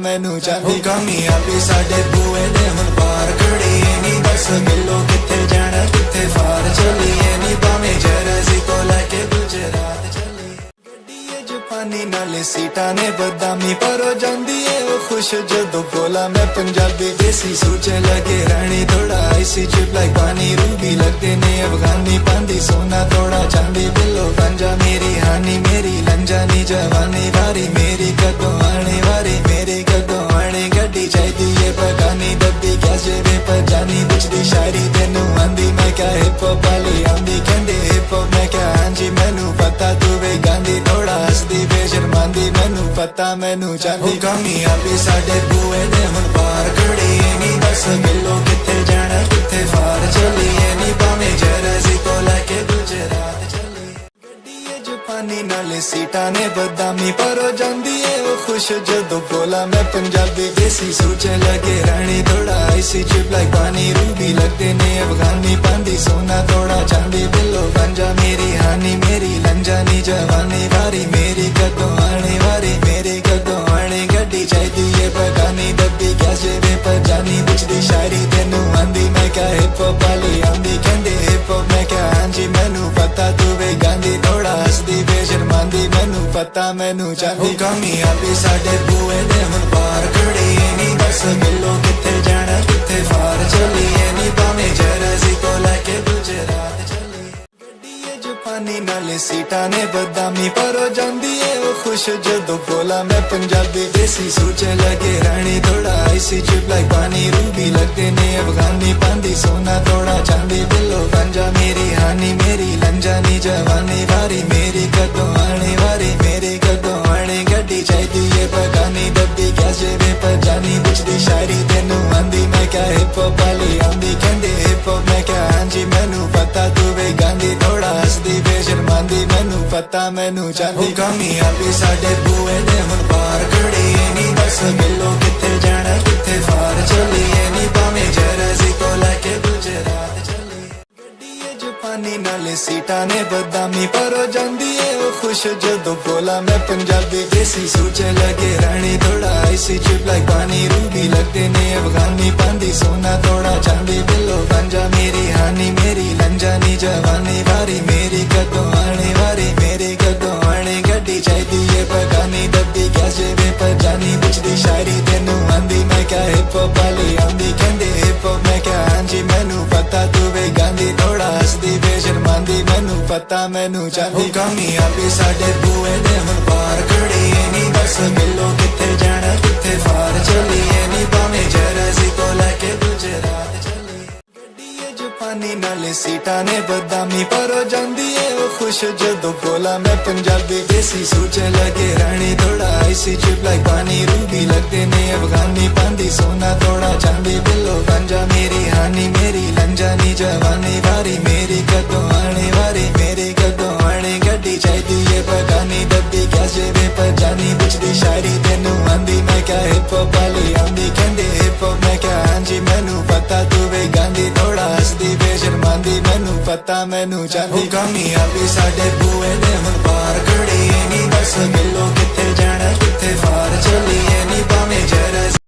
मैनू चांदी कामयाबी साडे बूए दे हुण पार खड़ी नहीं 10 किलो किथे जाना किथे फार चलीए नहीं भावें जर्सी तो लैके गुजरात चलीए गड्डी जापानी नाले सीटा ने बदामी पर हो जांदी है वो खुश जदों बोला मैं पंजाबी देसी सोचे लगे रानी थोड़ा आईसी चिप लाइक पानी रूबी लगते ने अफगानी पांदी सोना थोड़ा चांदी बिल्लो गंजा मेरी हानी मेरी लंजानी जवानी वारी मेरी कदों आने वारी मेरी कदों आने गड्डी चाहिदी है पगानी डब्बी क्या जेबे पर जानी बिचदी शायरी तेनू आंदी मैं क्या हिप हॉप वाली आंदी कहंदे हिप हॉप मैं क्या हांजी मैनू पता तू वे गांधी थोड़ा हसदी वे शर्मांदी मैनू पता मैनू चांदी कामयाबी साडे बूए दे हुण पार खड़ी नहीं 10 किलो किथे जाना किथे फार चलीए नहीं भावें जर्सी तो लैके गुजरात चलीए जापानी नाले सीटा ने बदामी पर हो जांदी है वो खुश जदों बोला मैं पंजाबी देसी सोचे लगे रानी थोड़ा आईसी चिप लाइक पानी रूबी लगते ने अफगानी पांदी सोना थोड़ा चांदी बिल्लो गंजा मेरी हानी मेरी लंजानी जवानी वारी मेरी कदों आने वारी मेरी कदों आने गड्डी चाहिदी है पगानी डब्बी क्या जेबे पर जानी बिचदी शायरी तेनू आंदी मैं क्या हिप हॉप वाली आंदी कहंदे हिप हॉप मैं क्या हांजी मैनू पता तू वे गांधी थोड़ा हसदी वे शर्मांदी मैनू पता मैनू चांदी कामयाबी साडे बूए दे हुण पार खड़ी नहीं 10 किलो किथे जाना किथे फार चलीए नहीं भावें जर्सी तो लैके गुजरात चलीए जापानी नाले सीटा ने बदामी पर हो जांदी है वो खुश जदों बोला मैं पंजाबी देसी सोचे लगे रानी थोड़ा आईसी चिप लाइक पानी रूबी लगते ने अफगानी पांदी सोना थोड़ा चांदी बिल्लो गंजा मेरी हानी मेरी लंजानी जवानी वारी मेरी कदों आने वारी मेरी कदों आने गड्डी चाहिदी है पगानी डब्बी क्या जेबे पर जानी बिचदी शायरी तेनू आंदी मैं क्या हिप हॉप वाली आंदी कहंदे हिप हॉप मैं क्या हांजी मैनू पता तू वे गांधी थोड़ा हसदी वे शर्मांदी मैनू पता मैनू चांदी कामयाबी साडे बूए दे हुण पार खड़ी नहीं 10 किलो किथे जाना किथे फार चलीए नहीं भावें जर्सी तो लैके गुजरात चलीए जापानी नाले सीटा ने बदामी पर हो जांदी है वो खुश जदों बोला मैं पंजाबी देसी सोचे लगे रानी थोड़ा आईसी चिप लाइक पानी रूबी लगते ने अफगानी पांदी सोना थोड़ा चांदी बिल्लो गंजा मेरी हानी मेरी लंजानी जवानी वारी मेरी कदों आने वारी मेरी कदों आने गड्डी चाहिदी है पगानी डब्बी क्या जेबे पर जानी बिचदी शायरी तेनू आंदी मैं क्या हिप हॉप वाली आंदी कहंदे हिप हॉप मैं क्या हांजी मैनू पता तू वे गांधी थोड़ा हसदी वे शर्मांदी मैनू पता मैनू चांदी कामयाबी साडे बूए दे हुण पार खड़ी नहीं 10 किलो किथे जाना किथे फार चलीए नहीं भावें जर्सी तो लैके गुजरात चलीए जापानी नाले सीटा ने बदामी पर हो जांदी है वो खुश जदों बोला मैं पंजाबी देसी सोचे लगे रानी थोड़ा आईसी चिप लाइक पानी रूबी लगते ने अफगानी पांदी सोना थोड़ा चांदी बिल्लो गंजा मेरी हानी मेरी लंजानी जवानी वारी मेरी कदों आने वारी मेरी कदों आने गड्डी चाहिदी है पगानी डब्बी क्या जेबे पर जानी बिचदी शायरी तेनू आंदी मैं क्या हिप हॉप वाली आंदी कहंदे हिप हॉप मैं क्या हांजी मैनू पता तू वे गांधी थोड़ा हसदी वे शर्मांदी मैनू पता मैनू चांदी कामयाबी साडे बूए दे हुण पार खड़ी नहीं 10 किलो किथे जाना किथे फार चलीए नहीं भावें Jersey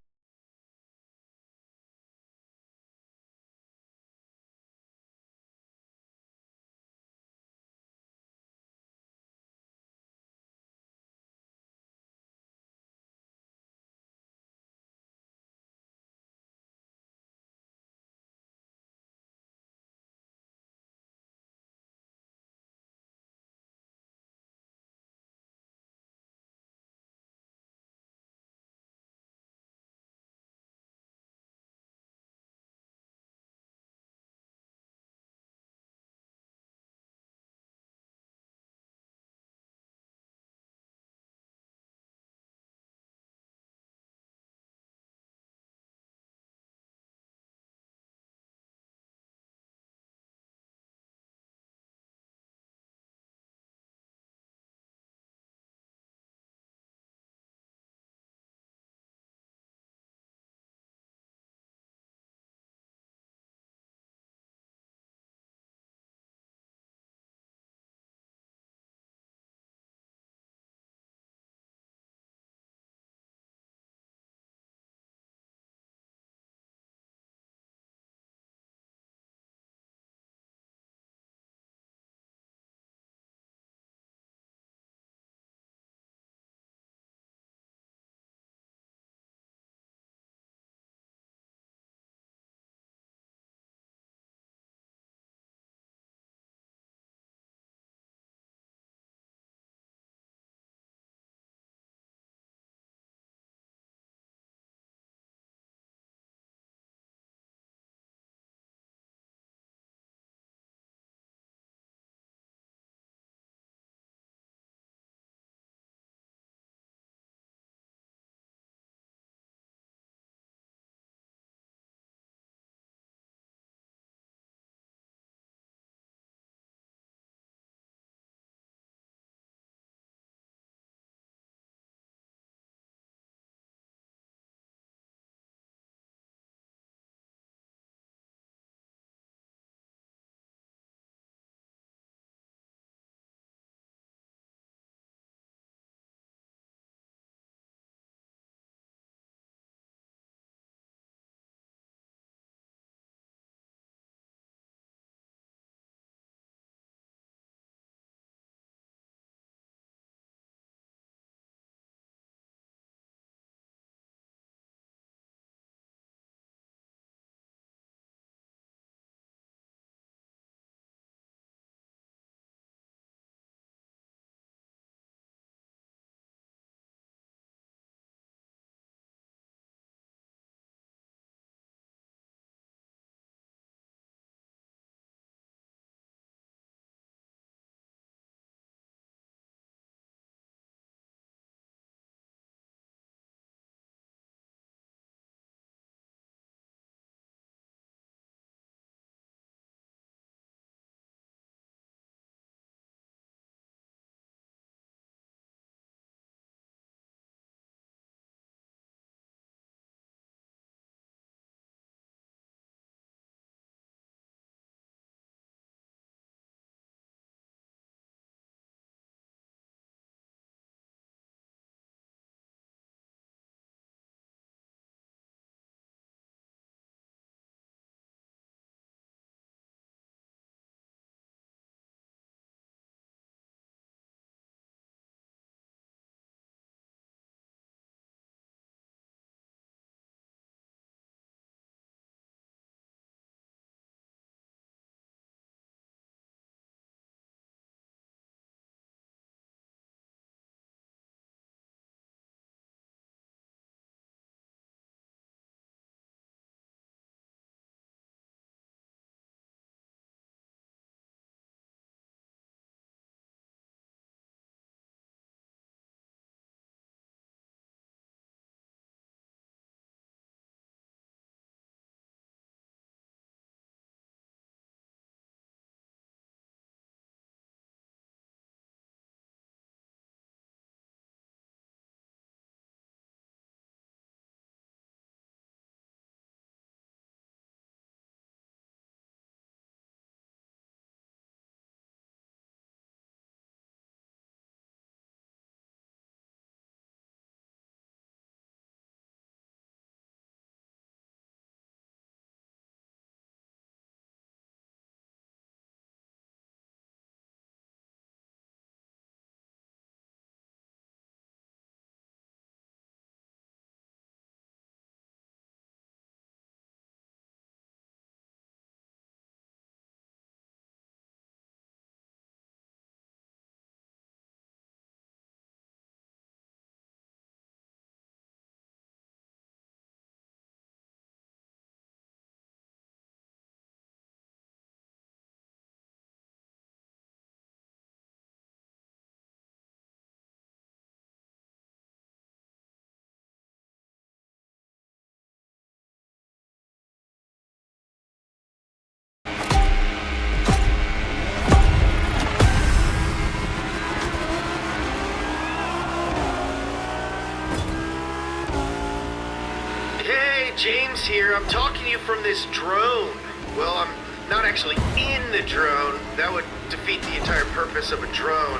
here. I'm talking to you from this drone. Well, I'm not actually in the drone. That would defeat the entire purpose of a drone.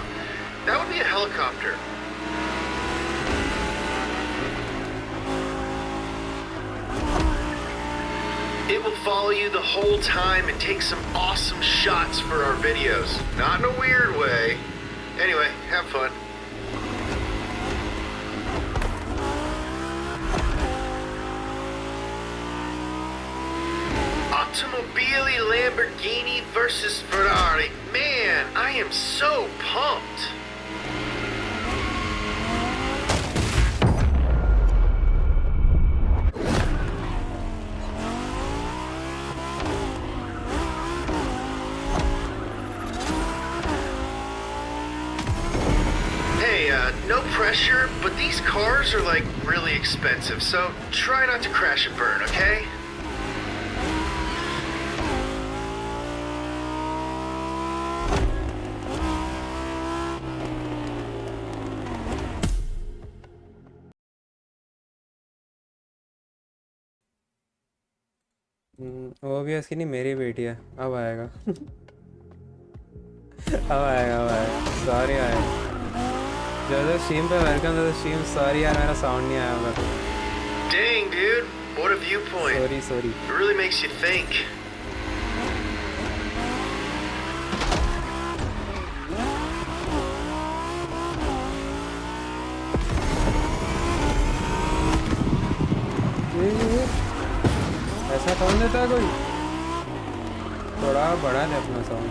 That would be a helicopter. It will follow you the whole time and take some awesome shots for our videos. Not in a weird way. Anyway, have fun. Automobili Lamborghini versus Ferrari. Man, I am so pumped. No pressure, but these cars are like really expensive, so try not to crash and burn, okay? Obviously नहीं, मेरी बेटी है। अब आएगा अब आएगा sorry आएगा। जो स्ट्रीम पे welcome to the stream. Sorry यार, मेरा साउंड नहीं आया होगा। Dang, dude, what a viewpoint. Sorry. It really makes you think. ऐसा साउंड देता है कोई? थोड़ा बढ़ा दे अपना साउंड।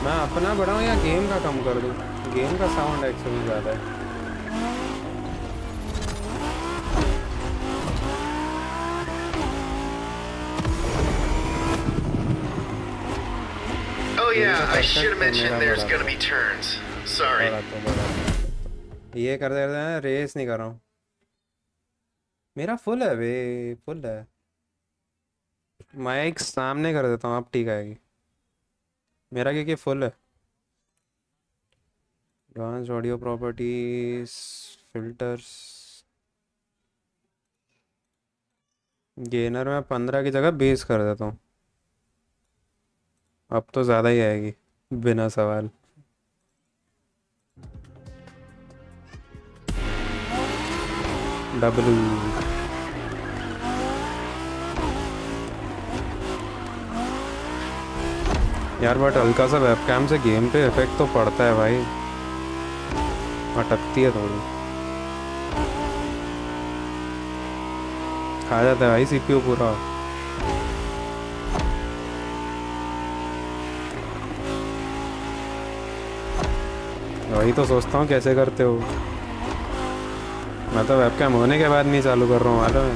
मैं अपना बढ़ाऊँ या गेम का कम कर दूँ? गेम का साउंड एक्चुअली ज़्यादा है। Oh yeah, I should have mentioned there's gonna be turns. Sorry. ये कर देते हैं, रेस नहीं कर रहा हूँ। मेरा फुल है वे, फुल है। माइक सामने कर देता हूँ, अब ठीक आएगी। मेरा क्या फुल है। Advance audio properties, filters, gainer में 15 की जगह 20 कर देता हूँ। अब तो ज़्यादा ही आएगी बिना सवाल। डब्लू यार, बट हल्का सा वेबकैम से गेम पे इफेक्ट तो पड़ता है भाई, अटकती है थोड़ी। खा जाता है भाई सीपीयू पूरा। वही तो सोचता हूँ कैसे करते हो। मैं तो वेबकैम होने के बाद नहीं चालू कर रहा हूँ, मालूम है।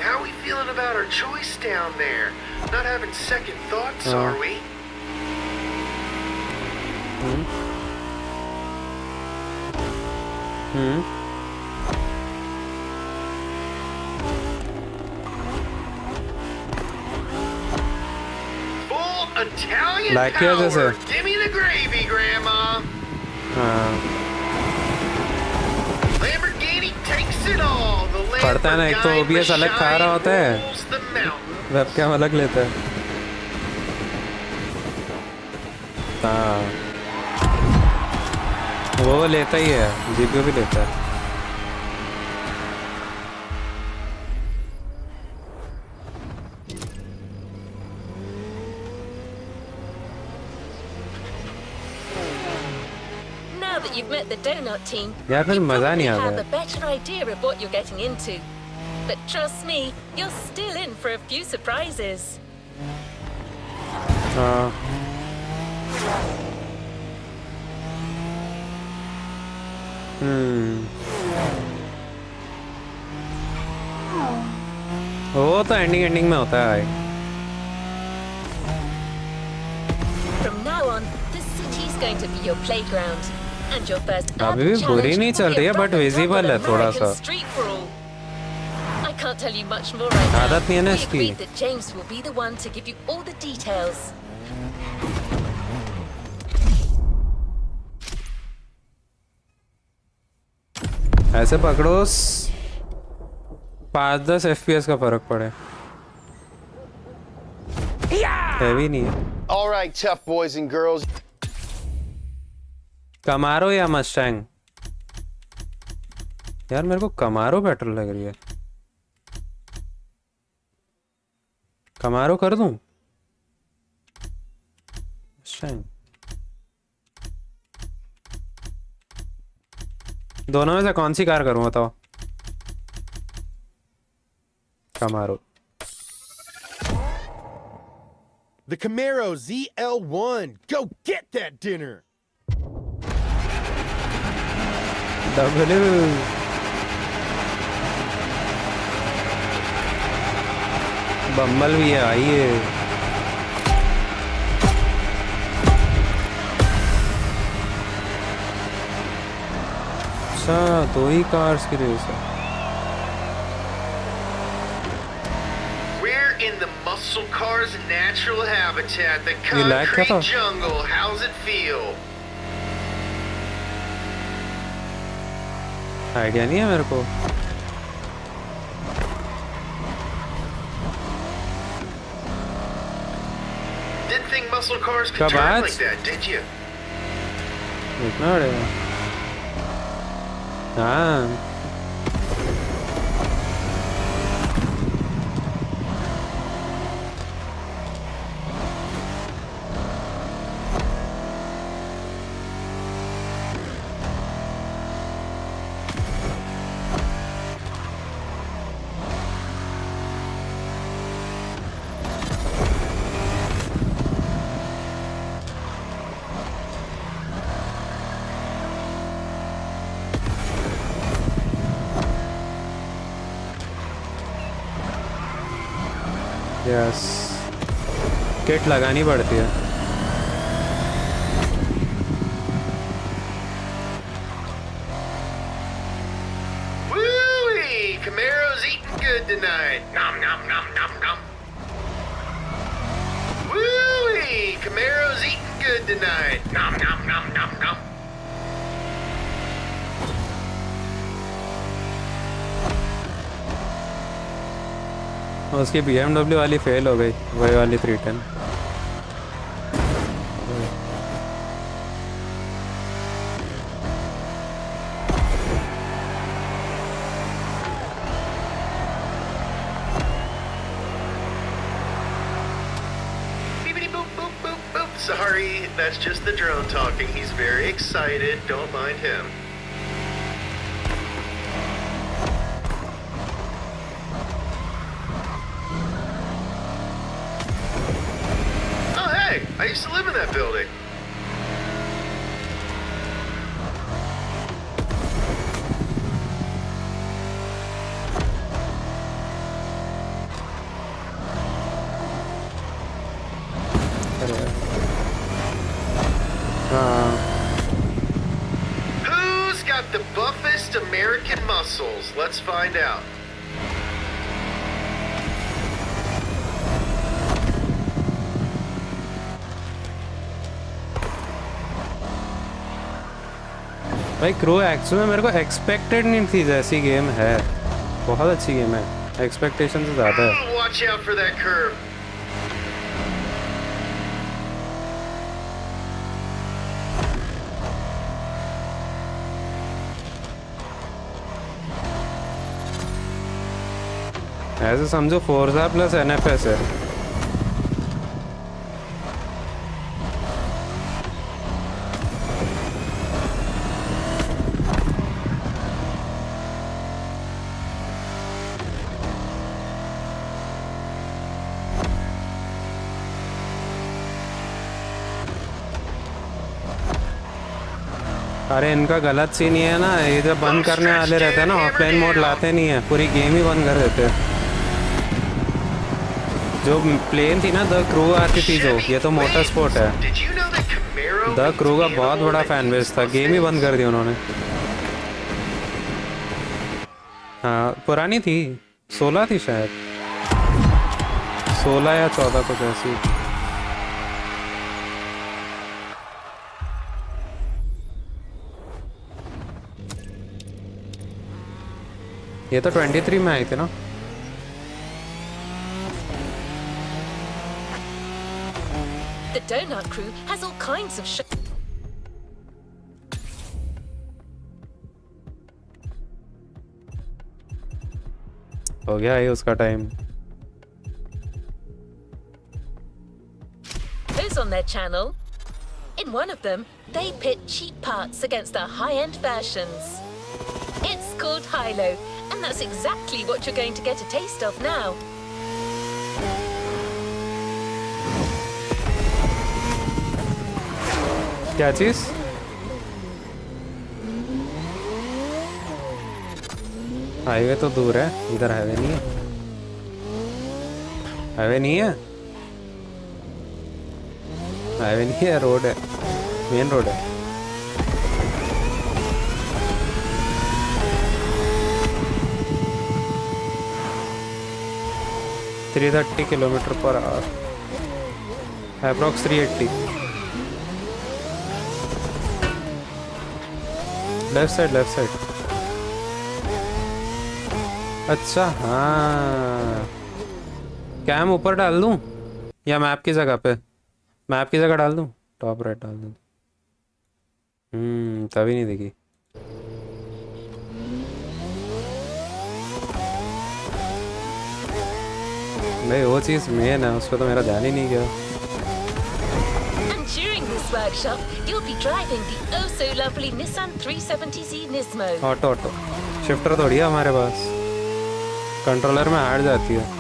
How are we feeling about our choice down there? Not having second thoughts, are we? Full Italian power. Give me the gravy, Grandma. Lamborghini takes it all. पड़ता है ना, एक तो OBS अलग खा रहा होता है, वेबकैम अलग लेता है। हाँ, वो लेता ही है, जीपीयू भी लेता है। You've met the donut team. यार फिर मजा नहीं आता। Have a better idea of what you're getting into, but trust me, you're still in for a few surprises. हाँ। वो तो एंडिंग में होता है। From now on, the city's going to be your playground. अभी भी बुरी नहीं चल रही है, बट विजिबल है थोड़ा सा। can't tell you much more right now. आदत नहीं है ना We इसकी। agreed that James will be the one to give you all the details. ऐसे पकड़ो 5-10 FPS का फर्क पड़े। हैवी नहीं है। All right, tough boys and girls. कमारो या मस्टैंग? यार मेरे को कमारो बेटर लग रही है। कमारो कर दूं? मस्टैंग दोनों में से कौन सी कार करूं बताओ? Camaro. The Camaro ZL1. Go get that dinner. W bumblebee है, आइए। अच्छा 2 ही कार्स की रेस है। We're in the muscle car's natural habitat, the You like concrete that? jungle. How's it feel? Idea नहीं है मेरे को। Didn't think muscle cars could Kab turn aaj? like that, did you? देखना पड़ेगा। हाँ yes kit लगानी पड़ती है। Woo-wee! Camaro's eating good tonight. Nom nom nom nom nom. Woo-wee! Camaro's eating good tonight. Nom nom nom nom nom. उसकी BMW वाली fail हो गई, वही वाली 310। Beepity boop boop boop boop. Sorry, that's just the drone talking. He's very excited. Don't mind him. Oh, hey, I used to live in that building. Who's got the buffest American muscles? Let's find out. भाई crew actually में मेरे को expected नहीं थी जैसी game है। बहुत अच्छी गेम है, एक्सपेक्टेशन से ज़्यादा है। Oh, watch out for that curve. ऐसे समझो फोर्जा प्लस NFS है। अरे इनका गलत सीन ये है ना, ये जब बंद करने वाले रहते हैं ना, ऑफलाइन मोड लाते नहीं है, पूरी गेम ही बंद कर देते हैं। जो प्लेन थी ना द क्रू आती थी जो, ये तो मोटर स्पोर्ट है। Did you know that Camaro the is crew का the बहुत animal बड़ा that फैन बेस eats था, गेम ही mustangs? बंद कर दी उन्होंने। हाँ पुरानी थी, 16 थी शायद, 16 या 14 कुछ ऐसी। ये तो 23 में आई थी ना। The Donut Crew has all kinds of हो गया ये उसका time. shows on their channel. In one of them, they pit cheap parts against the high-end versions. It's called Hilo, and that's exactly what you're going to get a taste of now. क्या चीज? Highway तो दूर है, इधर highway नहीं है। Highway नहीं है, हाईवे नहीं है, रोड है, मेन रोड है। Three 30 kilometre per hour, approx 380। Left side, left side. अच्छा हाँ, कैम ऊपर डाल दूं या मैप की जगह पे? मैप की जगह डाल दूं, टॉप राइट डाल दूं। तभी नहीं दिखी। भाई वो चीज़ मेन है, उस पर तो मेरा ध्यान ही नहीं गया। And during this workshop, you'll be driving the oh so lovely Nissan 370Z Nismo. Auto auto shifter थोड़ी है हमारे पास, कंट्रोलर में हार्ड जाती है।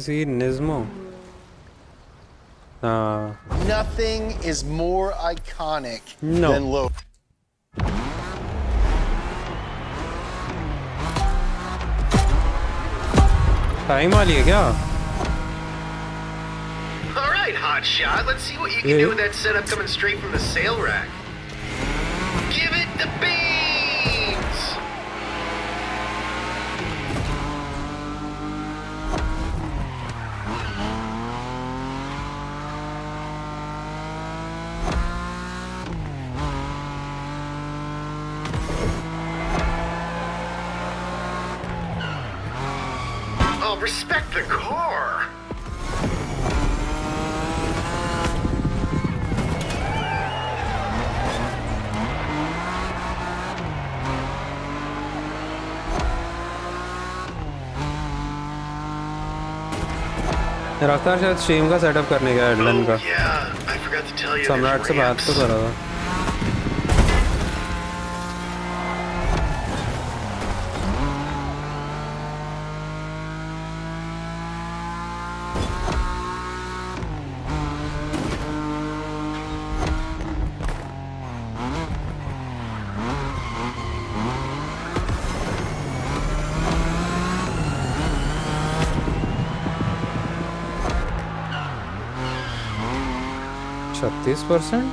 C Nismo। Nothing is more iconic than low. Time वाली है क्या? All right, hotshot. Let's see what you can do with that setup coming straight from the sale rack. Give it the beans! Oh, respect the car! रफ्तार शायद stream का setup करने गया एडलन का। Yeah, I forgot to tell you. सम्राट से बात तो करा था। %?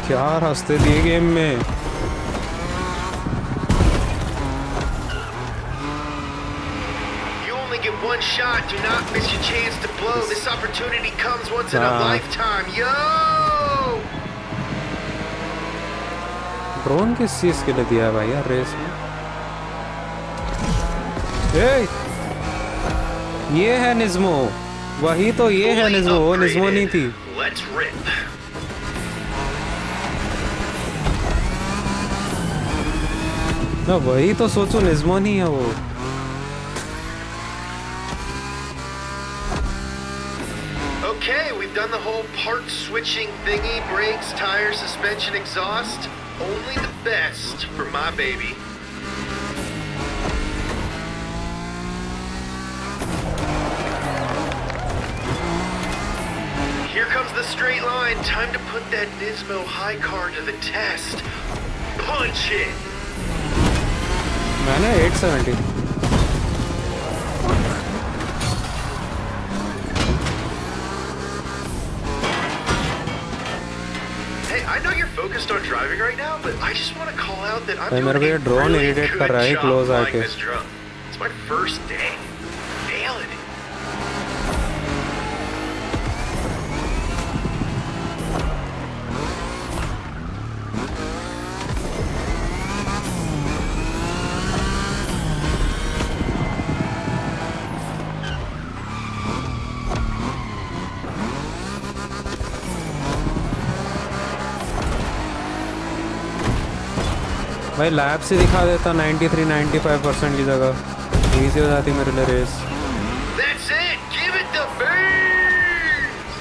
क्या रास्ते दिए गेम में? Get one shot. Do not miss your chance to blow. This opportunity comes once in a lifetime. Yo! Drone किस चीज के लिए दिया है भाई यार रेस में? ये है निज़्मो, वही तो ये है निज़्मो, वो निज़्मो नहीं थी। Let's rip. ना वही तो सोचो, निज़्मो नहीं है वो। Okay, we've done the whole part switching thingy, brakes, tires, suspension, exhaust. Only the best for my baby. Here comes the straight line. Time to put that Nismo high car to the test. Punch it. मैंने 870. Hey, I know you're focused on driving right now, but I just want to call out that I'm भाई doing मेरे को ये a drone really irritate good कर रहा है job close flying आके. this drone. It's my first day. Nailing it. भाई lab से दिखा देता 93-95% की जगह, इजी हो जाती मेरे लिए race. That's it. Give it the beans.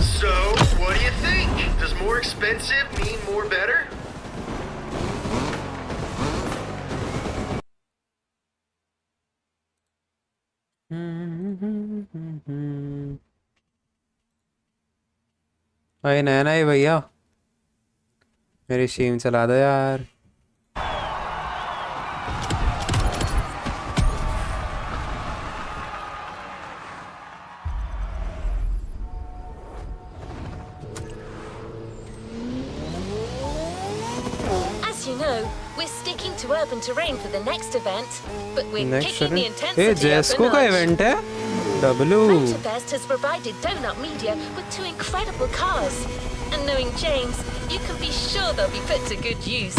So, what do you think? Does more expensive mean more better? भाई नैना ही भैया मेरी स्ट्रीम चला दो यार. As you know, we're sticking to urban terrain for the next event, but we're next kicking the A intensity up जेस्को a का notch. Event है. W Motorfest has provided Donut Media with 2 incredible cars, and knowing James, you can be sure they'll be put to good use.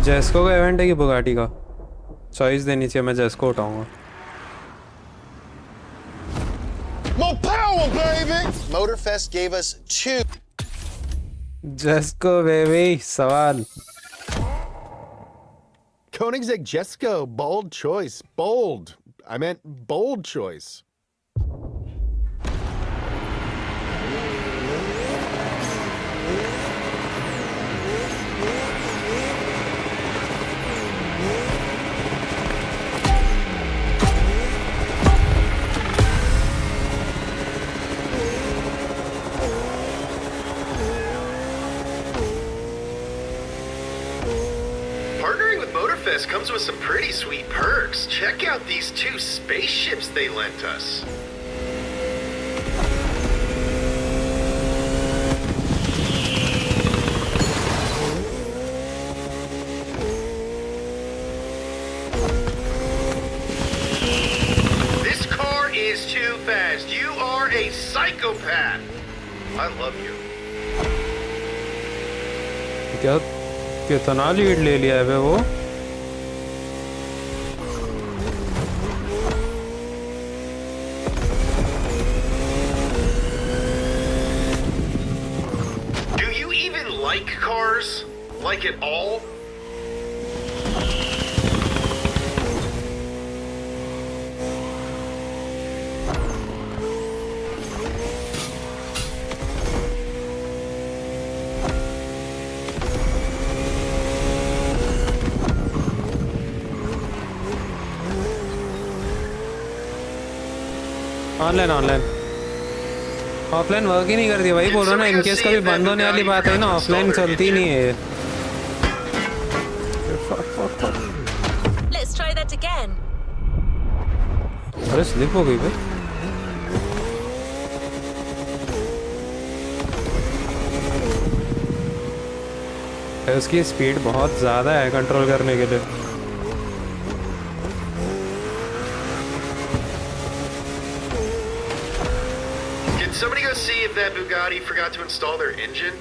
जेस्को का event है कि Bugatti का? Choice देनी चाहिए, मैं जेस्को उठाऊंगा. More power, baby! Motorfest gave us 2. जेस्को baby सवाल. Koenigsegg Jesko, bold choice. Bold. I meant bold choice. Partnering with Motorfest comes with some pretty sweet perks. Check out these 2 spaceships they lent us. This car is too fast. You are a psychopath. I love you. क्या कितना lead ले लिया है बे वो? Do you even like cars? Like at all? Online offline work ही नहीं करती भाई. बोलो ना इनकेस कभी बंद होने वाली बात है ना, ऑफलाइन चलती नहीं है. Let's try that again. अरे स्लिप हो गई भाई. उसकी स्पीड बहुत ज़्यादा है कंट्रोल करने के लिए. Can somebody go see if that Bugatti forgot to install their engine?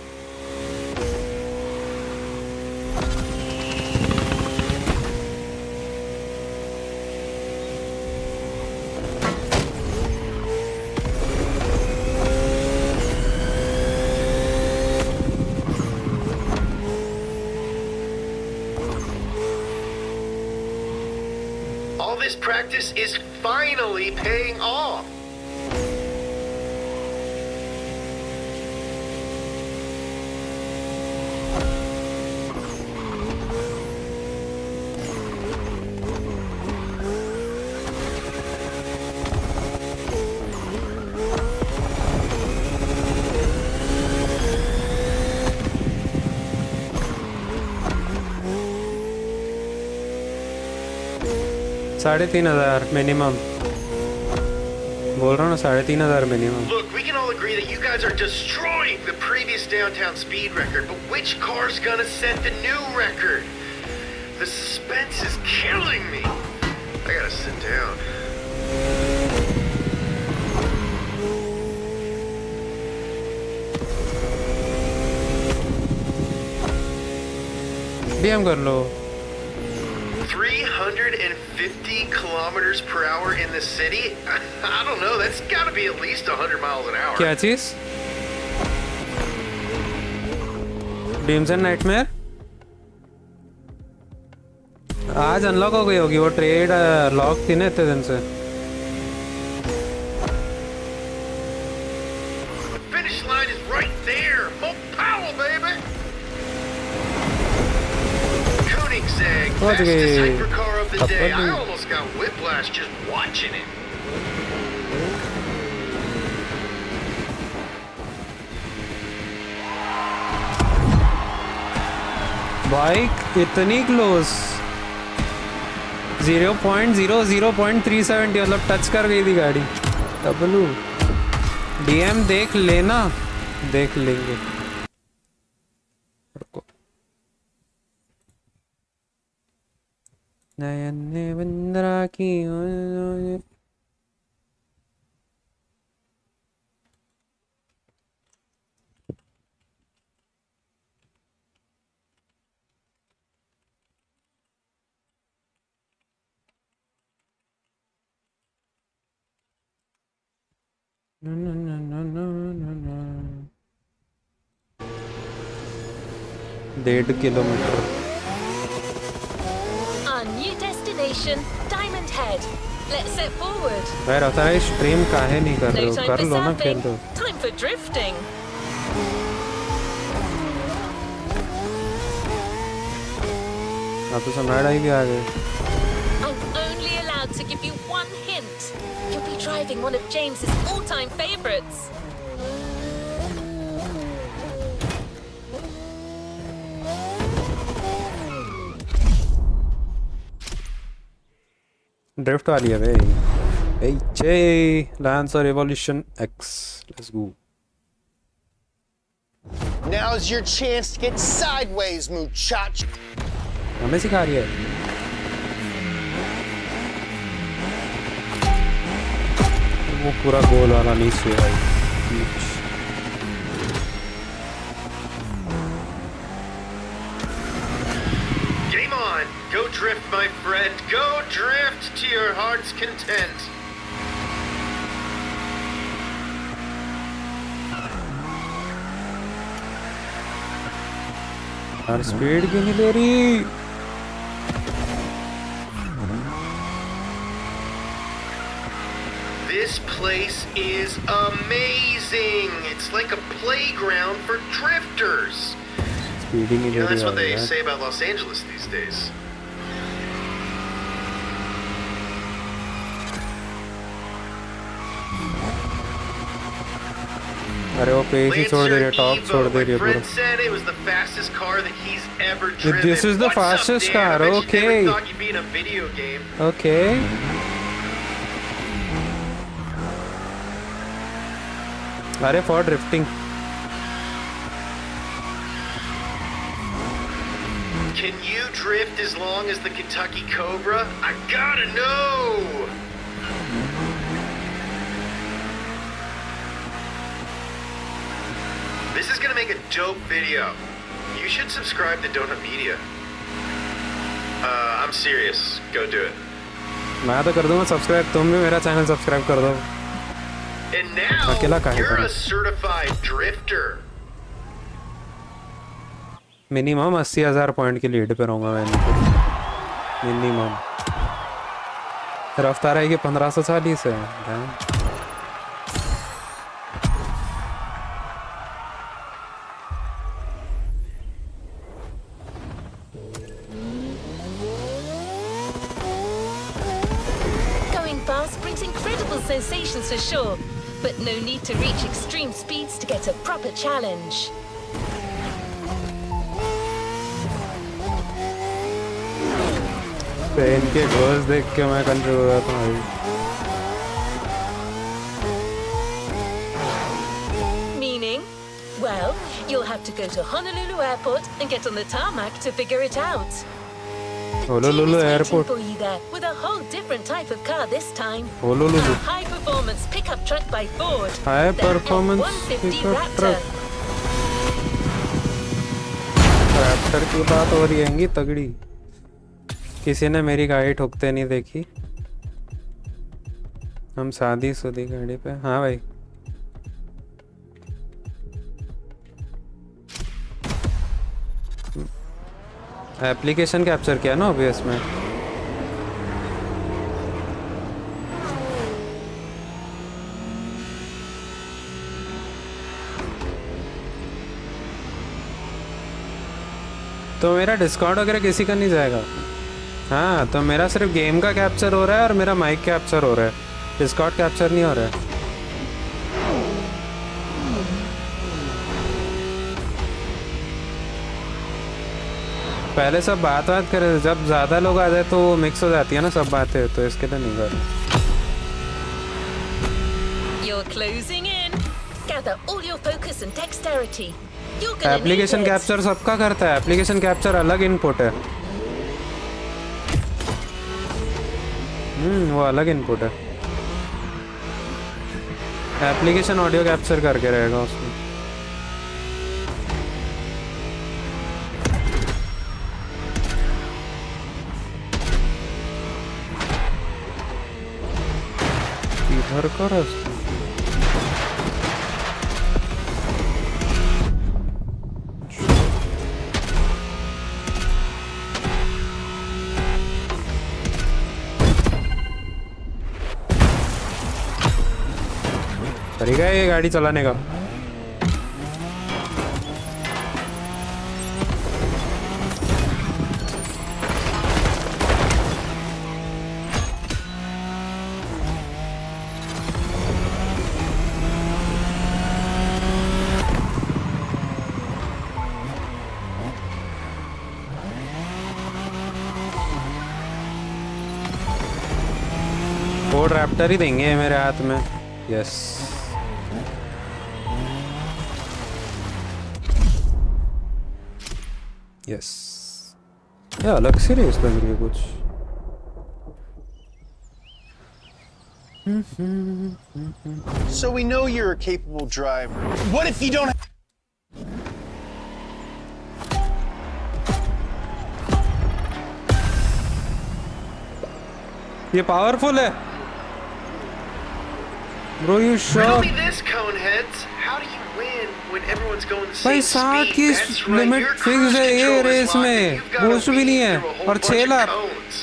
All this practice is finally paying off. $3,500 minimum बोल रहा हूँ ना 3,500 minimum. Look, we can all agree that you guys are destroying the previous downtown speed record, but which car's gonna set the new record? The suspense is killing me. I gotta sit down. DM कर लो. 350 kilometers per hour in the city? I don't know, that's gotta be at least 100 miles an hour. क्या चीज? Dreams and nightmare आज unlock हो गई होगी. वो trade lock थी ना इतने दिन से. The finish line is right there. More power, baby. Koenigsegg, What's fastest it? hypercar of the day. I Apa? almost got whiplash just watching it. Bike इतनी क्लोज 0.00370 मतलब टच कर गई थी गाड़ी. डब्लू डीएम देख लेना. देख लेंगे. रुको. नयन ने बंदरा की No, no, no, no, no, no, no. 1.5 kilometre. Our new destination, Diamond Head. Let's set forward. भाई रहता है स्ट्रीम काहे नहीं कर रहे No हो. time कर for लो ना खेल surfing. दो. Time for drifting. आप तो सम्राट आई भी आ गए. I'm only allowed to give you one hint. You'll be driving one of James's all-time favorites. Drift वाली है भाई. HA Lancer Evolution X. Let's go. Now's your chance to get sideways, muchacho. हमें सिखा रही है. वो पूरा गोल वाला नहीं से भाई. Game on. Go drift, my friend. Go drift to your heart's content. यार स्पीड क्यों नहीं ले रही. This place is amazing. It's like a playground for drifters. Speed ही नहीं ले That's रही what they यार. say about Los Angeles these days. अरे वो पेज ही छोड़ दे रही है. टॉप छोड़ दे रही है My पूरा. friend said it was the fastest car that he's ever driven. This is the What's up, fastest Dan? car, I bet you okay. never thought you'd be in a video game. Okay. अरे for drifting. Can you drift as long as the Kentucky Cobra? I gotta know! This is gonna make a dope video. You should subscribe to Donut Media. I'm serious. Go do it. मैं तो कर दूंगा subscribe. तुम भी मेरा channel subscribe कर दो. And now, अकेला काहे you're करूं? a certified drifter. Minimum 80,000 point की लीड पे रहूंगा मैं. मिनिमम रफ्तार आएगी 1540 है। Damn. Going fast brings incredible sensations for sure, but no need to reach extreme speeds to get a proper challenge. इनके घोष देख के मैं कंफ्यूज हो रहा था भाई। Meaning? Well, you'll have to go to Honolulu Airport and get on the tarmac to figure it out. Honolulu Airport. For you there with a whole different type of car this time. Honolulu. A high-performance pickup truck by Ford. High The performance F-150 pickup Raptor. Raptor की बात हो रही है तगड़ी। किसी ने मेरी गाड़ी ठोकते नहीं देखी। हम शादी गाड़ी पे। हाँ भाई एप्लीकेशन कैप्चर किया ना OBS में। तो मेरा डिस्कॉर्ड वगैरह किसी का नहीं जाएगा। हाँ तो मेरा सिर्फ गेम का कैप्चर हो रहा है और मेरा माइक कैप्चर हो रहा है, डिस्कॉर्ड कैप्चर नहीं हो रहा है। पहले सब बात करे, जब ज़्यादा लोग आ जाए तो वो मिक्स हो जाती है ना सब बातें, तो इसके लिए नहीं कर। You're closing in. Gather all your focus and dexterity. Application capture सबका करता है, एप्लीकेशन कैप्चर अलग इनपुट है। वो अलग इनपुट है। एप्लीकेशन ऑडियो कैप्चर करके रहेगा उसमें। इधर का रास्ता तरीका है ये गाड़ी चलाने का। फोर्ड रैप्टर ही देंगे मेरे हाथ में। यस यस ये अलग से रेस लग रही है कुछ। So we know you're a capable driver. What if you don't? ये पावरफुल है bro. You Riddle sure? me this, coneheads. How do you win when everyone's going the भाई same 60 speed? की That's right, limit your fix cruise है ये control is race locked में, and you've gotta कुछ भी नहीं weave है। through a whole और bunch 6 of lakh cones.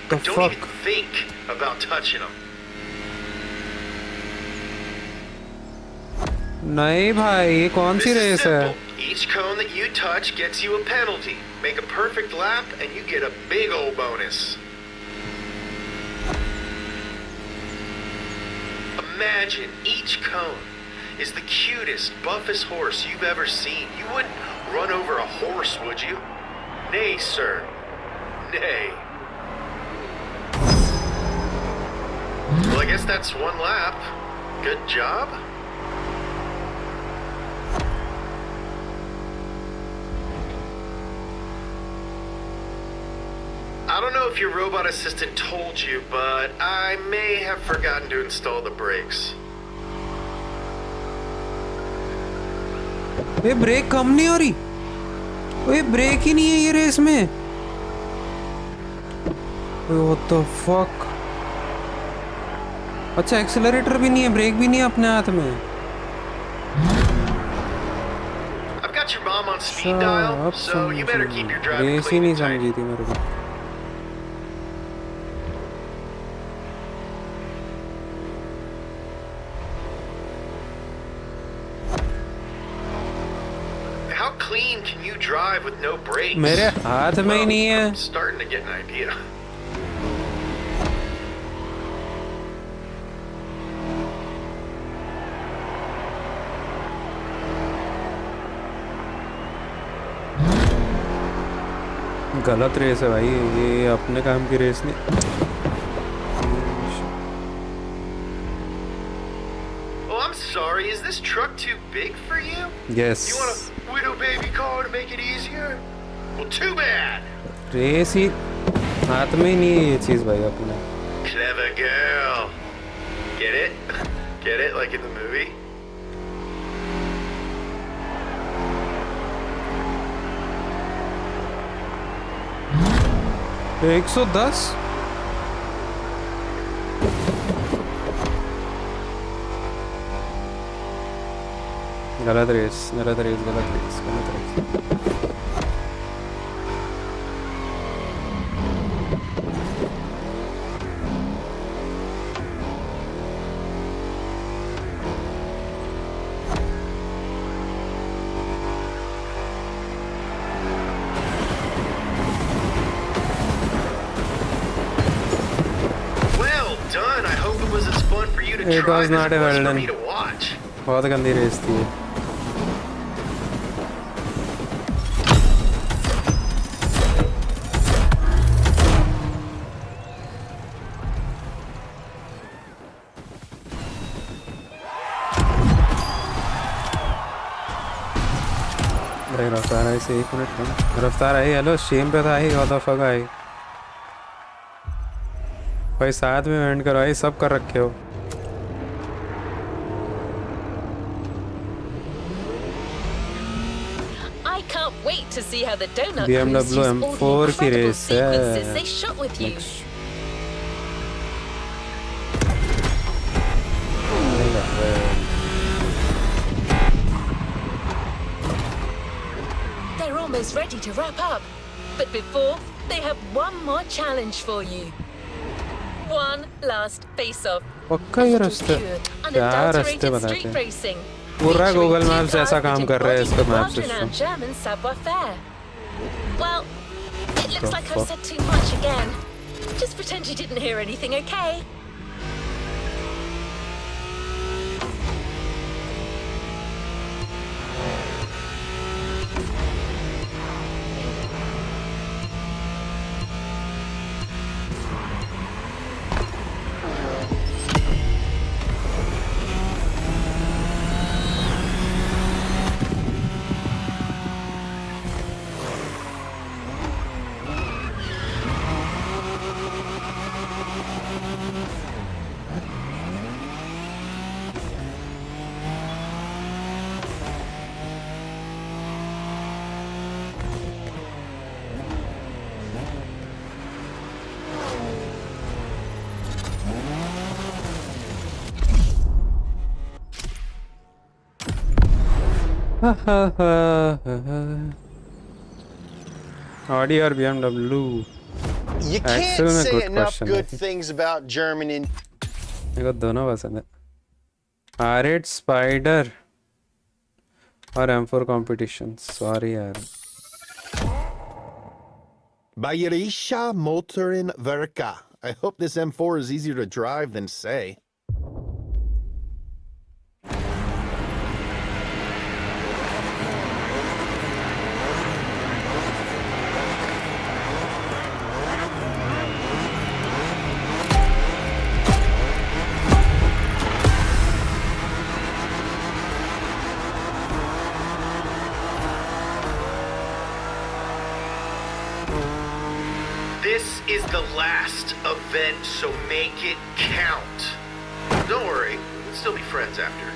The But don't fuck? even think about touching them. नहीं भाई ये कौन सी This is रेस है? simple. Each cone that you touch gets you a penalty. Make a perfect lap and you get a big old bonus. Imagine each cone is the cutest, buffest horse you've ever seen. You wouldn't run over a horse, would you? Nay, sir. Nay. Well, I guess that's one lap. Good job. I don't know if your robot assistant told you, but I may have forgotten to install the brakes. ये break कम नहीं हो रही, ये break ही नहीं है ये race में। What the fuck? अच्छा एक्सेलरेटर भी नहीं है, ब्रेक भी नहीं है अपने हाथ में। I've got your mom on speed dial, so you better keep your driving race ही clean नहीं and tight. समझी थी मेरे को। clean can you drive with no brakes? मेरे हाथ में ही नहीं है. I'm starting to get an idea. गलत रेस है भाई, ये अपने काम की रेस नहीं. Oh, I'm sorry. Is this truck too big for you? Yes. You want a widow baby car to make it easier? Well, too bad. Race ही हाथ में ही नहीं है ये चीज़ भाई अपने. Clever girl. Get it? Get it like in the movie? तो 110. गलत रेस, गलत रेस, गलत रेस, गलत race. Well done. I hope it was as fun for you to It try was as not it a was well for done. me to watch. बहुत गंदी race थी. अरे रफ्तार आई से 1 मिनट कम. रफ्तार आई. हेलो शेम पे था आई. व्हाट द फक आई भाई. साथ में वेंट करो आई. सब कर रखे हो. I can't wait to see how the donut BMW crews use all the M4 की incredible रेस है. sequences they shot with you. नहीं कर रहे. They're almost ready to wrap up. But before, they have one more challenge for you. One last face-off. पक्का ये रास्ते. क्या रास्ते Unadulterated बताते street हैं. racing. पूरा Featuring Google two Maps cars ऐसा काम that कर रहा है embody इसका the map world-renowned system. German savoir-faire. Well, it looks The like I've fuck? said too much again. Just pretend you didn't hear anything, okay? Audi or BMW? You can't Excellent, say good enough question, I good think. things about German and मेरे को दोनों पसंद है. R8 Spider और M4 competition. Sorry यार. Bayerische Motoren Werke. I hope this M4 is easier to drive than say. This is the last event, so make it count. Don't worry, we can still be friends after.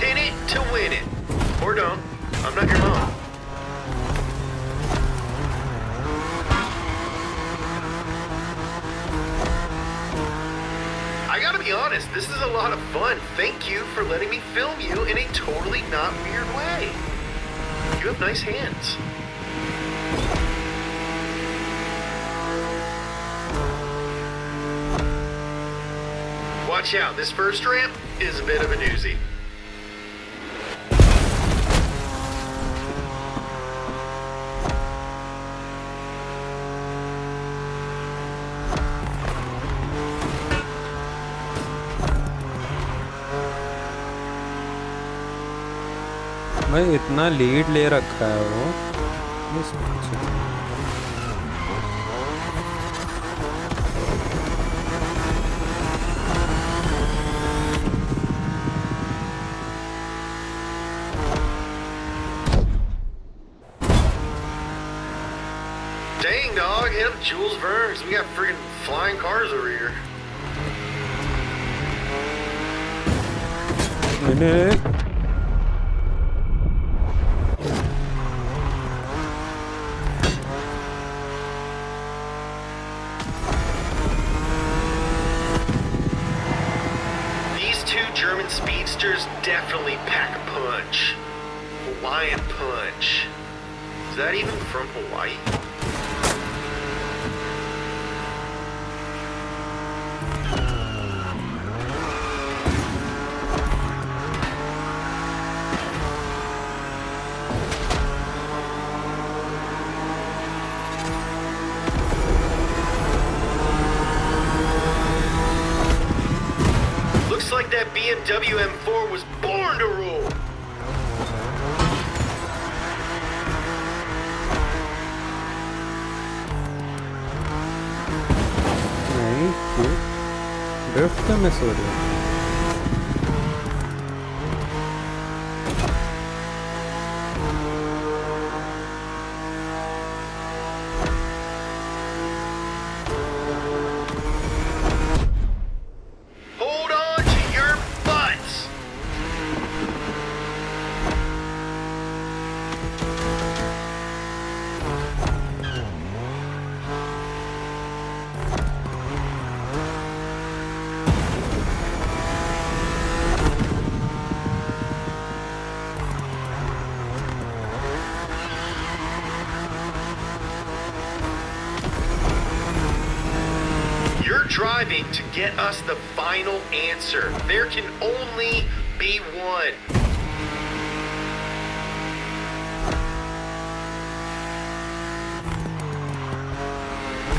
Pin it to win it. Or don't. I'm not your mom. I gotta be honest, this is a lot of fun. Thank you for letting me film you in a totally not weird way. You have nice hands. Watch out, this first ramp is a bit of a doozy. भाई इतना lead ले रखा है वो इस पीछे। Dang, dog, hit up Jules Verne, 'cause we got friggin' flying cars over here. These two German speedsters definitely pack a punch. Hawaiian punch. Is that even from Hawaii? Looks like that BMW M4 was born to rule. नहीं क्यों drift में सो रही है। Hold on to your butts. You're driving to get us the final answer. There can only be one.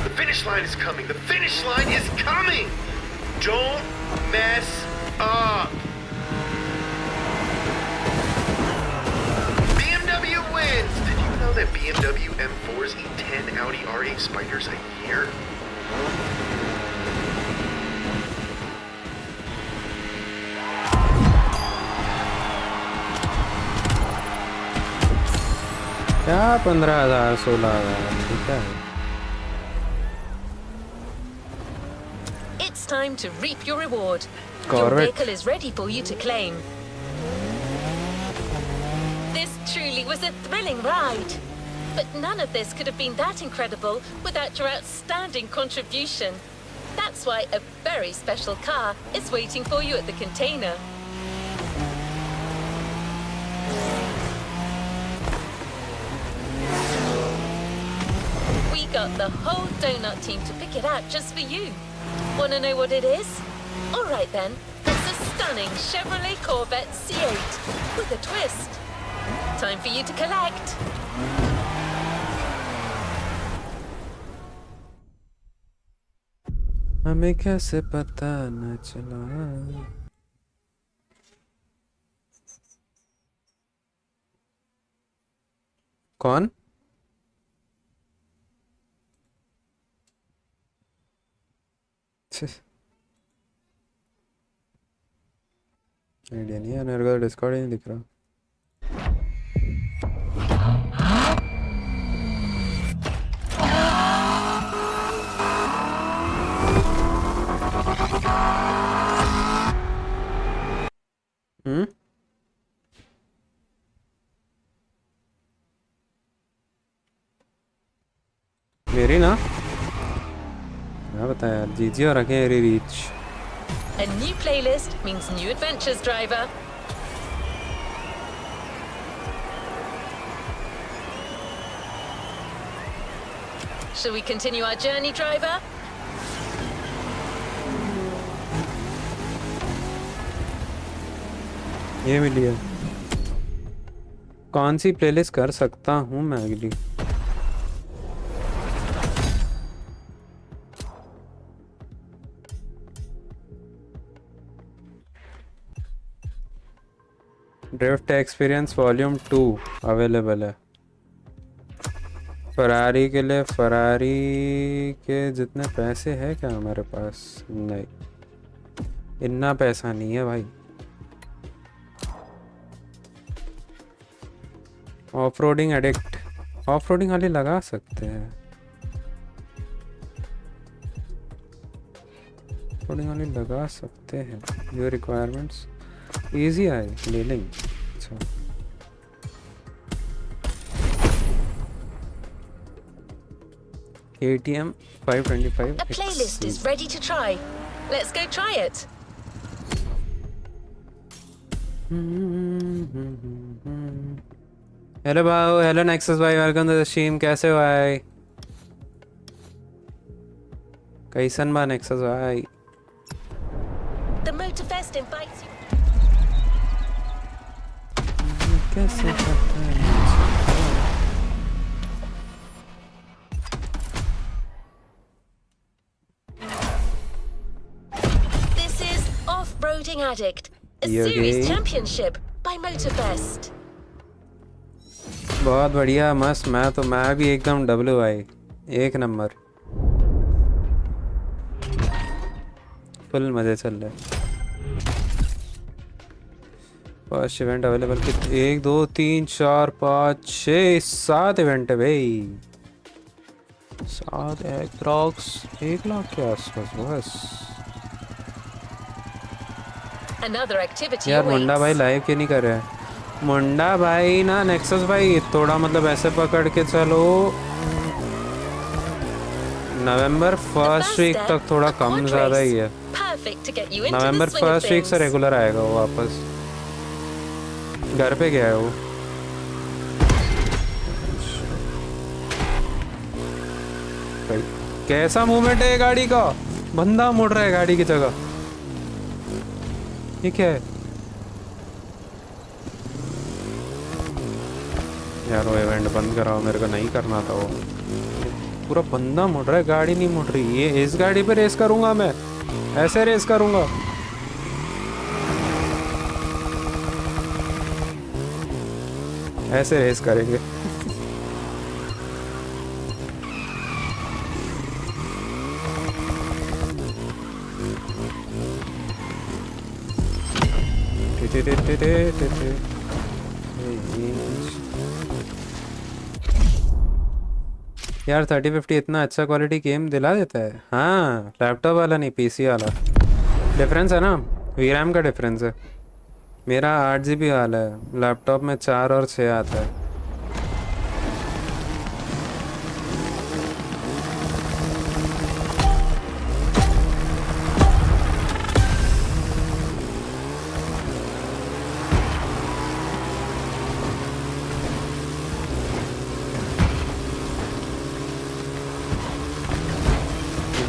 The finish line is coming. The finish line is coming. Don't mess up. BMW wins. Did you know that BMW M4s eat 10 Audi R8 Spiders a year? क्या 15,000 16,000 ठीक है। It's time to reap your reward. Your Correct. vehicle is ready for you to claim. This truly was a thrilling ride. But none of this could have been that incredible without your outstanding contribution. That's why a very special car is waiting for you at the container. We got the whole donut team to pick it out just for you. Wanna know what it is? Alright then, it's a stunning Chevrolet Corvette C8 with a twist. Time for you to collect. हमें कैसे पता न चला। कौन? Idea नहीं है, मेरे को डिस्कॉर्ड ही नहीं दिख रहा। मेरी ना क्या बताया यार, जीजी और रखे मेरी reach. A new playlist means new adventures, driver. Shall we continue our journey, driver? ये मिली है। कौन सी प्लेलिस्ट कर सकता हूँ मैं अगली? ड्रिफ्ट एक्सपीरियंस वॉल्यूम 2 अवेलेबल है। फरारी के लिए फरारी के जितने पैसे हैं क्या हमारे पास? नहीं, इतना पैसा नहीं है भाई। Off roading addict, off roading वाली लगा सकते हैं। रोडिंग वाली लगा सकते हैं। योर रिक्वायरमेंट्स इजी है, ले लेंगे। अच्छा, ATM 525 A playlist is ready to try. Let's go try it. Hello भाई, हेलो नेक्सस भाई, वेलकम टू द स्ट्रीम। कैसे हो भाई? कैसन बा नेक्सस भाई? The Motorfest invites you. कैसे करता है? This is Off-Roading Addict, a You series okay? championship by Motorfest. बहुत बढ़िया, मस्त। मैं भी एकदम डब्ल्यू भाई, एक नंबर, फुल मजे चल रहे। फर्स्ट इवेंट अवेलेबल कितने? 1 2 3 4 5 6 7 इवेंट है भाई। 7 एप्रॉक्स 1 लाख के आसपास बस। Another activity यार मुंडा awaits. भाई लाइव क्यों नहीं कर रहे हैं? मुंडा भाई ना नेक्सस भाई थोड़ा मतलब ऐसे पकड़ के चलो, नवंबर फर्स्ट वीक तक थोड़ा कम ज़्यादा ही है। Perfect to get you into the November swing of first week से things. रेगुलर आएगा वो वापस। घर पे गया है वो। भाई कैसा मूवमेंट है गाड़ी का? बंदा मुड़ रहा है गाड़ी की जगह। ये क्या है यार? वो इवेंट बंद कराओ, मेरे को नहीं करना था वो। पूरा बंदा मुड़ रहा है, गाड़ी नहीं मुड़ रही। ये इस गाड़ी पे रेस करूंगा मैं, ऐसे रेस करूंगा। ऐसे रेस करेंगे। यार 3050 इतना अच्छा क्वालिटी गेम दिला देता है। हाँ, लैपटॉप वाला नहीं, पीसी वाला। डिफरेंस है ना, वीरैम का डिफरेंस है। मेरा 8 GB वाला है, लैपटॉप में 4 और 6 आता है।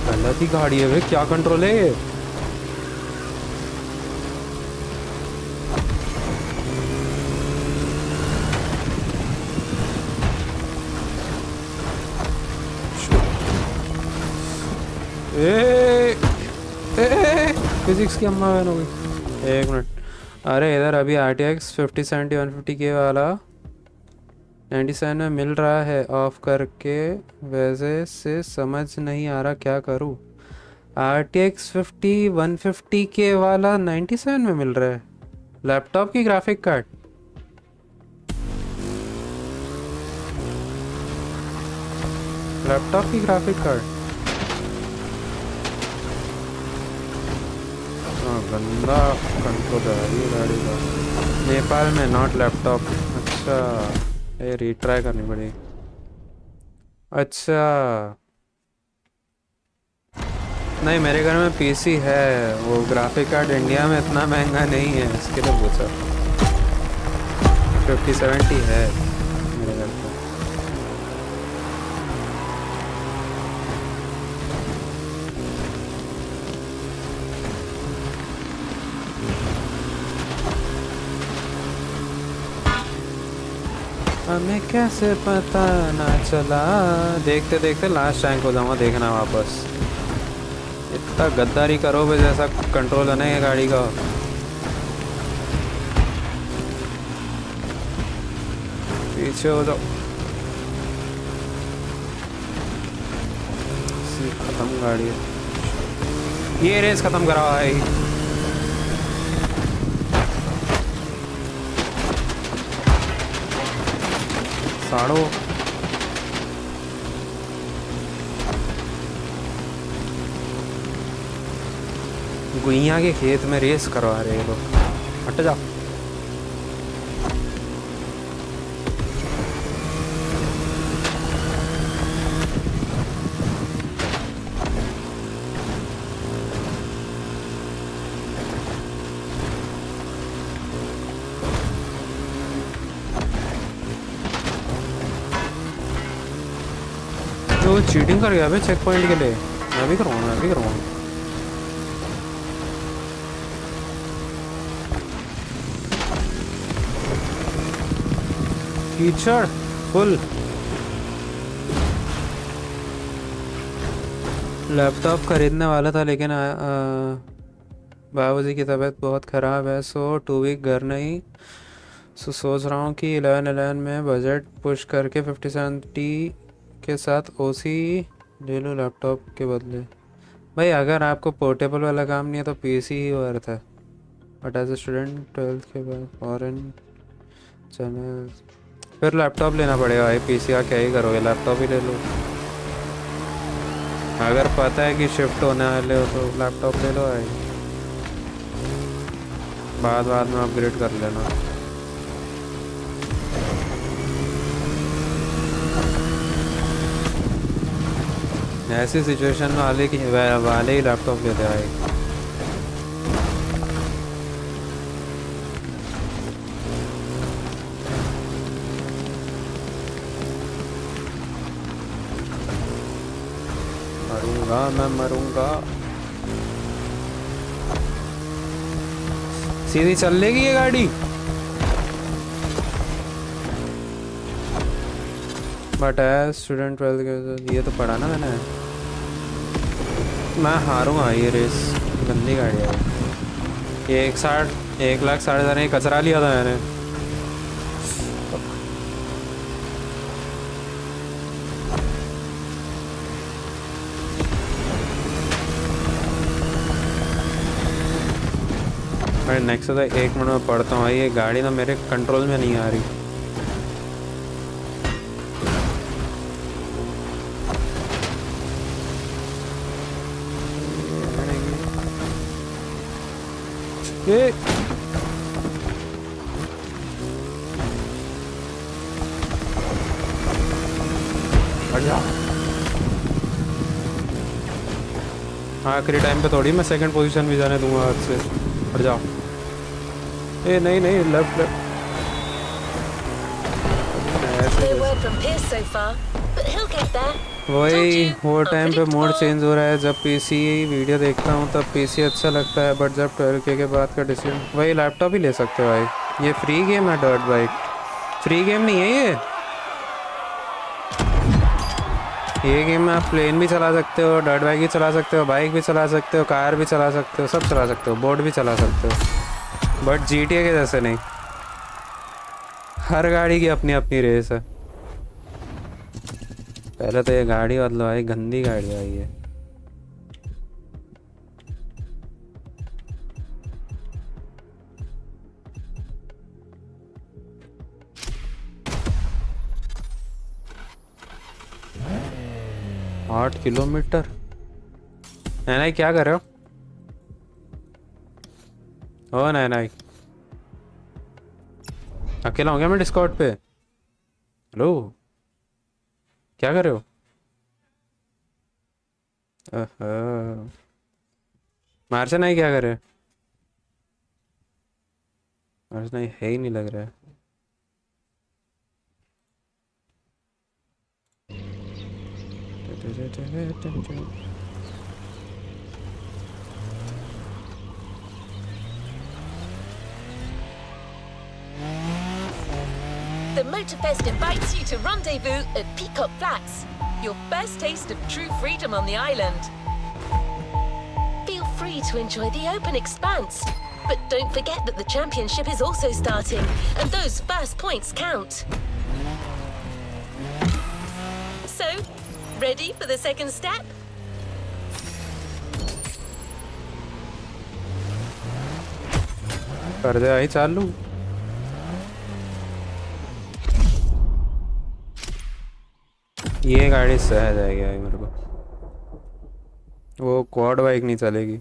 गलत ही गाड़ी है भाई, क्या कंट्रोल है ये? फिजिक्स की अम्मा बहन हो गई। 1 मिनट, अरे इधर अभी RTX 5070 150K वाला 97 में मिल रहा है ऑफ करके, वजह से समझ नहीं आ रहा क्या करूँ। RTX 50 150K वाला 97 में मिल रहा है, लैपटॉप की ग्राफिक कार्ड। लैपटॉप की ग्राफिक कार्ड गंदा कंट्रोल है ये गाड़ी का। नेपाल में नॉट लैपटॉप। अच्छा, ये रीट्राई करनी पड़ेगी। अच्छा नहीं मेरे घर में पीसी है, वो ग्राफिक कार्ड इंडिया में इतना महंगा नहीं है, इसके लिए पूछा। 5070 है मेरे घर पे। हमें कैसे पता ना चला, देखते देखते लास्ट रैंक हो जाऊंगा, देखना वापस। इतना गद्दारी करो बे, जैसा कंट्रोल है ना ये गाड़ी का। पीछे हो जाओ, खत्म गाड़ी है। ये रेस खत्म करा भाई। साड़ो गुइया के खेत में रेस करवा रहे लोग, हट जा। तो चीटिंग कर गया भाई चेक पॉइंट के लिए। मैं भी करूँगा, मैं भी करूँगा। कीचड़ फुल। लैपटॉप खरीदने वाला था लेकिन बाबूजी की तबीयत बहुत ख़राब है, सो 2 वीक घर नहीं। सो सोच रहा हूँ कि 11 में बजट पुश करके 5070 के साथ ओसी ले लो लैपटॉप के बदले। भाई अगर आपको पोर्टेबल वाला काम नहीं है तो पीसी ही वर्थ है, but as a student 12th के बाद फॉरेन चैनल फिर लैपटॉप लेना पड़ेगा भाई। पीसी का क्या ही करोगे, लैपटॉप ही ले लो। अगर पता है कि शिफ्ट होने वाले हो तो लैपटॉप ले लो भाई, बाद में अपग्रेड कर लेना। ऐसी सिचुएशन में वाले ही लैपटॉप लेते भाई। मरूंगा मैं मरूंगा। सीधी चल लेगी ये गाड़ी, बट एज स्टूडेंट 12th के ये तो पढ़ा ना मैंने। मैं हारूंगा ये रेस, गंदी गाड़ी है ये। 1,60,000 कचरा लिया था मैंने। मैं नेक्स्ट तो 1 मिनट में पढ़ता हूँ। ये गाड़ी ना मेरे कंट्रोल में नहीं आ रही। ये आखिरी टाइम पे थोड़ी मैं सेकंड पोजीशन भी जाने दूंगा हाथ से। हट जाओ। ए नहीं लेफ्ट वही वो टाइम पे मोड चेंज हो रहा है। जब पीसी वीडियो देखता हूँ तब पीसी अच्छा लगता है, बट जब 12K के बाद का डिसीजन, वही लैपटॉप ही ले सकते हो भाई। ये फ्री गेम है डर्ट बाइक, फ्री गेम नहीं है ये गेम में आप प्लेन भी चला सकते हो, डर्ट बाइक भी चला सकते हो, बाइक भी चला सकते हो, कार भी चला सकते हो, सब चला सकते हो, बोट भी चला सकते हो, बट GTA के जैसे नहीं। हर गाड़ी की अपनी अपनी रेस है। पहले तो ये गाड़ी बदलो भाई, गंदी गाड़ी आई है। आठ 8 किलोमीटर। नैनाई क्या कर रहे हो? ओ नैनाई, अकेला हो गया मैं डिस्कॉर्ड पे। हेलो, क्या कर रहे हो? मार्शल नहीं क्या करे? मार्शल नहीं है ही नहीं लग रहा है। The Motorfest invites you to rendezvous at PICaBOOH Flats, your first taste of true freedom on the island. Feel free to enjoy the open expanse, but don't forget that the championship is also starting, and those first points count. So, ready for the second step? कर दे आई चालू। ये गाड़ी सहज आएगी आई मेरे को, वो quad bike नहीं चलेगी।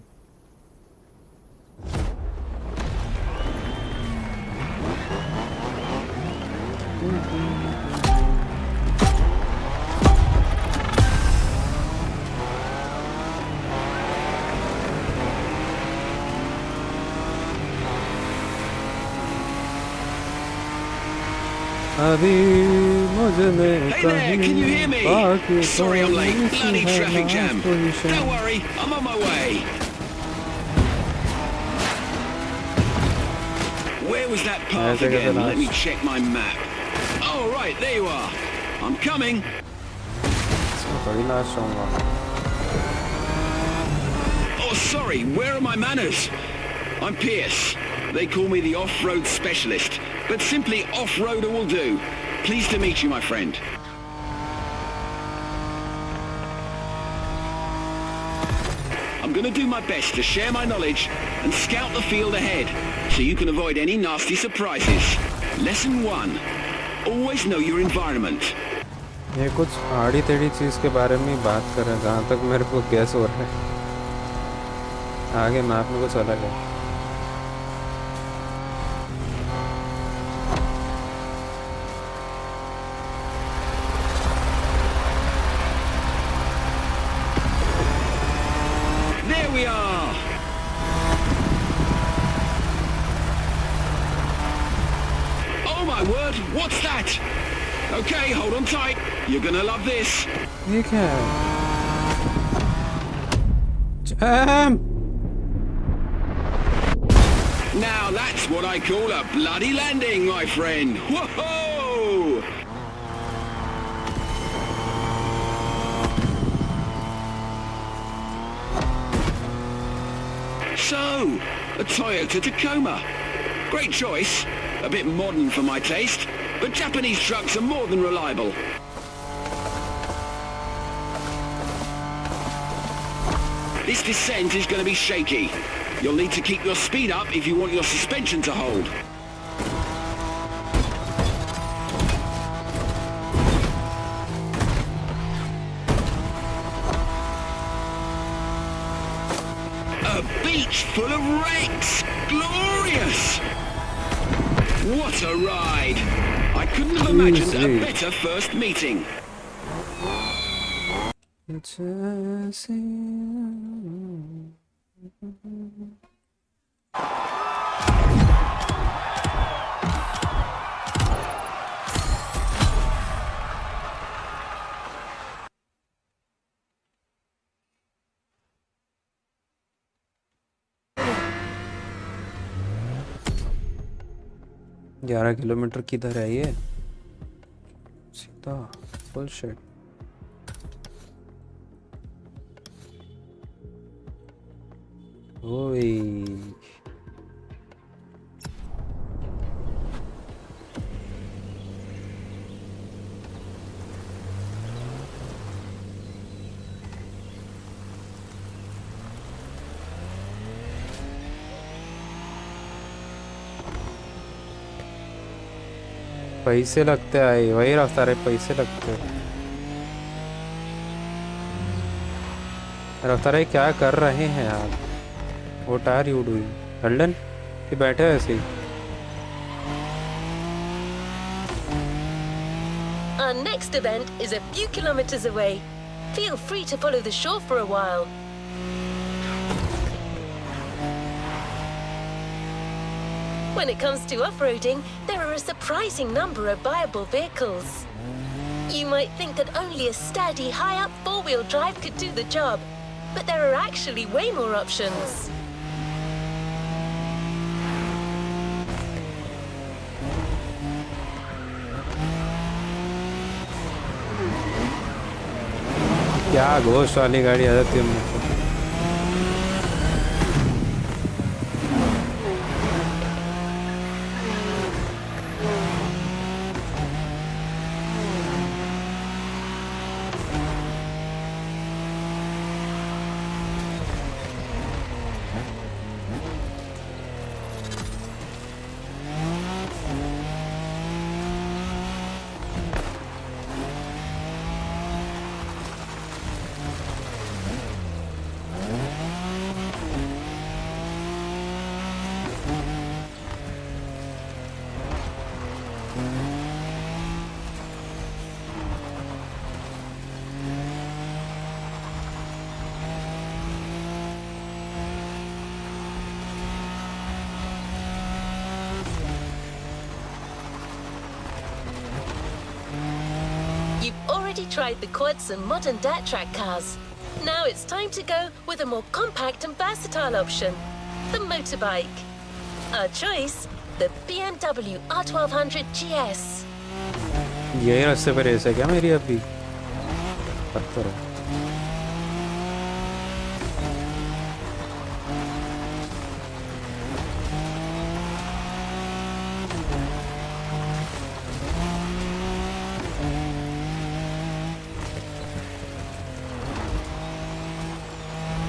अभी मुझ में Hey there, can you hear me? Sorry I'm late. Bloody traffic jam. Don't worry, I'm on my way. Where was that park again? Let me check my map. Oh, right, there you are. I'm coming. Oh, sorry, where are my manners? I'm Pierce. They call me the off-road specialist, but simply off-roader will do. Pleased to meet you, my friend. I'm going to do my best to share my knowledge and scout the field ahead, so you can avoid any nasty surprises. Lesson 1. Always know your environment. ये कुछ आड़ी टेढ़ी चीज़ के बारे में बात कर रहे हैं, जहाँ तक मेरे को गैस हो रहा है। आगे मैप में कुछ अलग है। There we are! Oh my word, what's that? Okay, hold on tight. You're gonna love this. ये क्या है? Jam! Now that's what I call a bloody landing, my friend. Whoa! So, a Toyota Tacoma. Great choice. A bit modern for my taste, but Japanese trucks are more than reliable. This descent is going to be shaky. You'll need to keep your speed up if you want your suspension to hold. A beach full of wrecks! Glorious! What a ride! I couldn't have imagined a better first meeting. ग्यारह kilometre किधर है ये? सीधा full shade. ओए पैसे लगते हैं, वही रास्ता रहे, पैसे लगते हैं। रास्ता रहे, क्या कर रहे हैं आप? What are you doing? London कि बैठे हो ऐसे ही? Our next event is a few kilometers away. Feel free to follow the shore for a while. When it comes to off-roading, there are a surprising number of viable vehicles. You might think that only a sturdy, high-up four-wheel drive could do the job, but there are actually way more options. क्या घोष वाली गाड़ी आ जाती है मुझको। You've already tried the quads and modern dirt track cars. Now it's time to go with a more compact and versatile option, the motorbike. Our choice, the BMW R1200 GS. यही रास्ते पर race है क्या मेरी अभी? पत्थर है।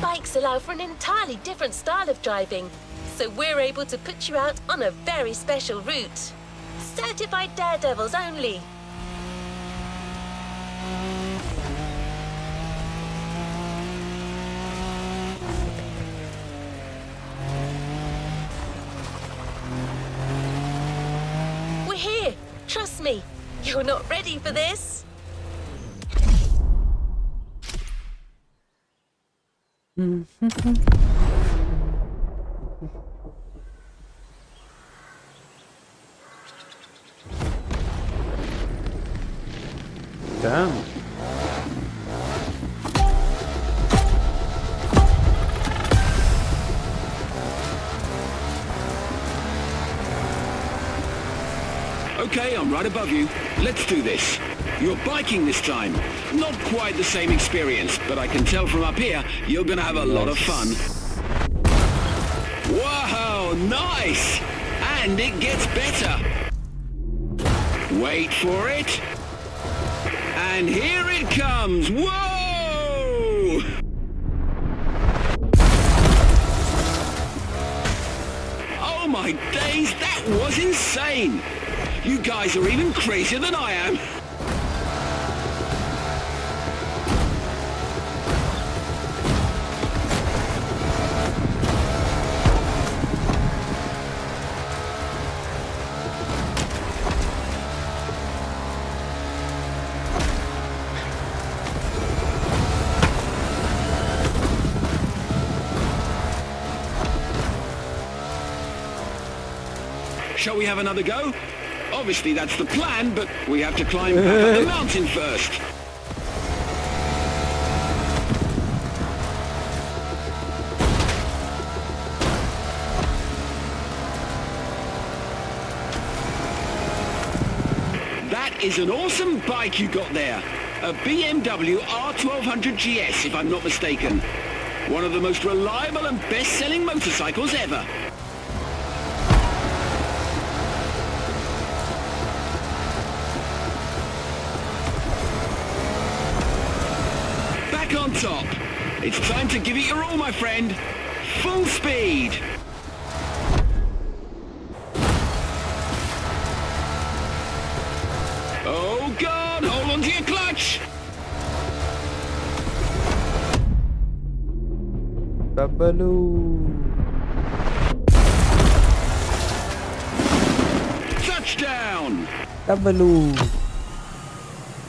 Bikes allow for an entirely different style of driving, so we're able to put you out on a very special route. Certified daredevils only. We're here. Trust me, you're not ready for this. Damn. Okay, I'm right above you. Let's do this. You're biking this time. Not quite the same experience, but I can tell from up here you're gonna have a lot of fun. Wow, nice! And it gets better. Wait for it. And here it comes. Whoa! Oh my days, that was insane! You guys are even crazier than I am. Shall we have another go? Obviously that's the plan, but we have to climb back up the mountain first. That is an awesome bike you got there. A BMW R1200 GS, if I'm not mistaken. One of the most reliable and best-selling motorcycles ever. On top. It's time to give it your all, my friend. Full speed. Oh God, hold on to your clutch. Touchdown.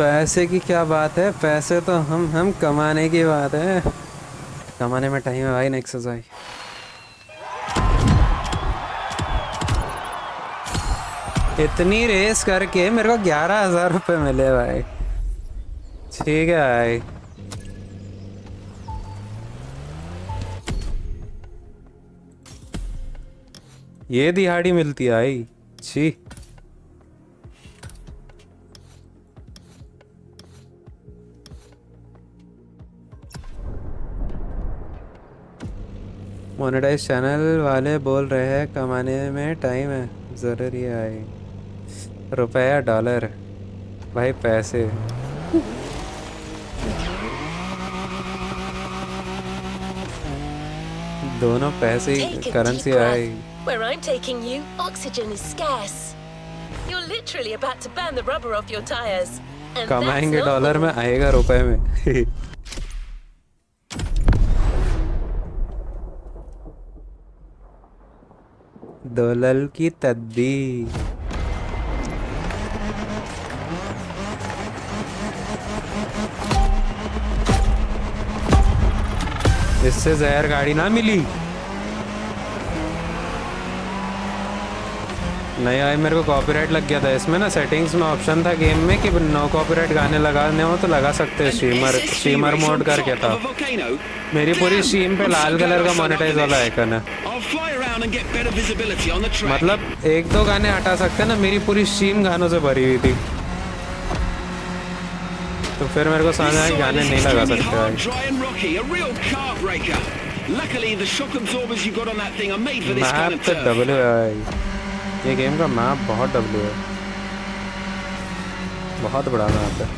पैसे की क्या बात है, पैसे तो हम कमाने की बात है। कमाने में टाइम है भाई, नेक्सस भाई। इतनी रेस करके मेरे को 11,000 रुपये मिले भाई। ठीक है भाई। ये दिहाड़ी मिलती है भाई। छी। मोनेटाइज चैनल वाले बोल रहे हैं कमाने में टाइम है, ज़रूरी है भाई। रुपया डॉलर भाई, पैसे। दोनों पैसे Take a करेंसी deep है breath. भाई। Where I'm taking you, oxygen is scarce. You're literally about to burn the rubber off your tires. And कमाएंगे that's not डॉलर all. में, आएगा रुपए में। डॉलर की तद्दी। इससे जहर गाड़ी ना मिली। नहीं आई, मेरे को कॉपीराइट लग गया था इसमें ना। सेटिंग्स में ऑप्शन था गेम में कि नो कॉपीराइट गाने लगाने हो तो लगा सकते हैं। स्ट्रीमर मोड करके था। मेरी पूरी स्ट्रीम पे लाल कलर का मोनेटाइज वाला आइकन है। मतलब 1-2 गाने हटा सकते हैं ना, मेरी पूरी स्ट्रीम गानों से भरी हुई थी। तो फिर मेरे को समझ आया गाने नहीं लगा सकते भाई। मैप तो डब्ल्यू है भाई, ये गेम का मैप बहुत डब्ल्यू है, बहुत बड़ा मैप है।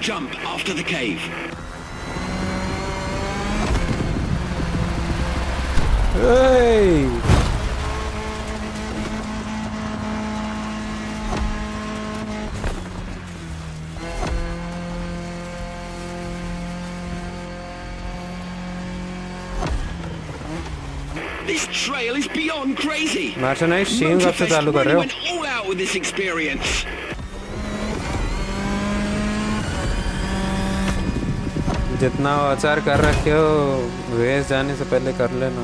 Jump after the cave. Hey! This trail is beyond crazy. Merchandise stream कब से चालू कर रहे हो? Went all out with this experience. जितना आचार कर रखे हो वेस जाने से पहले कर लेना,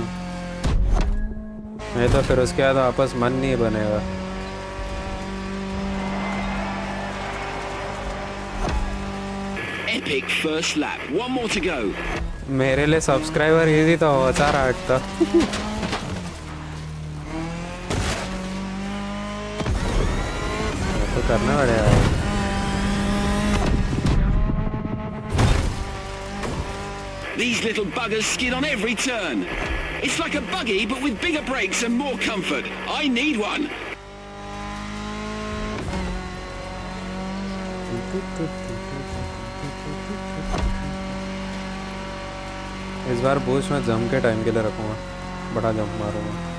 नहीं तो फिर उसके बाद वापस मन नहीं बनेगा। Epic first lap. One more to go. मेरे लिए सब्सक्राइबर इजी तो आचार आर्ट था। तो करना पड़ेगा। These little buggers skid on every turn. It's like a buggy, but with bigger brakes and more comfort. I need one. इस बार boost में जम के टाइम के लिए रखूँगा, बड़ा जंप मारूंगा।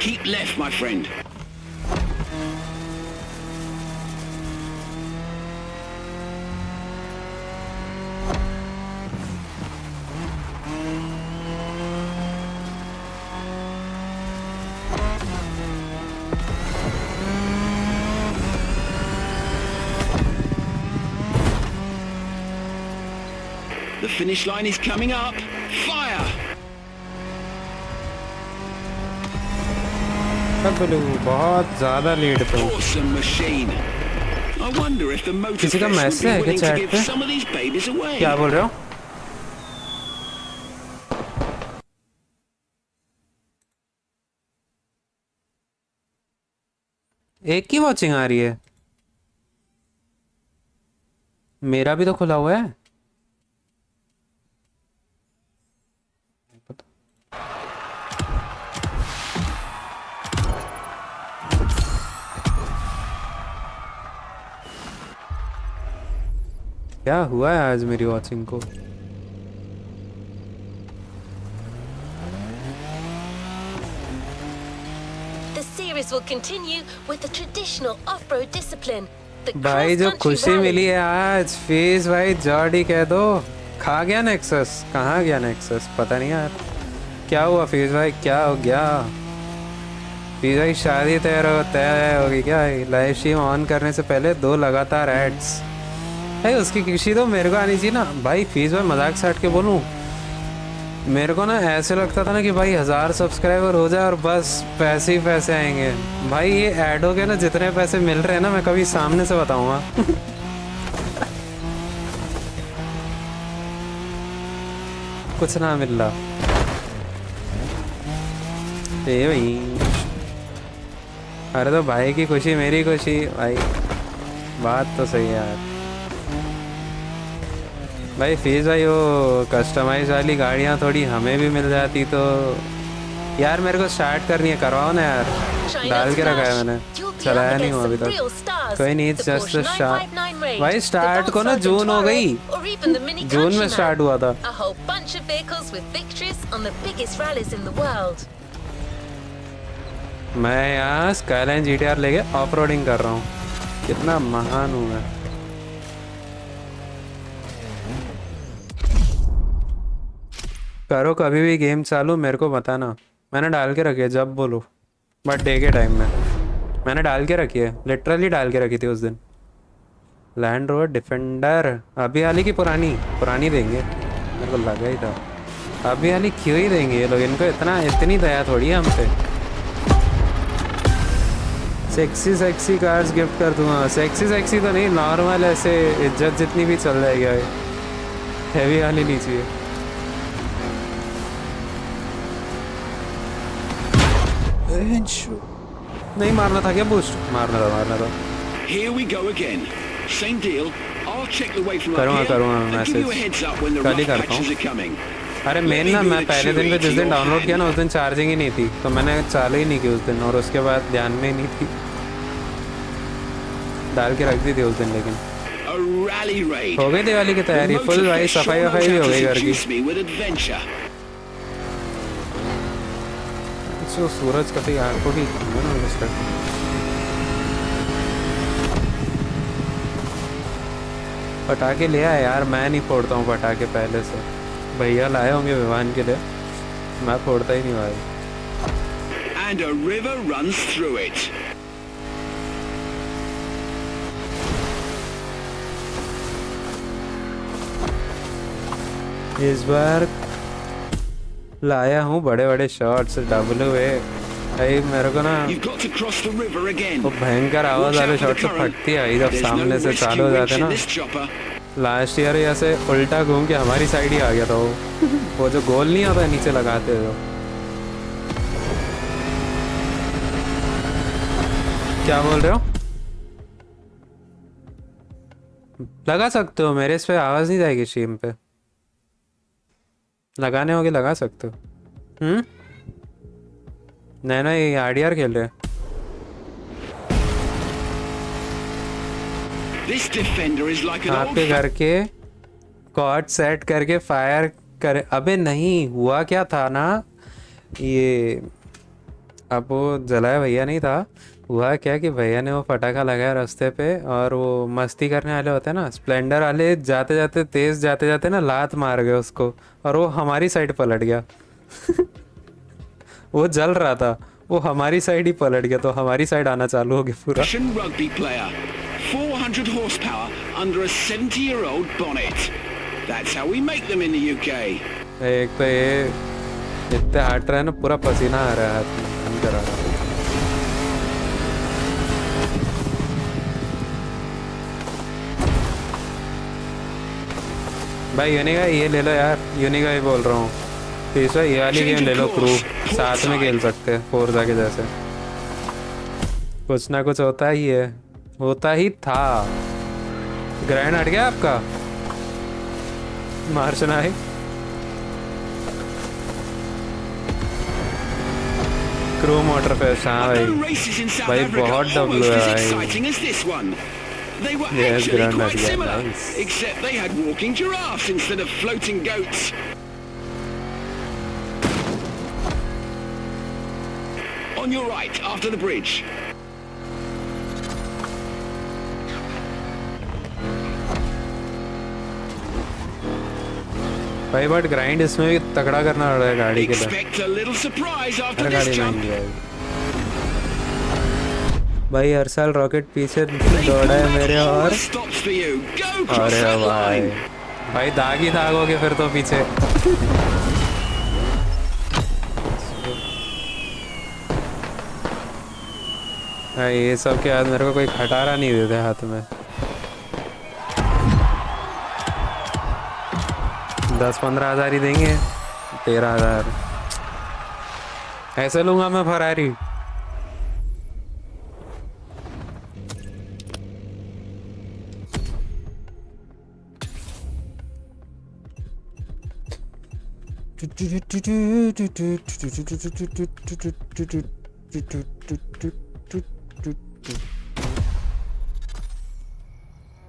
Keep left, my friend. The finish line is coming up. Fire! बहुत ज़्यादा लीड पे हूँ। Awesome machine. I wonder if the किसी का Motorfest would मैसेज be है क्या willing to चैट give पे? some of these babies away. क्या बोल रहे हो? एक की वॉचिंग आ रही है, मेरा भी तो खुला हुआ है। क्या हुआ है आज मेरी वॉचिंग को? The series will continue with the traditional off-road discipline. The भाई जो cross-country खुशी rally. मिली है आज, फीस भाई जॉडी कह दो। खा गया नेक्सस, कहाँ गया नेक्सस पता नहीं यार। क्या हुआ फीस भाई, क्या हो गया? पिज़्ज़ा की शादी तय होगी क्या? लाइव स्ट्रीम ऑन करने से पहले 2 लगातार एड्स। भाई उसकी खुशी तो मेरे को आनी चाहिए ना भाई। फीस भाई मजाक से हट के बोलूँ, मेरे को ना ऐसे लगता था ना कि भाई 1000 सब्सक्राइबर हो जाए और बस पैसे ही पैसे आएंगे। भाई ये ऐडों के ना जितने पैसे मिल रहे हैं ना, मैं कभी सामने से बताऊंगा। कुछ ना मिल रहा ये भाई। अरे तो भाई की खुशी मेरी खुशी भाई, बात तो सही है यार। भाई फीस भाई वो कस्टमाइज वाली गाड़ियाँ थोड़ी हमें भी मिल जाती तो यार। मेरे को स्टार्ट करनी है, करवाओ ना यार। डाल के रखा है मैंने, चलाया नहीं हुआ अभी तक। कोई नहीं, जस्ट स्टार्ट। भाई स्टार्ट को ना जून हो गई, जून में स्टार्ट हुआ था। मैं यहाँ स्काईलाइन जीटीआर लेके ऑफ रोडिंग कर रहा हूँ। कितना महान हूँ मैं। करो कभी भी गेम चालू मेरे को बताना। मैंने डाल के रखी है जब बोलो, बर्थडे के टाइम में मैंने डाल के रखी है, लिटरली डाल के रखी थी उस दिन। लैंड रोवर डिफेंडर अभी हाली की पुरानी देंगे, मेरे को लगा ही था। अभी हाली क्यों ही देंगे ये लोग, इनको इतनी दया थोड़ी है हमसे। सेक्सी कार्स गिफ्ट कर दूंगा। सेक्सी तो नहीं, नॉर्मल ऐसे इज्जत जितनी भी चल जाएगी भाई, हैवी वाली नहीं चाहिए। नहीं मारना था क्या बूस्ट? मारना था। Here we go again. Same deal. I'll check the way from up here करूँगा and give you a heads up when the rough patches are coming. अरे मेन ना मैं पहले दिन पे जिस दिन डाउनलोड किया ना उस दिन चार्जिंग ही नहीं थी, तो मैंने चालू ही नहीं की उस दिन, और उसके बाद ध्यान में ही नहीं थी, डाल के रख दी थी उस दिन। लेकिन हो गई दिवाली की तैयारी फुल भाई, सफाई वफाई भी हो गई घर की। जो सूरज कभी आंखों की पटाखे ले आया यार। मैं नहीं फोड़ता हूँ पटाखे पहले से, भैया लाए होंगे विवान के लिए, मैं फोड़ता ही नहीं भाई। And a river runs through it. इस बार लाया हूँ बड़े शॉट्स डब्ल्यू भाई। मेरे को ना वो भयंकर आवाज वाले शॉट से फटती है जब सामने से चालू हो जाते ना। लास्ट ईयर ऐसे उल्टा घूम के हमारी साइड ही आ गया था वो जो गोल नहीं आता नीचे लगाते हो। क्या बोल रहे हो? लगा सकते हो, मेरे इस पे आवाज नहीं जाएगी स्ट्रीम पे, लगाने होगे लगा सकते हो। नैना ये आरडीआर खेल रहे हैं। आपके घर के कॉर्ड सेट करके फायर करे। अबे नहीं, हुआ क्या था ना, ये अब वो जलाया भैया नहीं था, हुआ क्या कि भैया ने वो पटाखा लगाया रास्ते पे, और वो मस्ती करने वाले होते हैं ना स्प्लेंडर वाले, जाते जाते तेज जाते जाते ना लात मार गए उसको, और वो हमारी साइड पलट गया। वो जल रहा था, वो हमारी साइड ही पलट गया, तो हमारी साइड आना चालू हो गया पूरा। 400 horsepower under a 70-year-old bonnet. That's how we make them in the UK. एक तो ये इतने हाट रहा है ना, पूरा पसीना आ रहा है हाथ में, अंदर आ रहा है। भाई यूनिका ये ले लो यार, यूनिका ही बोल रहा हूँ। तीसरा ये वाली गेम ले लो, क्रू साथ में खेल सकते हैं फोर्जा के जैसे। कुछ ना कुछ होता ही है, होता ही था। ग्रैंड हट गया आपका मार्शना है। क्रू मोटरफेस्ट, हाँ भाई बहुत डब्ल्यू है भाई। Yes, Grand Idea, nice. Except they had walking giraffes instead of floating goats. On your right, after the bridge. भाई बट ग्राइंड इसमें भी तगड़ा करना पड़ रहा है गाड़ी के लिए। Expect a little surprise after her this गाड़ी jump. महंगी है। भाई हर साल रॉकेट पीछे दौड़ा है मेरे और stops for you. Go cross अरे that भाई line. भाई दाग ही दाग हो गए फिर तो पीछे। भाई ये सब के बाद मेरे को कोई खटारा नहीं देते हाथ में। 10-15 हज़ार ही देंगे, 13,000 ऐसे लूंगा मैं फरारी।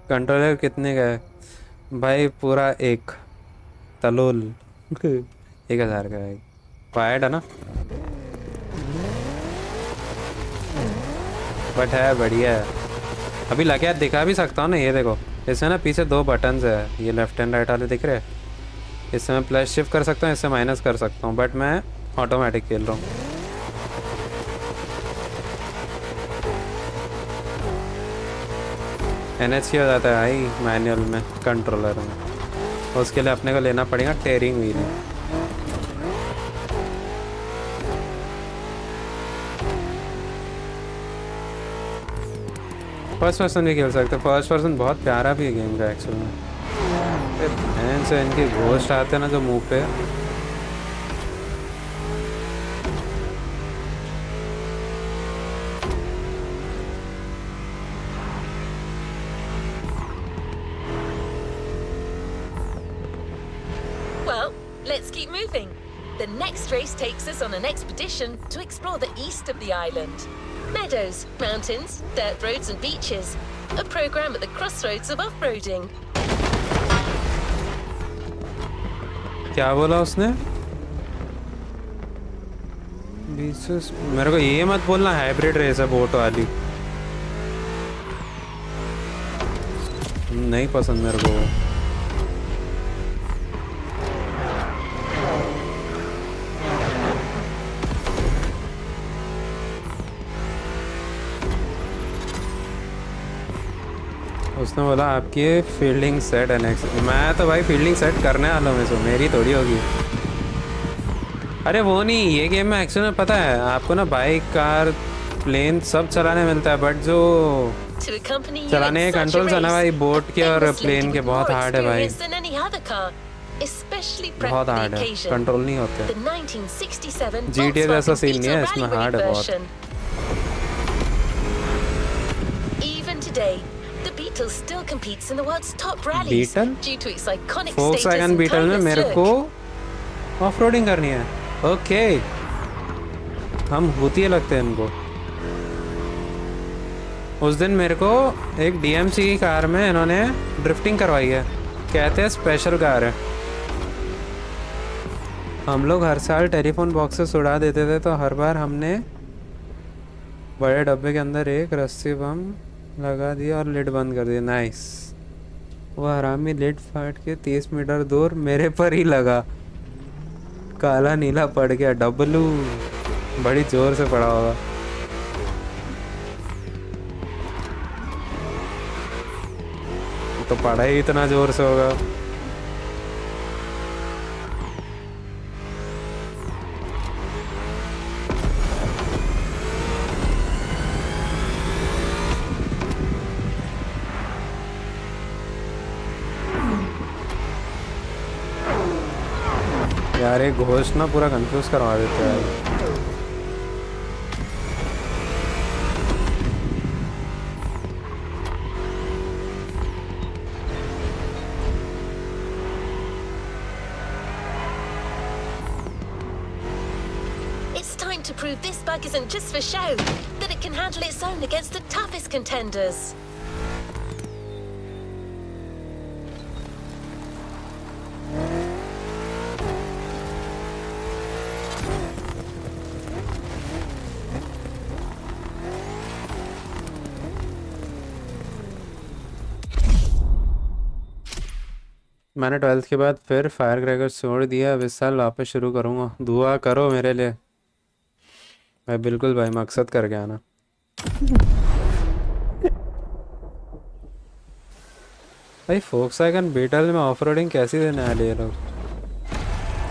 कंट्रोलर कितने का है भाई? पूरा एक तलोल 1,000 का है। वायर्ड है ना, बट है बढ़िया है। अभी लगे दिखा भी सकता हूँ ना, ये देखो इसमें ना पीछे 2 बटन्स है, ये लेफ्ट एंड राइट वाले दिख रहे हैं। इससे मैं प्लस शिफ्ट कर सकता हूँ, इससे माइनस कर सकता हूँ, बट मैं ऑटोमेटिक खेल रहा हूँ। NHC हो जाता है भाई मैनुअल में, कंट्रोलर में। उसके लिए अपने को लेना पड़ेगा टेयरिंग व्हील। फर्स्ट पर्सन भी खेल सकते हैं, फर्स्ट पर्सन बहुत प्यारा भी है गेम का एक्चुअल में। से इनके घोस्ट आते हैं ना जो मुंह पे, Well, let's keep moving. The next race takes us on an expedition to explore the east of the island. Meadows, mountains, dirt roads and beaches. A program at the crossroads of off-roading. क्या बोला उसने? Beaches, मेरे को ये मत बोलना hybrid race है boat वाली, नहीं पसंद मेरे को। उसने बोला आपकी फील्डिंग सेट है नेक्स्ट। मैं तो भाई फील्डिंग सेट करने वाला हूँ, इसमें मेरी थोड़ी होगी। अरे वो नहीं, ये गेम में एक्चुअली में पता है आपको ना, बाइक कार प्लेन सब चलाने मिलता है, बट जो चलाने के कंट्रोल्स है ना भाई बोट के और प्लेन के बहुत हार्ड है भाई, बहुत हार्ड है, कंट्रोल नहीं होते। GTA जैसा सीन नहीं है इसमें, हार्ड है बहुत। The Beetle still competes in the world's top rallies due to its iconic status Volkswagen and Beetle में मेरे timeless को look. ऑफ-रोडिंग करनी है। ओके, हम भूतिया लगते हैं इनको। उस दिन मेरे को एक DMC की कार में इन्होंने ड्रिफ्टिंग करवाई है, कहते हैं स्पेशल कार है। हम लोग हर साल टेलीफोन बॉक्सेस उड़ा देते थे, तो हर बार हमने बड़े डब्बे के अंदर एक रस्सी बम लगा दिया और लिड बंद कर दिया। नाइस। वो हरामी लिड फाट के 30 मीटर दूर मेरे पर ही लगा, काला नीला पड़ गया। डब्लू बड़ी जोर से पड़ा होगा। तो पड़ा ही इतना जोर से होगा। यार ये घोस्ट ना पूरा कंफ्यूज करवा देते हैं। It's time to prove this bug isn't just for show, that it can handle its own against the toughest contenders. मैंने 12th के बाद फिर फायर क्रैकर छोड़ दिया, अब इस साल वापस शुरू करूँगा। दुआ करो मेरे लिए भाई, बिल्कुल भाई, मकसद करके आना। भाई फोक्सवैगन बीटल में ऑफ रोडिंग कैसी देने वाले ये लोग?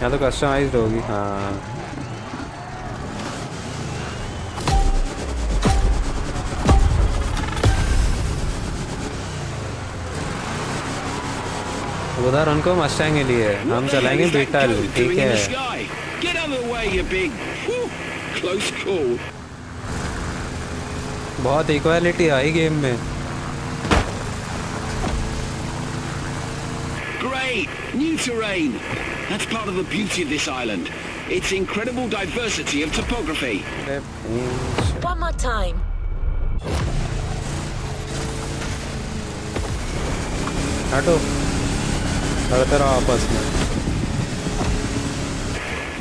या तो कस्टमाइज्ड होगी। हाँ उधर उनको मस्टैंग के लिए हम चलाएंगे बीटल, ठीक है। Get out of the way, you big. Whew, close call. बहुत इक्वालिटी आई गेम में। Great, new terrain. That's part of the beauty of this island. Its incredible diversity of topography. One more time. हटो, लड़ते रहो आपस में।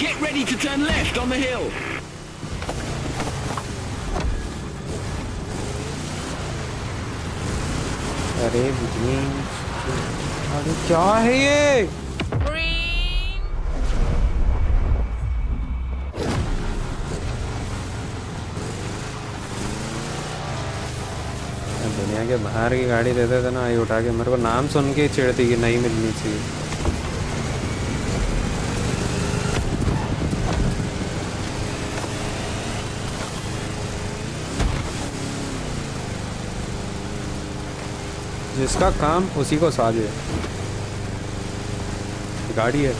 Get ready to turn left on the hill. अरे अरे क्या है ये? Green. दुनिया के बाहर की गाड़ी देते थे ना, ये उठा के मेरे को नाम सुन के चिढ़ती कि नहीं मिलनी चाहिए। जिसका काम उसी को साजे, गाड़ी है।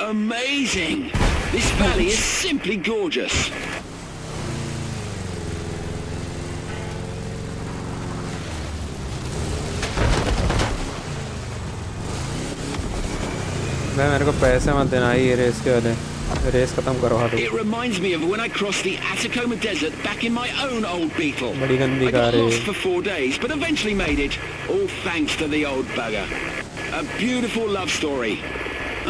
Amazing. This valley is simply gorgeous. मैं मेरे को पैसे मत देना ये रेस के वाले, रेस खत्म करवा दो। It reminds me of when I crossed the Atacama Desert back in my own old Beetle. बड़ी गंदी I got कार है। lost for 4 days, but eventually made it, all thanks to the old bugger. A beautiful love story.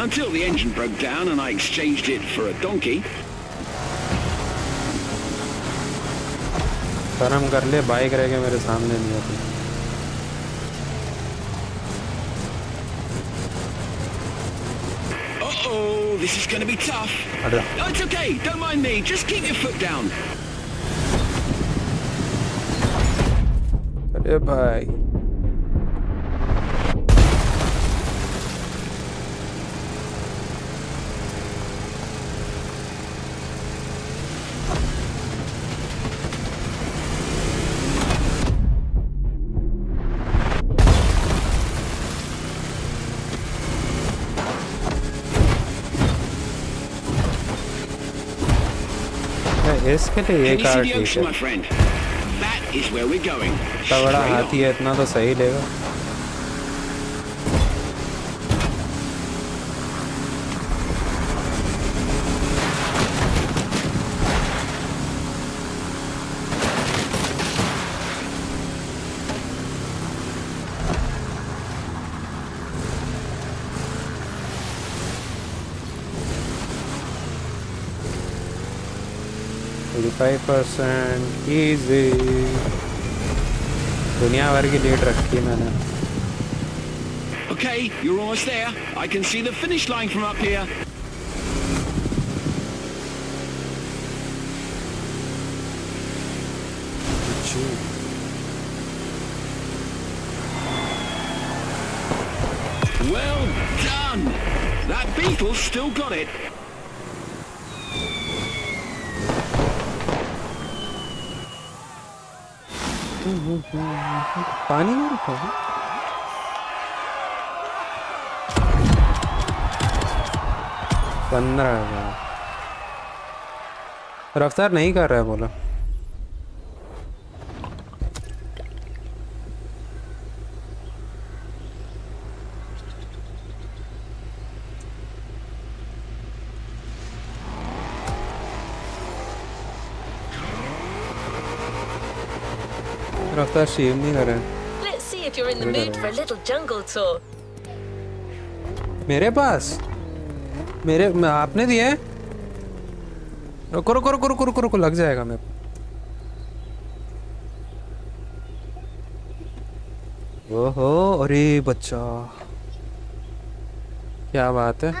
Until the engine broke down and I exchanged it for a donkey. शर्म कर ले, bike रह के मेरे सामने नहीं आती। Uh-oh, this is going to be tough. अरे Oh, it's okay, don't mind me, just keep your foot down. अरे भाई इसके लिए ये Can you car see the ठीक ocean, है। my friend? That is where we're going. इतना बड़ा Straight on. हाथी है, इतना तो सही लेगा। इजी, दुनिया भर की लीड रखी है मैंने। Okay, you're almost there. I can see the finish line from up here. Well done! That Beetle's still got it. पानी में रखा है। 15,000 रफ्तार नहीं कर रहा है बोला। रफ्तार शेव नहीं कर रहा है। Let's see if you're in the mood for a little jungle tour. मेरे पास आपने दिए? रुको रुको रुको रुको रुको रुको, लग जाएगा मेरे को। ओहो, अरे बच्चा, क्या बात है।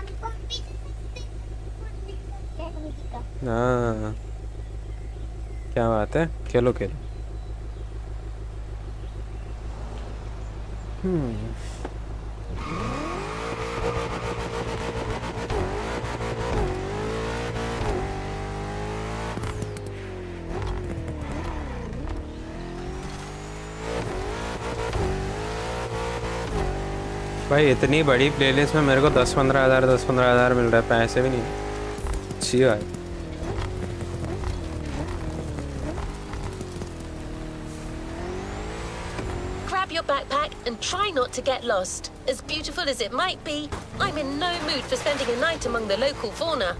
हाँ क्या बात है, खेलो खेलो। भाई इतनी बड़ी प्लेलिस्ट में मेरे को 10-15 हज़ार मिल रहा है, पैसे भी नहीं। अच्छी बात। Grab your backpack and try not to get lost. As beautiful as it might be, I'm in no mood for spending a night among the local fauna.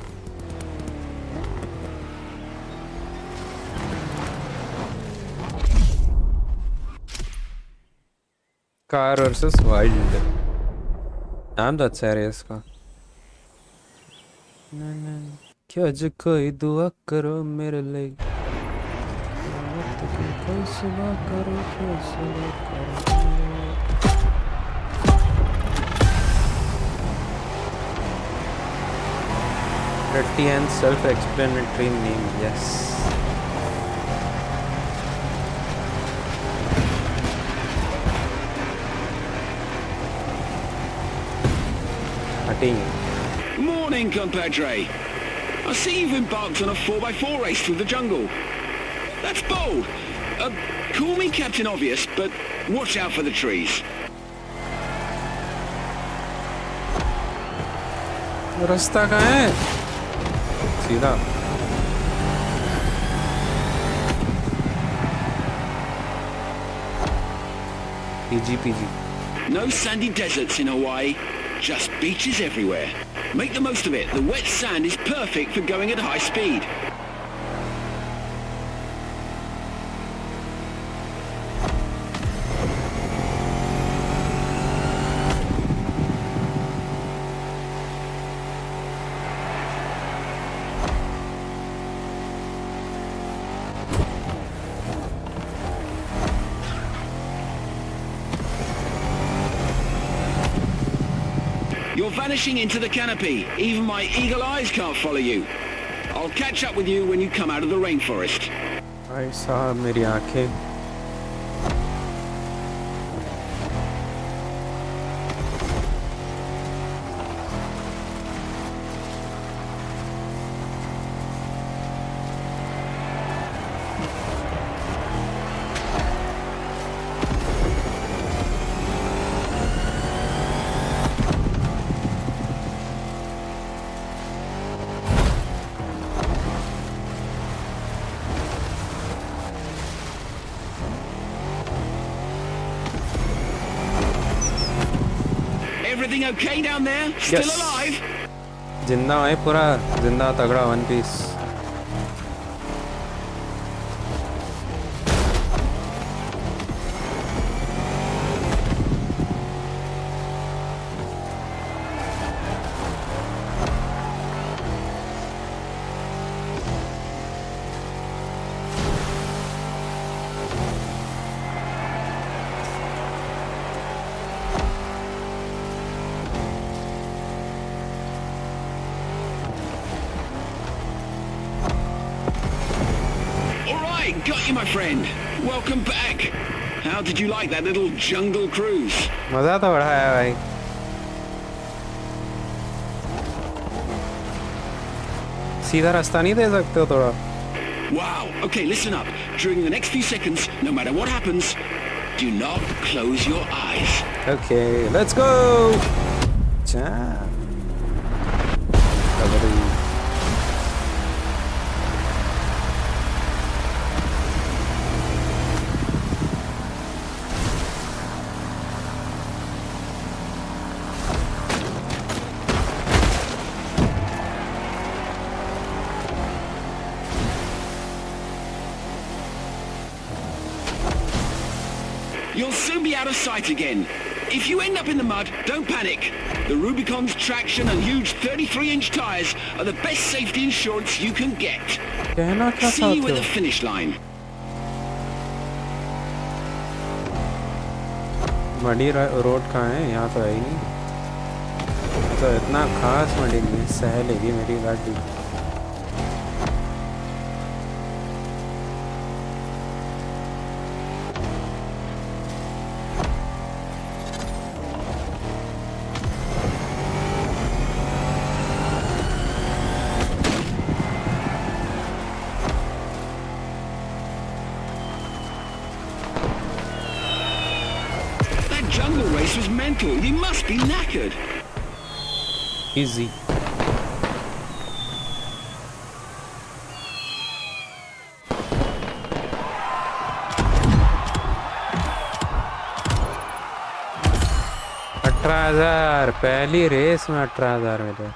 Car versus wild, नाम तो अच्छा है इसका। क्या जो कोई दुआ करो मेरे लिए, फैसला करो, फैसला करो। Dirty and self-explanatory name, yes. Morning, compadre. I see you've embarked on a 4x4 race through the jungle. That's bold. Call me Captain Obvious, but watch out for the trees. रास्ता कहाँ है? सीधा। PG. No sandy deserts in Hawaii, just beaches everywhere. Make the most of it. The wet sand is perfect for going at high speed. You're vanishing into the canopy. Even my eagle eyes can't follow you. I'll catch up with you when you come out of the rainforest. भाई साहब मेरी आंखें। Everything okay down there? Still Yes. alive? जिंदा है पूरा, जिंदा तगड़ा, one piece. Got you, my friend. Welcome back. How did you like that little jungle cruise? मजा तो बड़ा है भाई। सीधा रास्ता नहीं दे सकते हो थोड़ा? Wow. Okay, listen up. During the next few seconds, no matter what happens, do not close your eyes. Okay, let's go. You'll soon be out of sight again. If you end up in the mud, don't panic. The Rubicon's traction and huge 33-inch tires are the best safety insurance you can get. See you at the finish line. Muddy road कहाँ है? यहाँ तो है ही नहीं। तो इतना खास muddy नहीं है, सह लेगी मेरी गाड़ी। uncle, you must be knackered. easy. $18,000 पहली रेस में $18,000 मिले.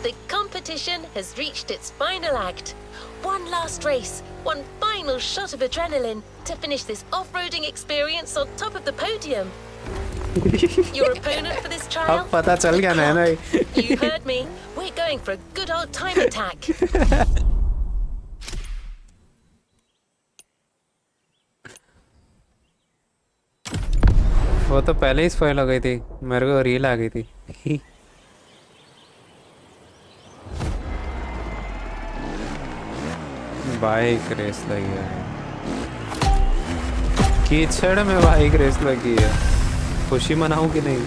The competition has reached its final act. One last race, one final shot of adrenaline to finish this off-roading experience on top of the podium. Your opponent for this trial? अब पता चल गया ना ना. You heard me. We're going for a good old time attack. वो तो पहले ही spoil हो गई थी, मेरे को रील आ गई थी. बाइक रेस लगी है, कीचड़ में बाइक रेस लगी है. खुशी मनाऊं कि नहीं?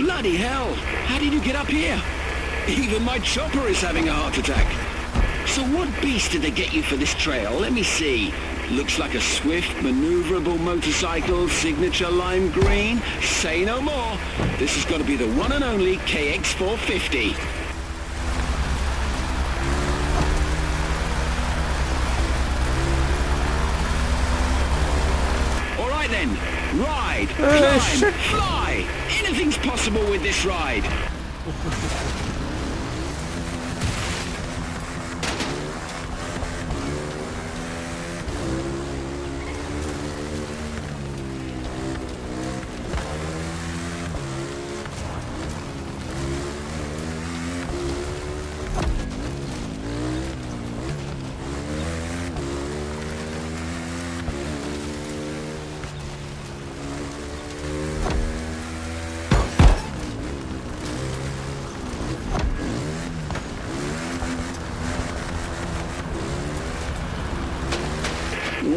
Bloody hell! How did you get up here? Even my chopper is having a heart attack. So what beast did they get you for this trail? Let me see. Looks like a swift, maneuverable motorcycle, signature lime green. Say no more. This has got to be the one and only KX450. All right then. Ride, climb, fly. Anything's possible with this ride.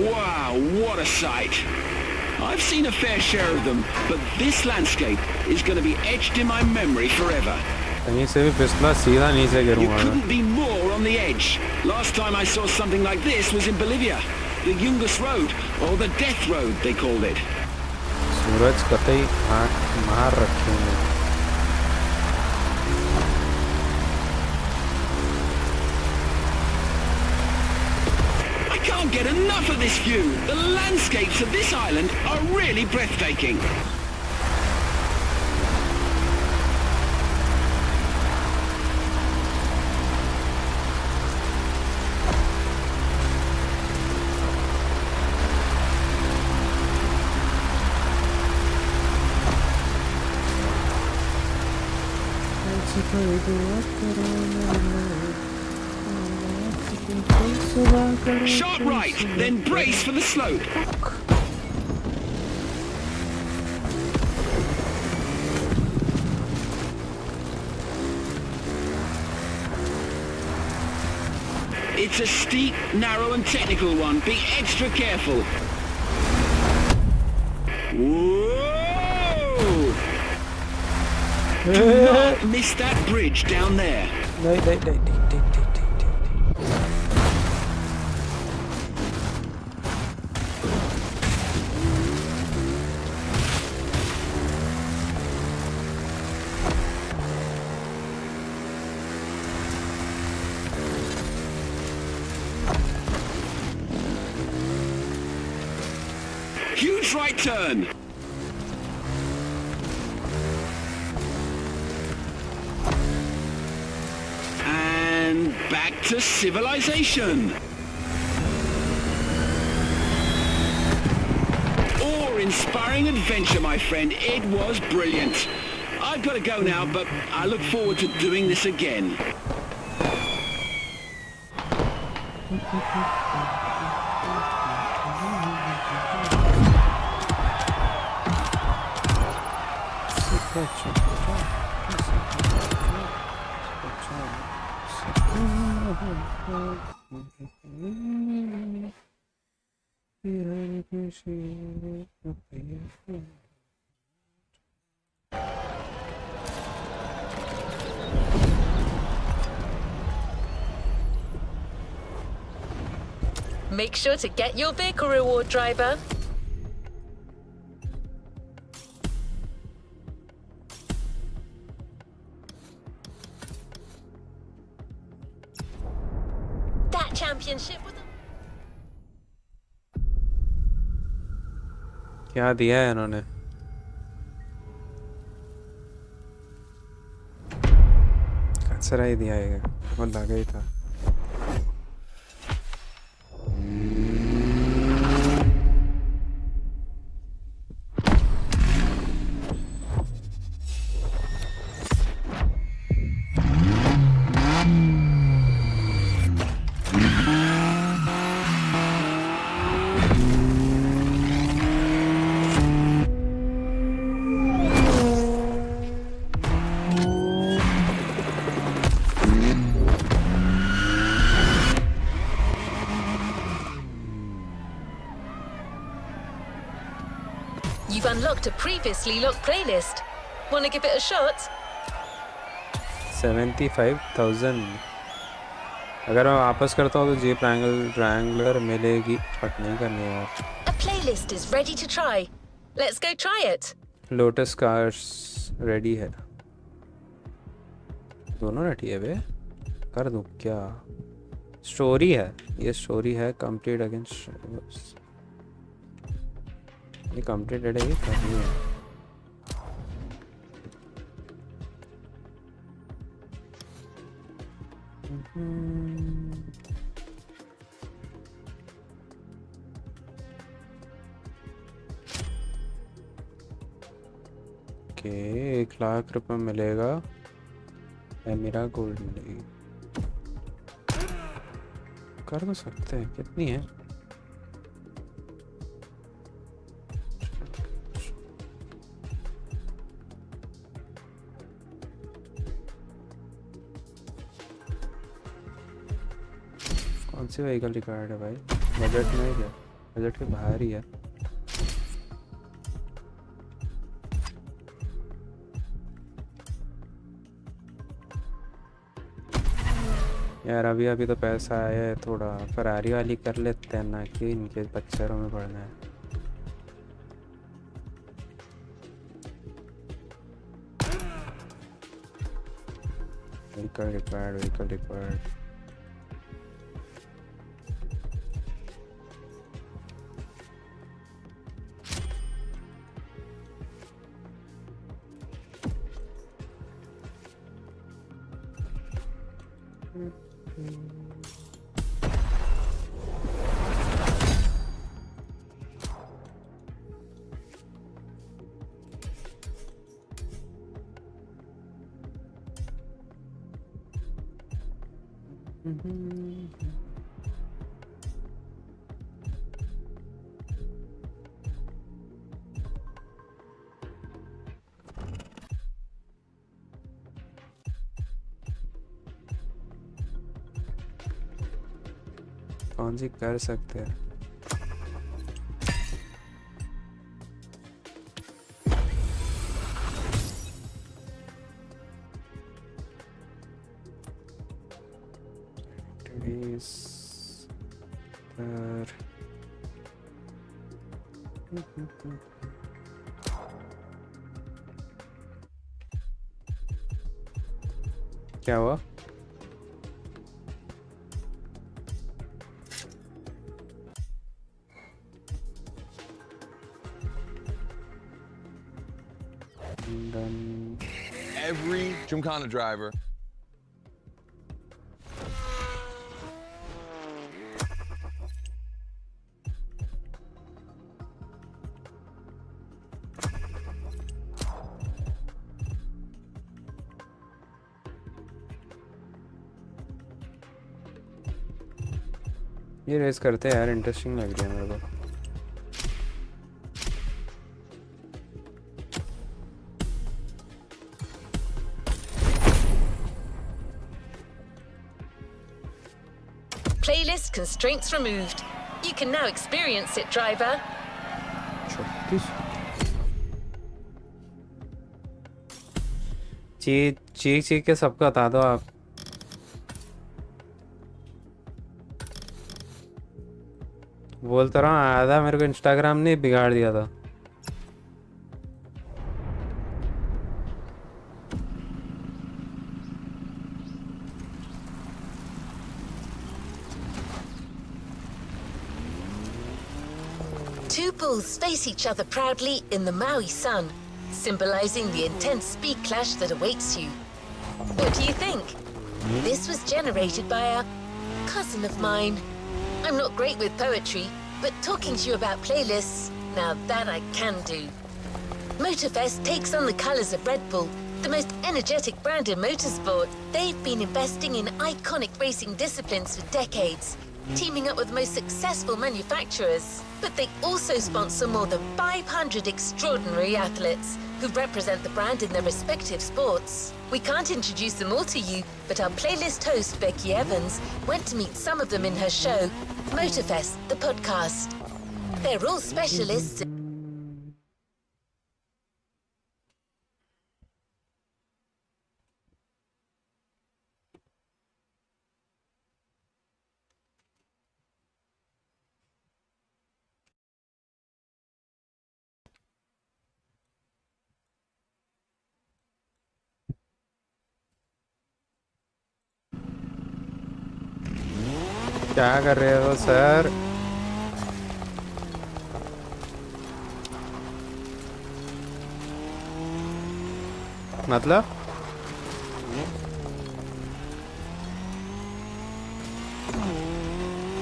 Wow, what a sight. I've seen a fair share of them, but this landscape is going to be etched in my memory forever. कहीं से भी फिसला सीधा नीचे You गिरूंगा. couldn't be more on the edge. Last time I saw something like this was in Bolivia. The Yungas Road, or the Death Road, they called it. सूरज कतई आँख मार रखे हैं. I can't get enough of this view. The landscapes of this island are really breathtaking. Sharp right, then brace for the slope. It's a steep, narrow and technical one. Be extra careful. Whoa! Do not miss that bridge down there. नहीं नहीं नहीं नहीं नहीं नहीं. Huge right turn. And back to civilization. Awe-inspiring adventure, my friend. It was brilliant. I've got to go now, but I look forward to doing this again. Make sure to get your vehicle reward, driver. That championship was क्या दिया है इन्होंने? कचरा ही दिया है, बहुत लगा ही था. You've unlocked a previously locked playlist. Want to give it a shot? 75,000. अगर मैं वापस करता हूँ तो जीप ट्रायंगुलर मिलेगी, बट नहीं करनी है यार. A playlist is ready to try. Let's go try it. Lotus cars ready है. दोनों रेडी है बे. कर दूँ क्या? स्टोरी है, ये स्टोरी है. कंप्लीट अगेंस्ट, ये कंप्लीटेड है, ये करनी है. ओके, 1 लाख रुपए मिलेगा या मेरा गोल्ड मिलेगी. कर तो सकते हैं. कितनी है? कौन सी व्हीकल रिक्वायर्ड है भाई? बजट में क्या? बजट के बाहर ही है. यार अभी तो पैसा आया है, थोड़ा फरारी वाली कर लेते हैं ना, कि इनके बच्चों में पड़ना है. Vehicle required. कौन सी कर सकते हैं? क्या हुआ? Every Gymkhana driver ये रेस करते हैं यार, इंटरेस्टिंग लग रहा है मेरे को। Playlist constraints removed. You can now experience it, driver. 36 चीख के सबका बता दो आप। बोलता रहा हूँ, आधा मेरे को इंस्टाग्राम ने बिगाड़ दिया था। Two bulls face each other proudly in the Maui sun, symbolizing the intense speed clash that awaits you. What do you think? This was generated by a cousin of mine. I'm not great with poetry, but talking to you about playlists, now that I can do. Motorfest takes on the colors of Red Bull, the most energetic brand in motorsport. They've been investing in iconic racing disciplines for decades, teaming up with the most successful manufacturers. But they also sponsor more than 500 extraordinary athletes who represent the brand in their respective sports. We can't introduce them all to you, but our playlist host, Becky Evans, went to meet some of them in her show, Motorfest, the podcast. They're all specialists. क्या कर रहे हो sir? मतलब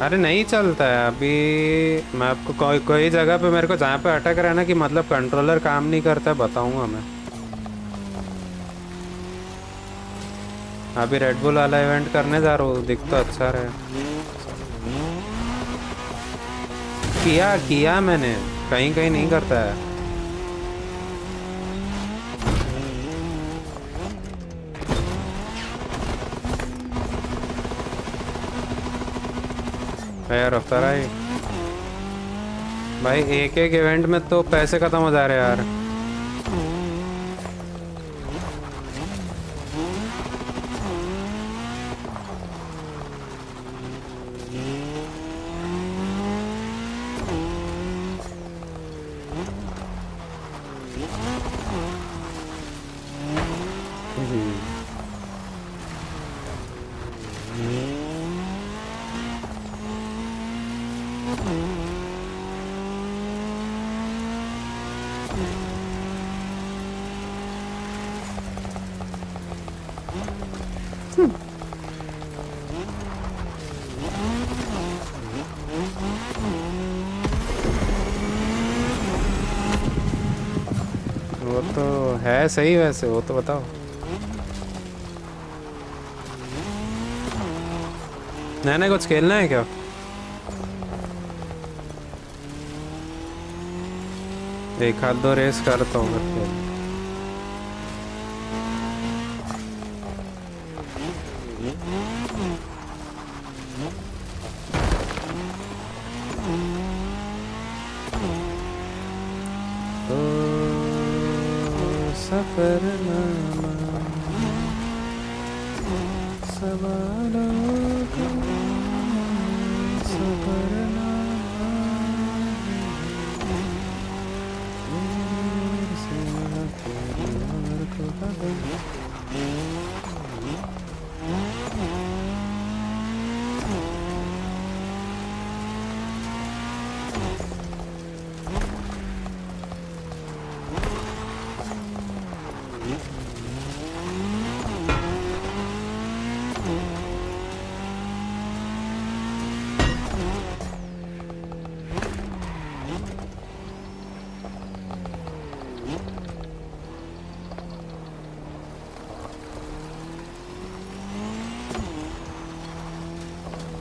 अरे नहीं चलता है अभी। मैं आपको कोई जगह पे मेरे को जहाँ पे अटक रहा है ना कि मतलब कंट्रोलर काम नहीं करता, बताऊंगा मैं। अभी रेड बुल वाला इवेंट करने जा रहा हूँ, दिख तो अच्छा रहे। किया मैंने, कहीं कहीं नहीं करता है। यार अफ्तार आई भाई, एक इवेंट में तो पैसे खत्म हो जा रहे हैं यार। वो तो है सही, वैसे वो तो बताओ। नया कुछ खेलना है क्या? एक हाथ दो रेस करता हूँ फिर। सफरनामा सवालों का Safarnama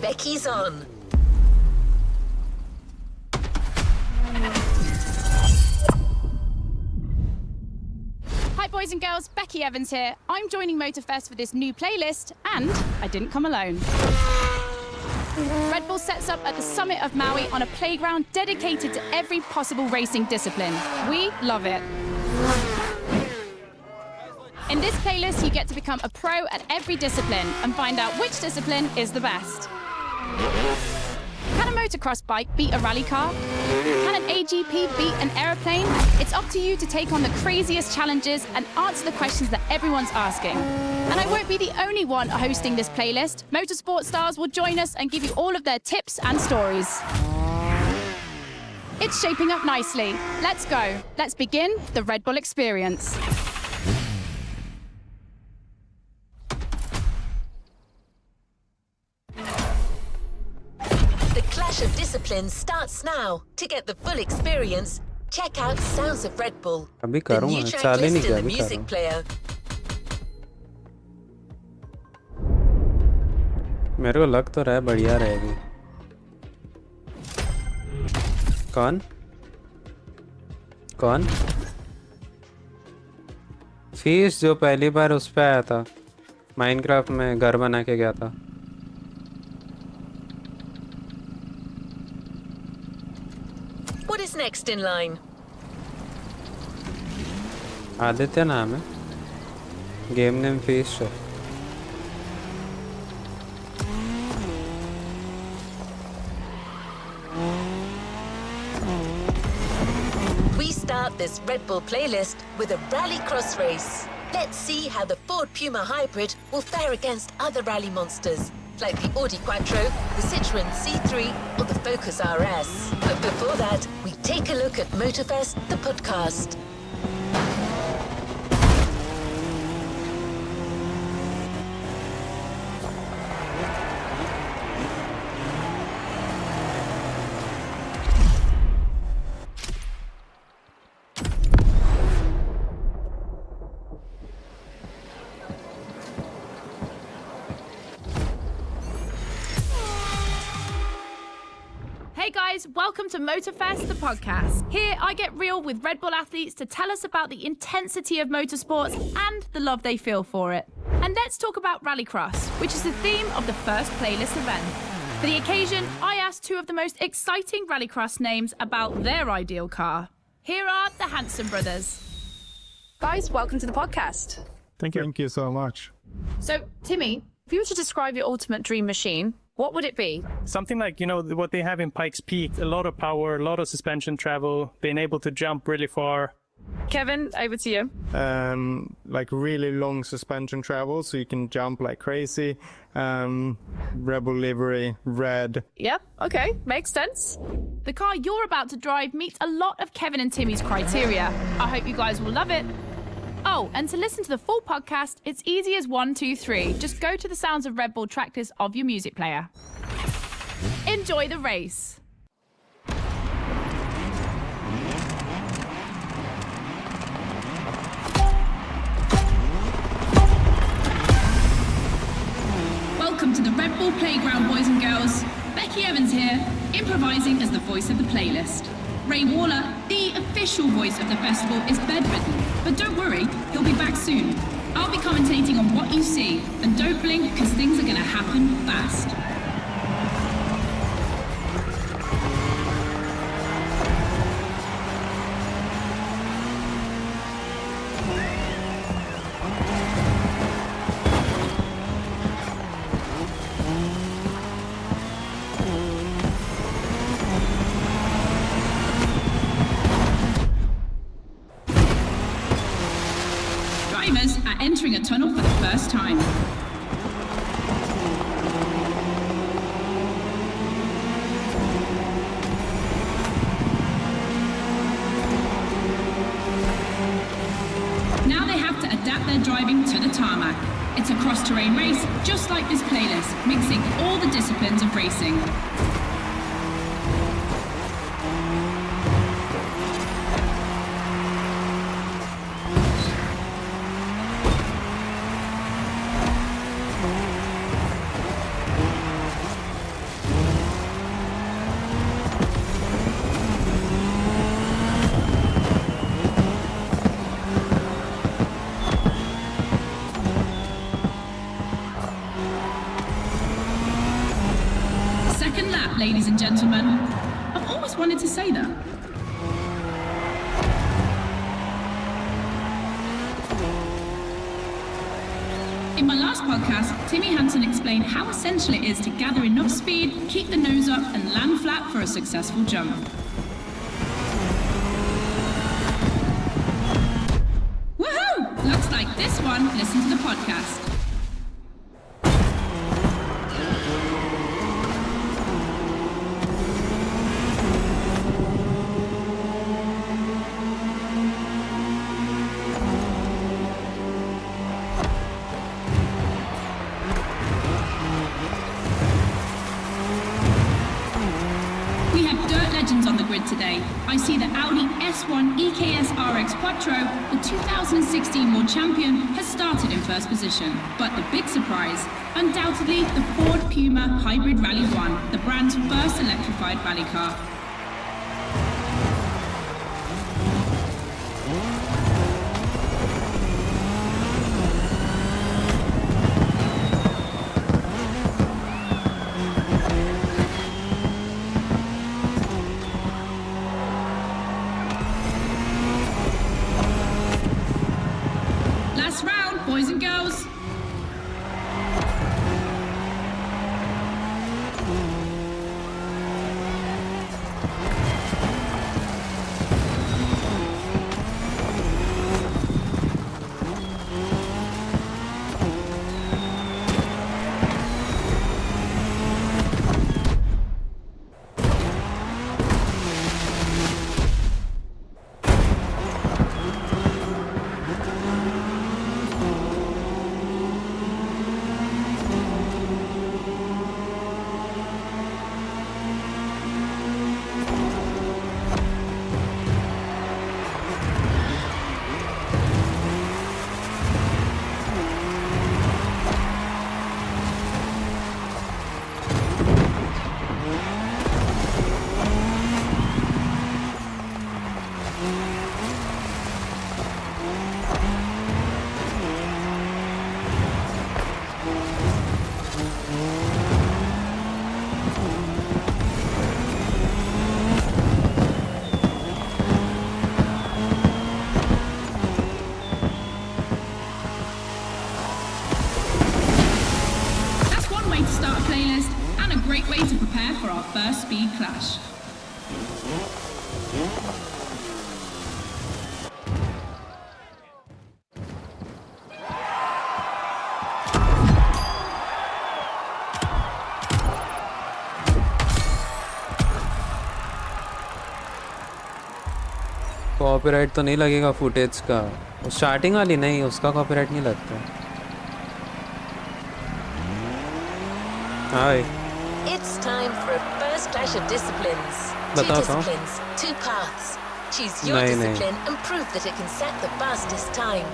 Becky's on. boys and girls, Becky Evans here. I'm joining Motorfest for this new playlist, and I didn't come alone. Red Bull sets up at the summit of Maui on a playground dedicated to every possible racing discipline. We love it. In this playlist, you get to become a pro at every discipline and find out which discipline is the best. Can a motocross bike beat a rally car? Can an AGP beat an aeroplane? It's up to you to take on the craziest challenges and answer the questions that everyone's asking. And I won't be the only one hosting this playlist. Motorsport stars will join us and give you all of their tips and stories. It's shaping up nicely. Let's go. Let's begin the Red Bull experience. The clash of disciplines starts now. To get the full experience, check out Sounds of Red Bull, अभी the करूँगा, new track चाल ही नहीं list किया, in the अभी music करूँ। player. मेरे को लग तो रहा है बढ़िया रहेगी। कौन कौन फीस जो पहली बार उस पे आया था, माइनक्राफ्ट में घर बना के गया था। What is next in line? Aditya नाम है, गेम नेम फीस है। We start this Red Bull playlist with a rally cross race. Let's see how the Ford Puma Hybrid will fare against other rally monsters, like the Audi Quattro, the Citroën C3, or the Focus RS. But before that, we take a look at Motorfest, the podcast. Hey guys, welcome to Motorfest, the podcast. Here I get real with Red Bull athletes to tell us about the intensity of motorsports and the love they feel for it. And let's talk about Rallycross, which is the theme of the first playlist event. For the occasion, I asked two of the most exciting Rallycross names about their ideal car. Here are the Hanson brothers. Guys, welcome to the podcast. Thank you. Thank you so much. So, Timmy, if you were to describe your ultimate dream machine, what would it be? Something like, you know, what they have in Pikes Peak, a lot of power, a lot of suspension travel, being able to jump really far. Kevin, over to you. Like really long suspension travel, so you can jump like crazy. Rebel livery, red. Yeah, okay, makes sense. The car you're about to drive meets a lot of Kevin and Timmy's criteria. I hope you guys will love it. Oh, and to listen to the full podcast, it's easy as 1, 2, 3. Just go to the Sounds of Red Bull track list of your music player. Enjoy the race. Welcome to the Red Bull Playground, boys and girls. Becky Evans here, improvising as the voice of the playlist. Ray Waller, the official voice of the festival, is bedridden, but don't worry, he'll be back soon. I'll be commentating on what you see, and don't blink because things are going to happen fast. Drivers are entering a tunnel for the first time. Now they have to adapt their driving to the tarmac. It's a cross-terrain race, just like this playlist, mixing all the disciplines of racing. second lap, ladies and gentlemen. I've always wanted to say that. In my last podcast, Timmy Hansen explained how essential it is to gather enough speed, keep the nose up, and land flat for a successful jump. Woohoo! Looks like this one. Listen to the podcast. On the grid today, I see the Audi S1 EKS RX Quattro, the 2016 World Champion, has started in first position. But the big surprise, undoubtedly the Ford Puma Hybrid Rally 1, the brand's first electrified rally car. Boys and girls. Great way to prepare for our first speed clash. Copyright तो नहीं लगेगा footage का, starting वाली नहीं, उसका copyright नहीं लगता। हाय, It's time for a first clash of disciplines. Two disciplines, two paths. Choose your discipline and prove that it can set the fastest time.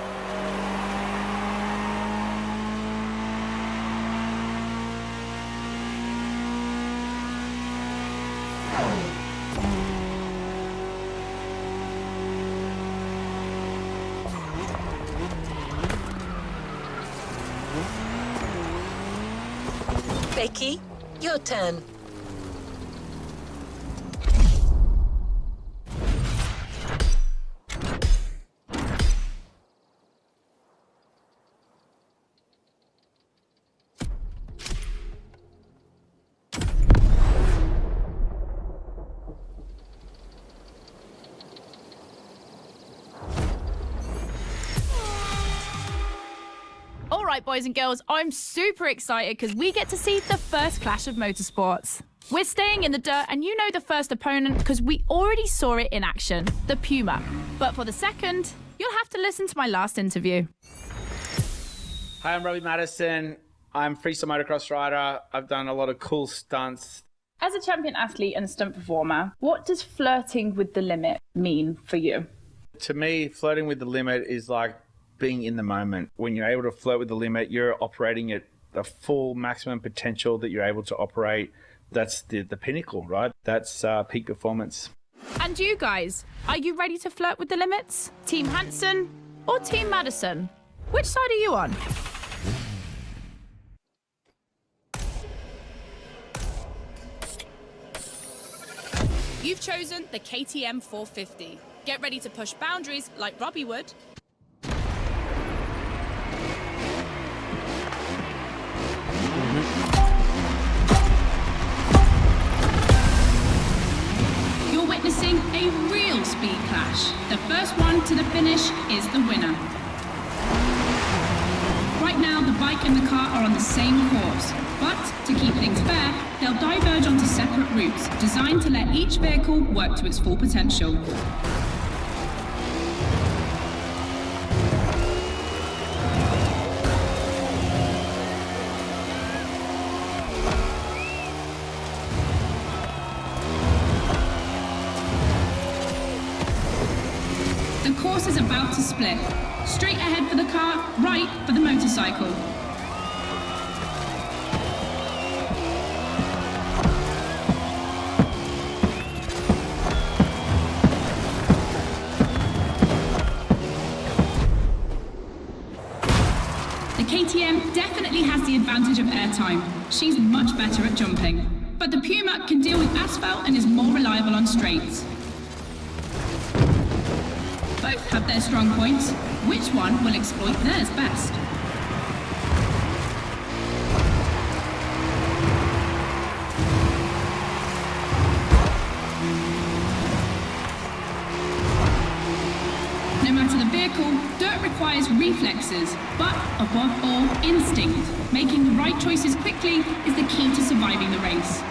Becky, your turn. Alright, boys and girls, I'm super excited because we get to see the first clash of motorsports. We're staying in the dirt, and you know the first opponent because we already saw it in action, the Puma. But for the second, you'll have to listen to my last interview. Hi, I'm Robbie Madison. I'm freestyle motocross rider. I've done a lot of cool stunts. As a champion athlete and stunt performer, what does flirting with the limit mean for you? To me, flirting with the limit is like being in the moment. When you're able to flirt with the limit, you're operating at the full maximum potential that you're able to operate. That's the pinnacle, right? That's peak performance. And you guys, are you ready to flirt with the limits? Team Hansen or Team Madison? Which side are you on? You've chosen the KTM 450. Get ready to push boundaries like Robbie would. You're witnessing a real speed clash. The first one to the finish is the winner. Right now, the bike and the car are on the same course, but to keep things fair, they'll diverge onto separate routes, designed to let each vehicle work to its full potential. The course is about to split. Straight ahead for the car, right for the motorcycle. The KTM definitely has the advantage of airtime. She's much better at jumping. But the Puma can deal with asphalt and is more reliable on straights. Both have their strong points. Which one will exploit theirs best? No matter the vehicle, dirt requires reflexes, but above all, instinct. Making the right choices quickly is the key to surviving the race.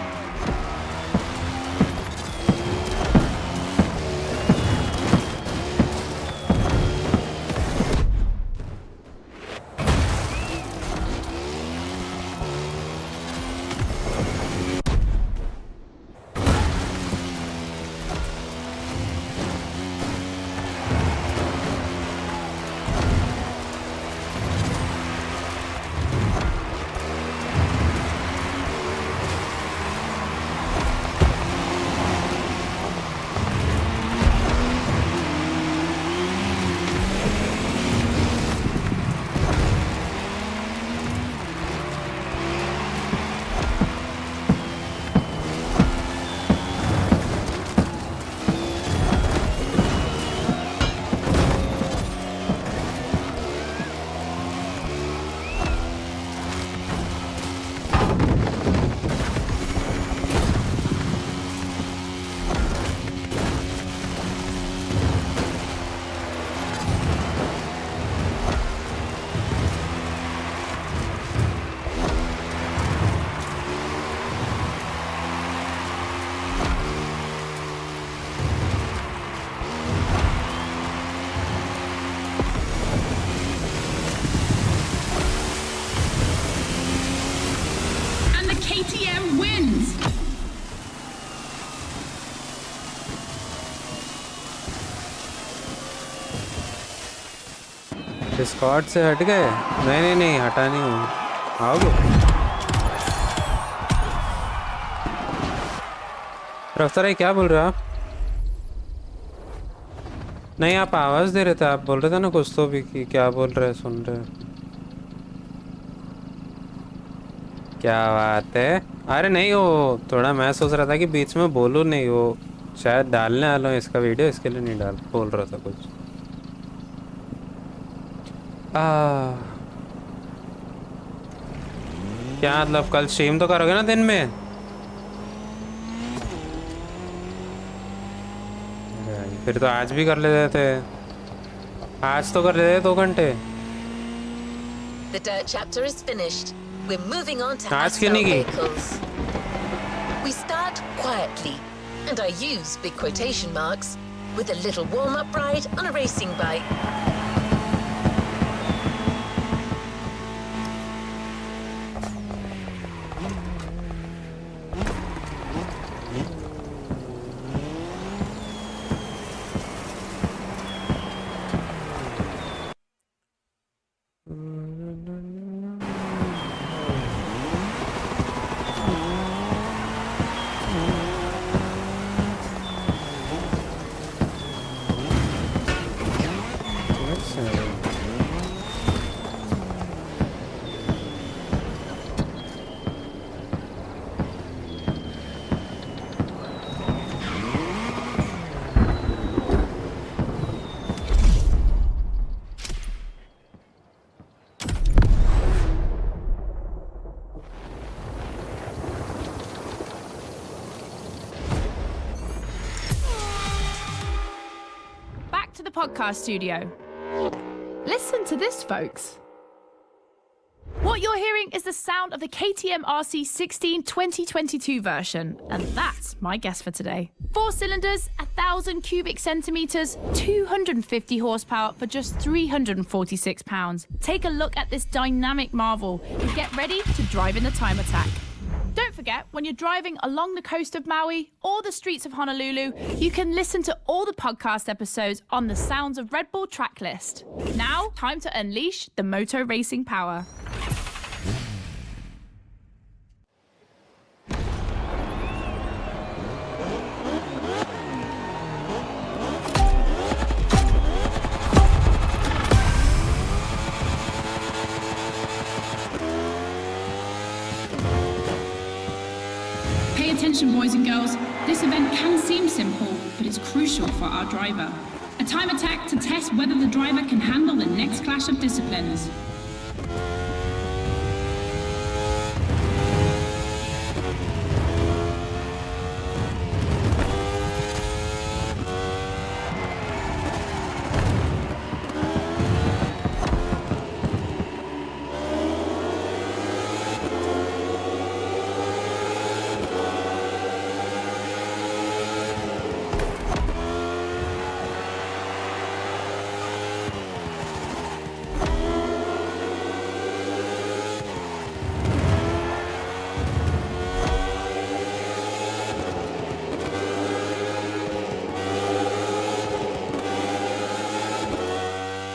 KTM wins! Discord से हट गए? नहीं नहीं हटा नहीं हूँ। आओगे? रफ्तार है, क्या बोल रहे हो आप? नहीं, आप आवाज़ दे रहे थे, आप बोल रहे थे ना कुछ तो भी कि क्या बोल रहे हैं, सुन रहे हैं। क्या बात है? अरे नहीं, वो थोड़ा मैं सोच रहा था कि बीच में बोलूँ नहीं, वो शायद डालने वाला हूँ इसका वीडियो, इसके लिए नहीं बोल रहा था कुछ। क्या मतलब कल स्ट्रीम तो करोगे ना दिन में? फिर तो आज भी कर लेते थे, आज तो कर लेते 2 घंटे। The dirt chapter is finished. We're moving on to आज क्यों asphalt नहीं vehicles. We start quietly, and I use big quotation marks, with a little warm-up ride on a racing bike. podcast studio. Listen to this, folks. What you're hearing is the sound of the KTM RC16 2022 version, and that's my guess for today. 4 cylinders, 1,000 cubic centimeters, 250 horsepower for just 346 pounds. Take a look at this dynamic marvel and get ready to drive in the time attack. Don't forget, when you're driving along the coast of Maui or the streets of Honolulu, you can listen to all the podcast episodes on the Sounds of Red Bull track list. Now, time to unleash the moto racing power. Pay attention, boys and girls. This event can seem simple, but it's crucial for our driver. A time attack to test whether the driver can handle the next clash of disciplines.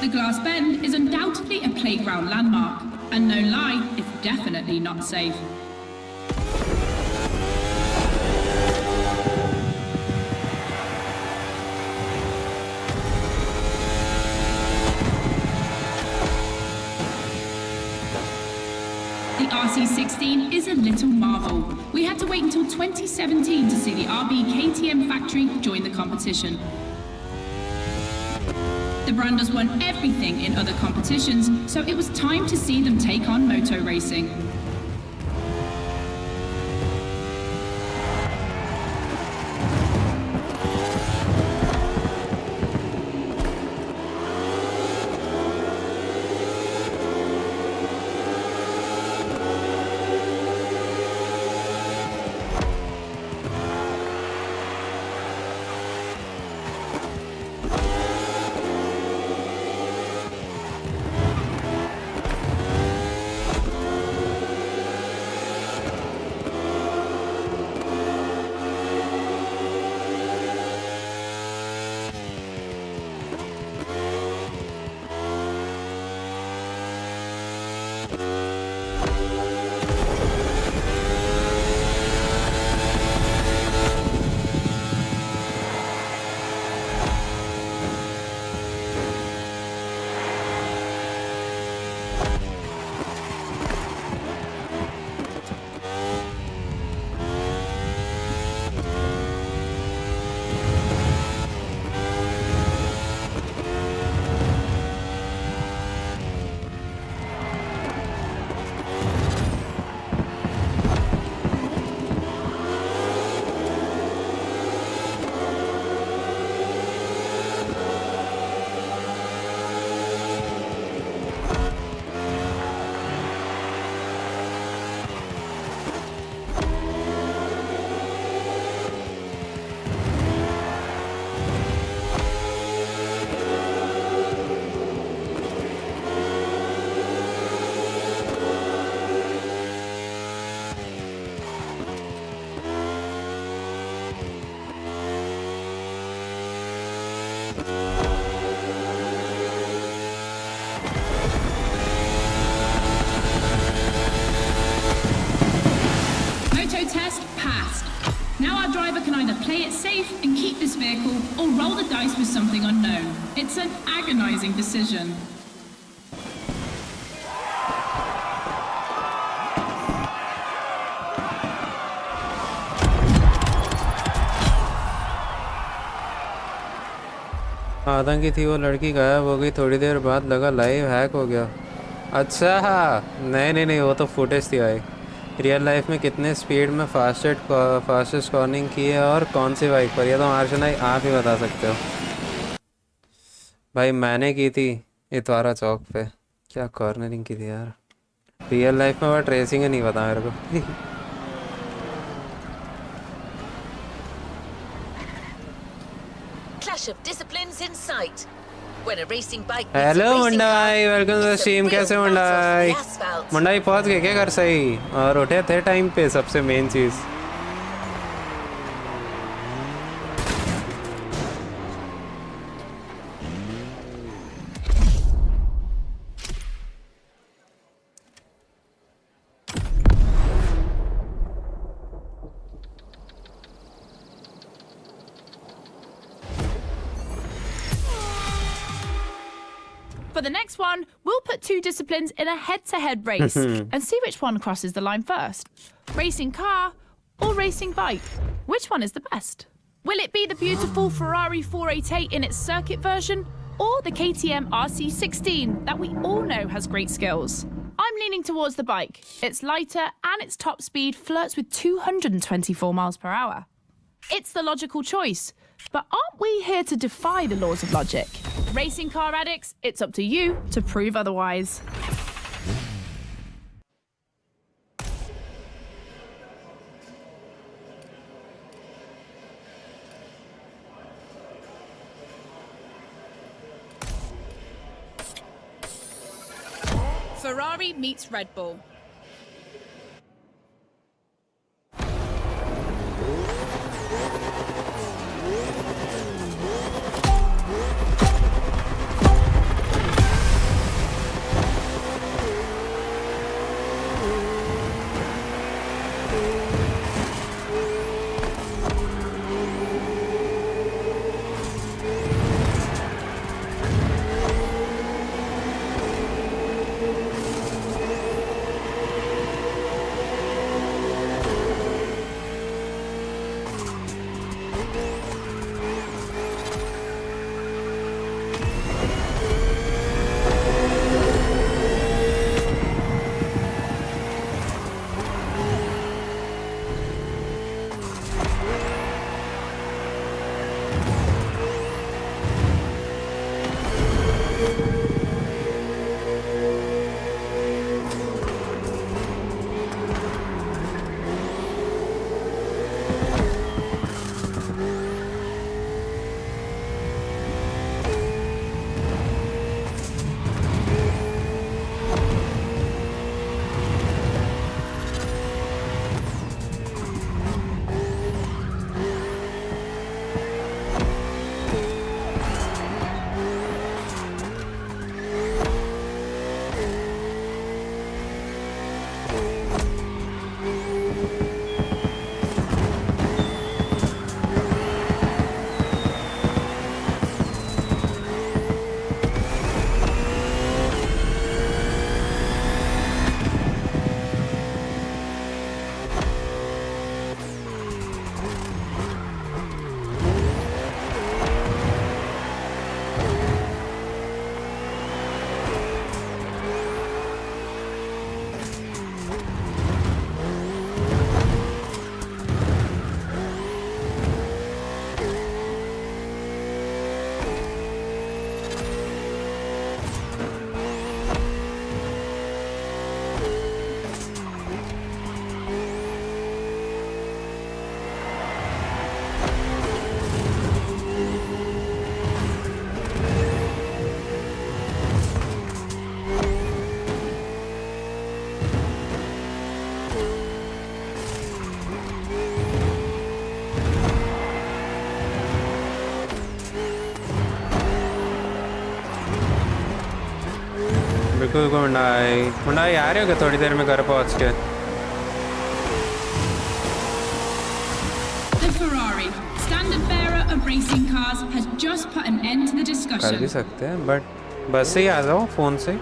The Glass Bend is undoubtedly a playground landmark, and no lie, it's definitely not safe. The RC16 is a little marvel. We had to wait until 2017 to see the RB KTM factory join the competition. The brand has won everything in other competitions, so it was time to see them take on moto racing. Play it safe and keep this vehicle, or roll the dice with something unknown. It's an agonizing decision. आतंकी थी वो लड़की, गायब हो गई। थोड़ी देर बाद लगा लाइव हैक हो गया। अच्छा नहीं वो तो फुटेज थी भाई। रियल लाइफ में कितने स्पीड में फास्टेस्ट कॉर्निंग की है और कौन सी बाइक पर, ये तो मार्शन भाई आप ही बता सकते हो। भाई मैंने की थी इतवारा चौक पे, क्या कॉर्नरिंग की थी यार। रियल लाइफ में वो ट्रेसिंग नहीं पता मेरे को। Clash of disciplines in sight. When a racing bike meets hello a racing मुंडा car, भाई, welcome to the it's a stream. real कैसे battle मुंडा for भाई? the asphalt. मुंडा भाई पहुंच गए क्या घर सही, और उठे थे टाइम पे, सबसे main cheese. For the next one, we'll put two disciplines in a head-to-head race and see which one crosses the line first. Racing car or racing bike? Which one is the best? Will it be the beautiful Ferrari 488 in its circuit version, or the KTM RC16 that we all know has great skills? I'm leaning towards the bike. It's lighter and its top speed flirts with 224 miles per hour. It's the logical choice, but aren't we here to defy the laws of logic? Racing car addicts, it's up to you to prove otherwise. Ferrari meets Red Bull. बिल्कुल मुंडाई आ रहे हो थोड़ी देर में घर पहुंच के। The Ferrari, standard bearer of racing cars, has just put an end to the कर discussion. भी सकते हैं बट बस से ही आ जाओ फोन से।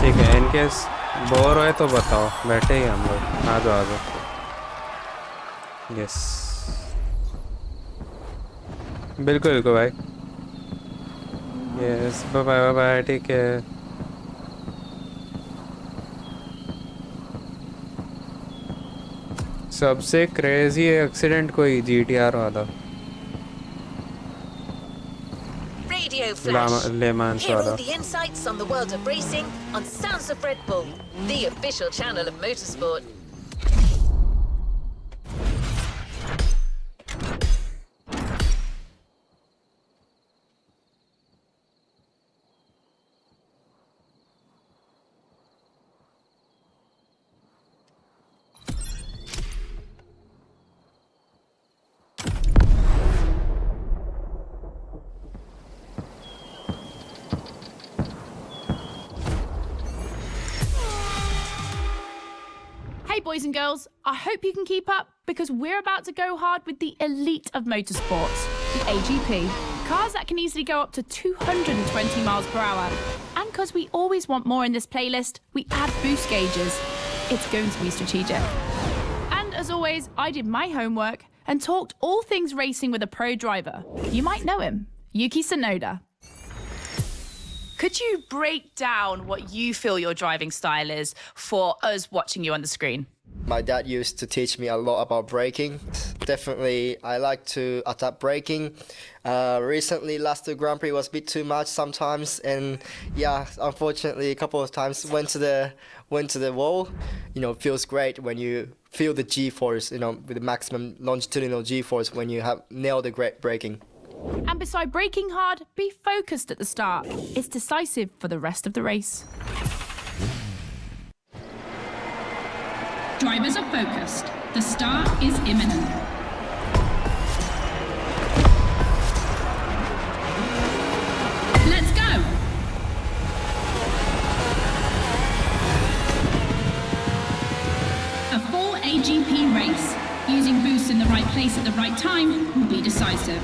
ठीक है, इनकेस बोर होए तो बताओ, बैठे ही हम लोग। आ जाओ। यस बिल्कुल भाई। यस बाय बाय बाय, ठीक है। सबसे क्रेजी एक्सीडेंट कोई GTR वाला Radio Flash. Le Mans Hear all वाला the insights on the world of racing on Sounds of Red Bull, the official channel of motorsport. Hey boys and girls, I hope you can keep up because we're about to go hard with the elite of motorsports, the AGP. Cars that can easily go up to 220 miles per hour. And because we always want more in this playlist, we add boost gauges. It's going to be strategic. And as always, I did my homework and talked all things racing with a pro driver. You might know him, Yuki Tsunoda. Could you break down what you feel your driving style is for us watching you on the screen? My dad used to teach me a lot about braking. Definitely, I like to adapt braking. Recently, last two Grand Prix was a bit too much sometimes, and yeah, unfortunately, a couple of times went to the wall. You know, it feels great when you feel the G-force. You know, with the maximum longitudinal G-force when you have nailed the great braking. And beside braking hard, be focused at the start. It's decisive for the rest of the race. Drivers are focused. The start is imminent. Let's go! A full AGP race. Using boosts in the right place at the right time will be decisive.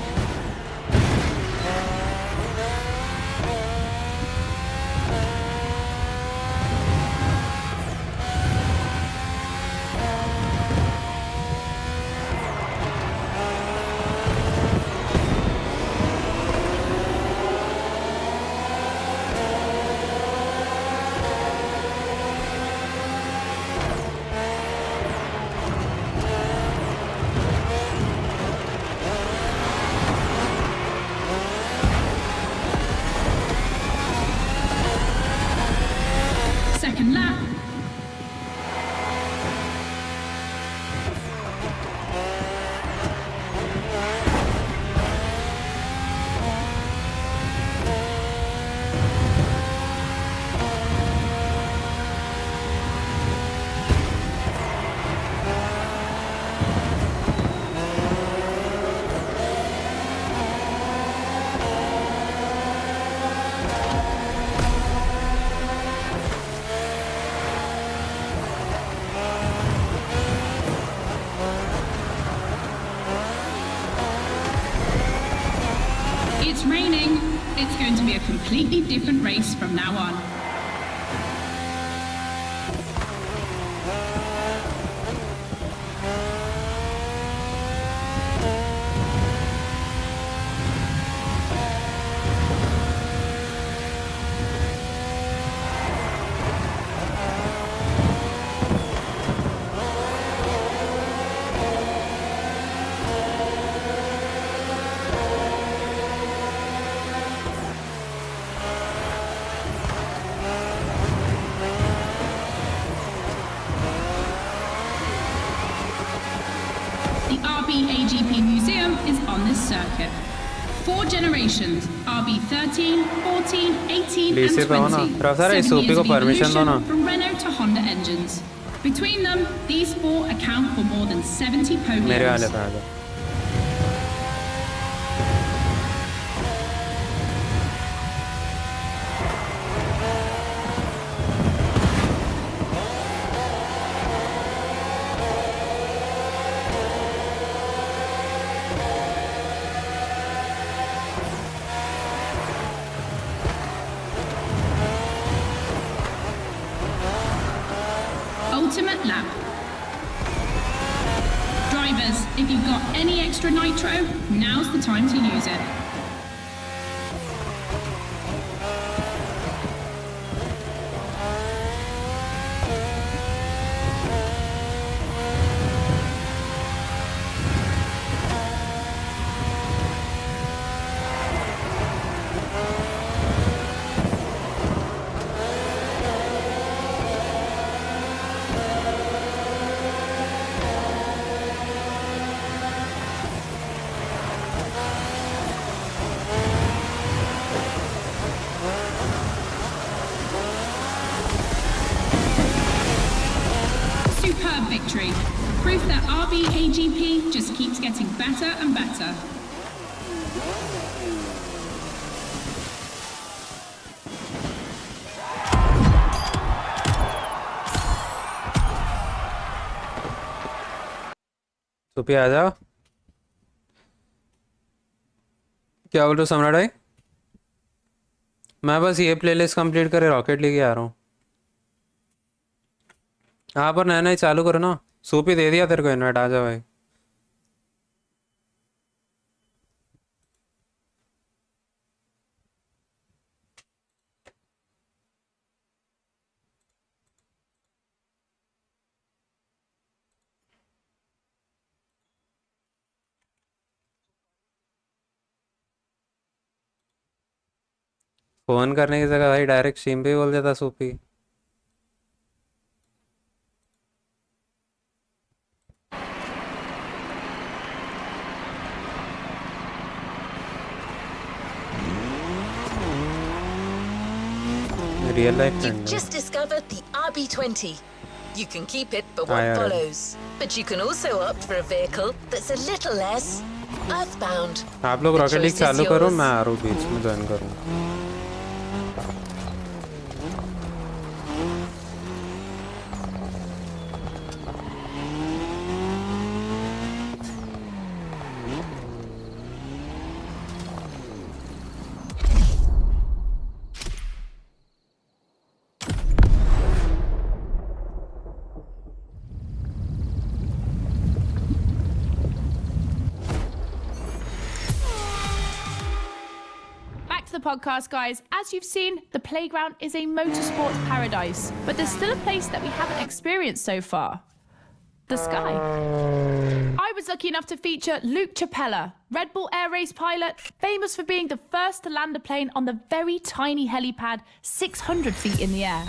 Second lap. It's raining. It's going to be a completely different race from now on. The RB AGP Museum is on this circuit. 4 generations, RB 13, 14, 18 and 20. 7 years of evolution from Renault to Honda engines. Between them, these 4 account for more than 70 podiums. Ultimate lap. Drivers, if you've got any extra nitro, now's the time to use it. victory. Proof that RB AGP just keeps getting better and better. सुपी आ जाओ। क्या बोल रहे हो सम्राट भाई? मैं बस ये प्लेलिस्ट कंप्लीट करे रॉकेट लेके आ रहा हूँ। हाँ पर नया नया चालू करो ना। सूपी दे दिया तेरे को इनवाइट, आ जा भाई। फोन करने की जगह भाई डायरेक्ट स्ट्रीम पे ही बोल देता सूपी। Real life You've friend. just discovered the RB20. You can keep it for Ah, what yeah. follows. But you can also opt for a vehicle that's a little less earthbound. आप लोग The rocket league choice is चालू करो, yours. मैं आ रहा हूँ बीच में join करूँगा। Back to the podcast, guys. As you've seen, the playground is a motorsports paradise, but there's still a place that we haven't experienced so far. The sky. I was lucky enough to feature Luke Chapella, Red Bull Air Race pilot, famous for being the first to land a plane on the very tiny helipad 600 feet in the air.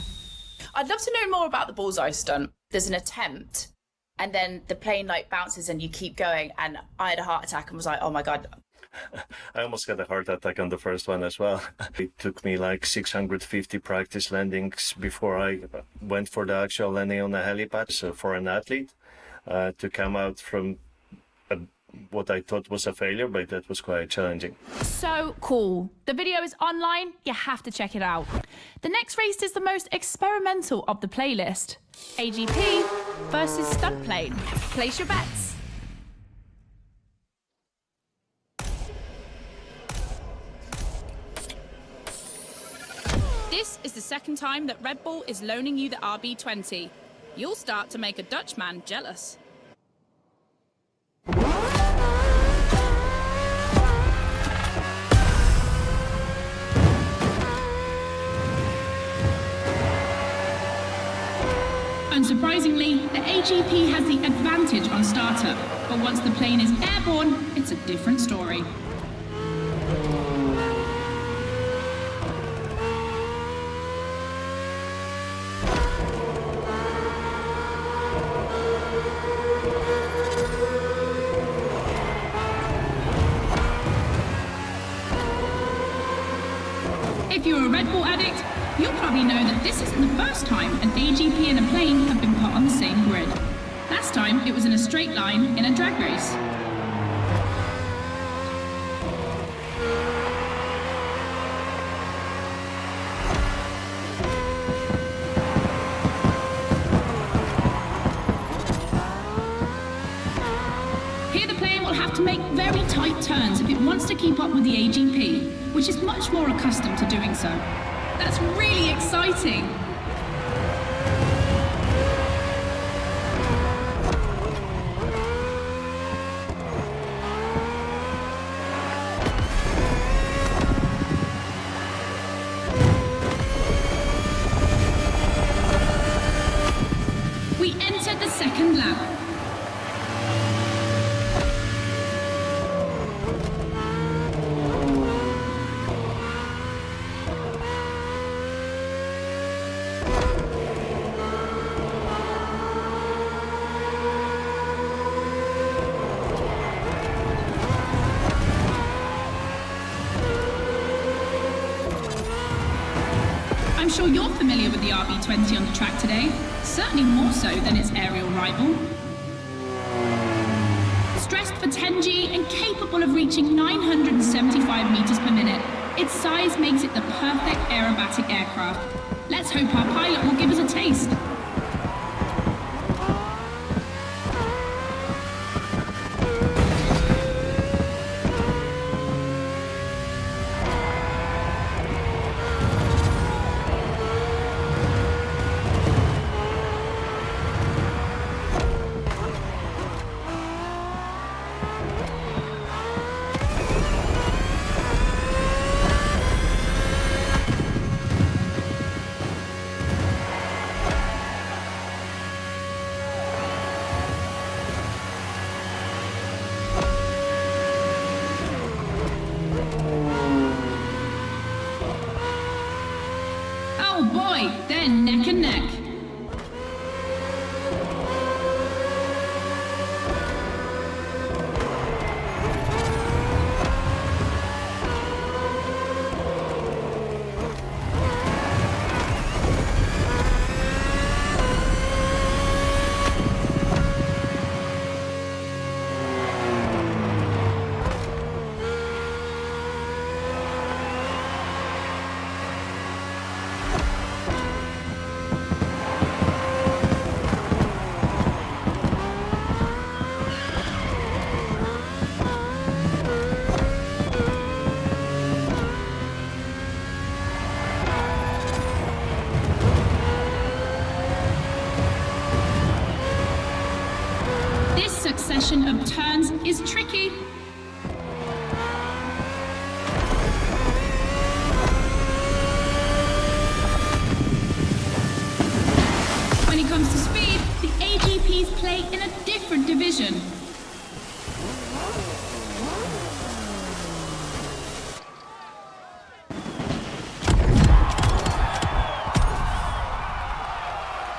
I'd love to know more about the bullseye stunt. There's an attempt, and then the plane like bounces and you keep going, and I had a heart attack and was like, oh my God. I almost got a heart attack on the first one as well. It took me like 650 practice landings before I went for the actual landing on the helipad. So for an athlete to come out from what I thought was a failure, but that was quite challenging. So cool. The video is online. You have to check it out. The next race is the most experimental of the playlist. AGP versus stunt plane. Place your bets. This is the second time that Red Bull is loaning you the RB20. You'll start to make a Dutchman jealous. Unsurprisingly, the AGP has the advantage on startup, but once the plane is airborne, it's a different story. If you're a Red Bull addict, you'll probably know that this isn't the first time an AGP and a plane have been put on the same grid. Last time, it was in a straight line in a drag race. Here the plane will have to make very tight turns if it wants to keep up with the AGP, which is much more accustomed to doing so. That's really exciting. We entered the second lap. I'm sure you're familiar with the RB20 on the track today, certainly more so than its aerial rival. Stressed for 10G and capable of reaching 975 meters per minute, its size makes it the perfect aerobatic aircraft. Let's hope our pilot will give us a taste. Oh boy, they're neck and neck. This succession of turns is tricky. When it comes to speed, the AGPs play in a different division.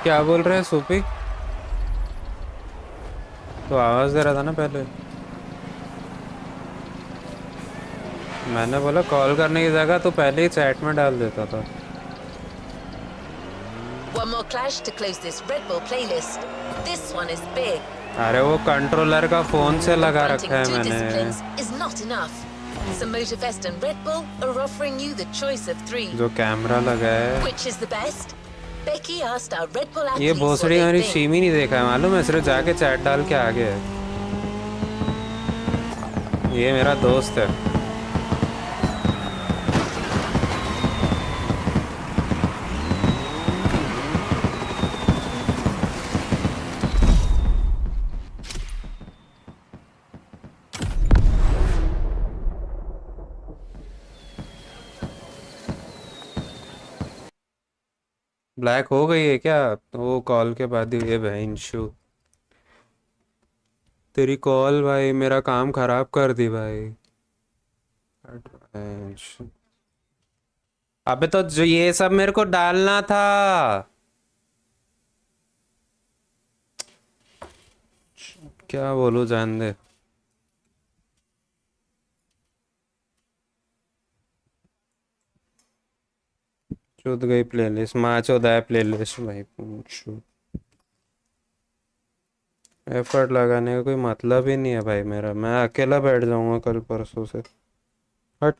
क्या बोल रहे हैं सूपी? तो आवाज दे रहा था ना पहले। मैंने बोला कॉल करने की जगह तो पहले ही चैट में डाल देता था। One more clash to close this Red Bull playlist. This one is big. अरे वो कंट्रोलर का फोन से लगा रखा है Two मैंने। disciplines is not enough. So Motorfest and Red Bull are offering you the choice of three. जो camera लगा है। Which is the best? Becky asked our Red Bull ये athletes what भोसड़ी they हमारी think. शीम ही नहीं देखा है मालूम है, सिर्फ जाके चैट डाल के आ गया है। ये मेरा दोस्त है। ब्लैक हो गई है क्या? वो कॉल के बाद ही ये बहन शू तेरी कॉल भाई मेरा काम खराब कर दी भाई। अबे तो जो ये सब मेरे को डालना था। क्या बोलूं, जान दे। चुद गई प्लेलिस्ट, माँ चौदह है प्लेलिस्ट भाई। पूछो एफर्ट लगाने का कोई मतलब ही नहीं है भाई मेरा। मैं अकेला बैठ जाऊंगा कल परसों से। हट।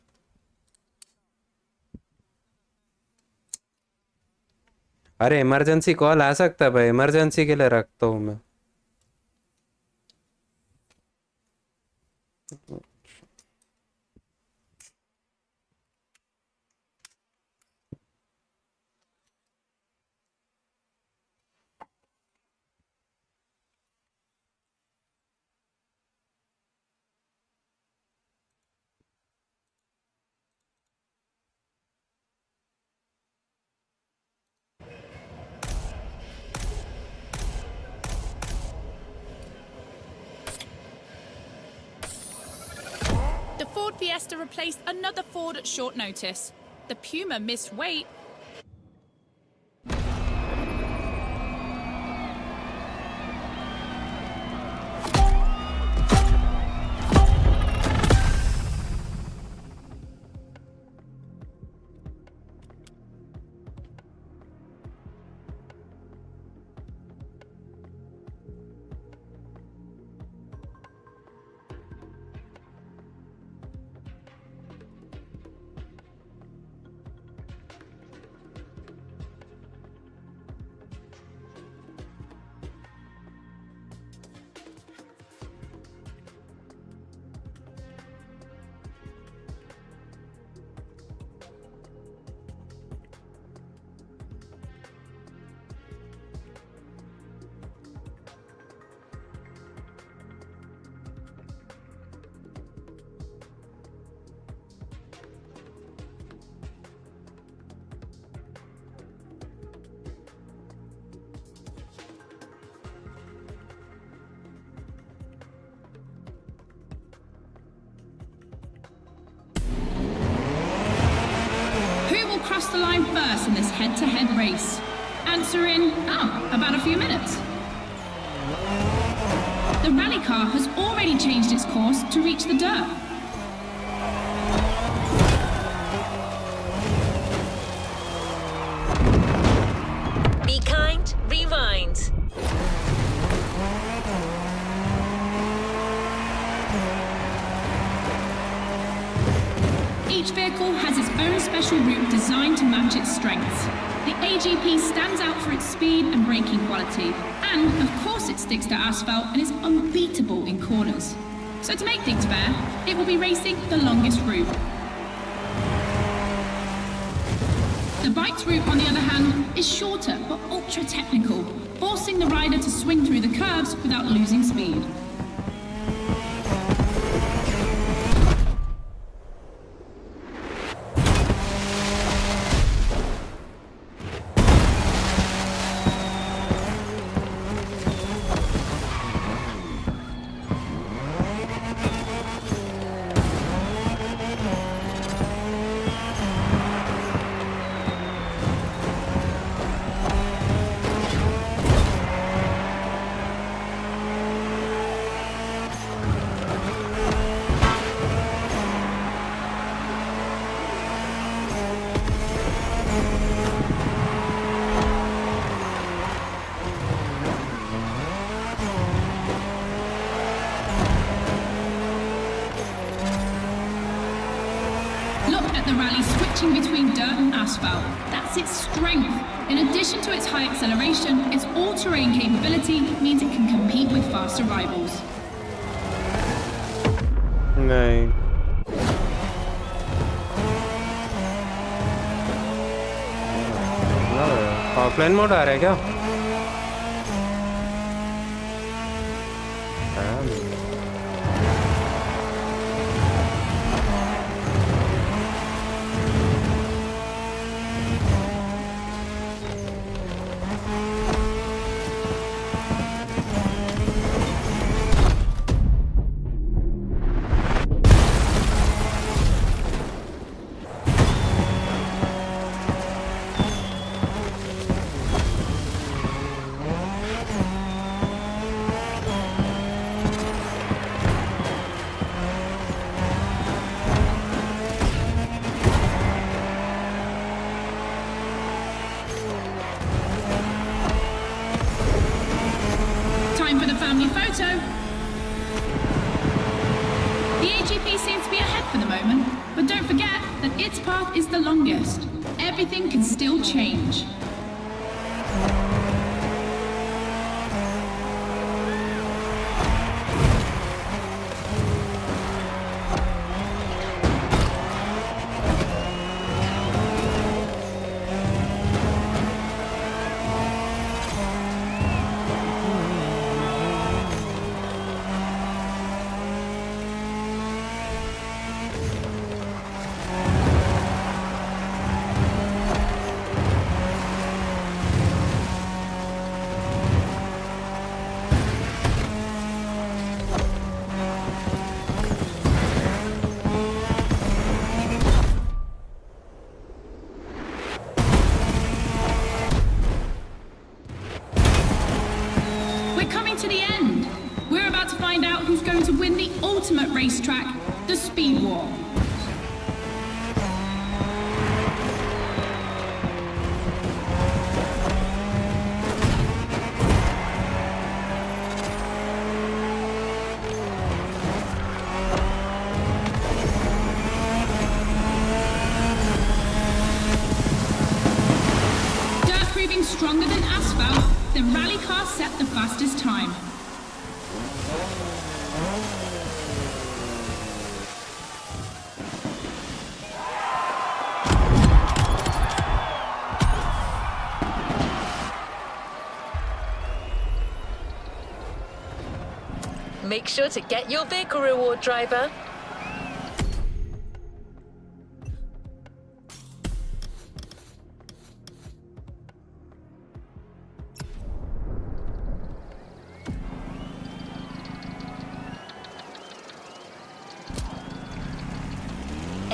अरे इमरजेंसी कॉल आ सकता है भाई, इमरजेंसी के लिए रखता हूँ मैं। The Ford Fiesta replaced another Ford at short notice. The Puma missed weight. the line first in this head-to-head race? Answer in, about a few minutes. The rally car has already changed its course to reach the dirt. Be kind, rewind. Each vehicle has its own special route designed to match its strengths. The AGP stands out for its speed and braking quality, and of course it sticks to asphalt and is unbeatable in corners. So to make things fair, it will be racing the longest route. The bike's route, on the other hand, is shorter but ultra technical, forcing the rider to swing through the curves without losing speed. The rally switching between dirt and asphalt. That's its strength. In addition to its high acceleration, its all-terrain capability means it can compete with faster rivals. नहीं offline mode आ रहा है क्या? Everything can still change. Racetrack, the Speed War. Dirt proving stronger than asphalt, the rally car set the fastest time. Make sure to get your vehicle reward, driver.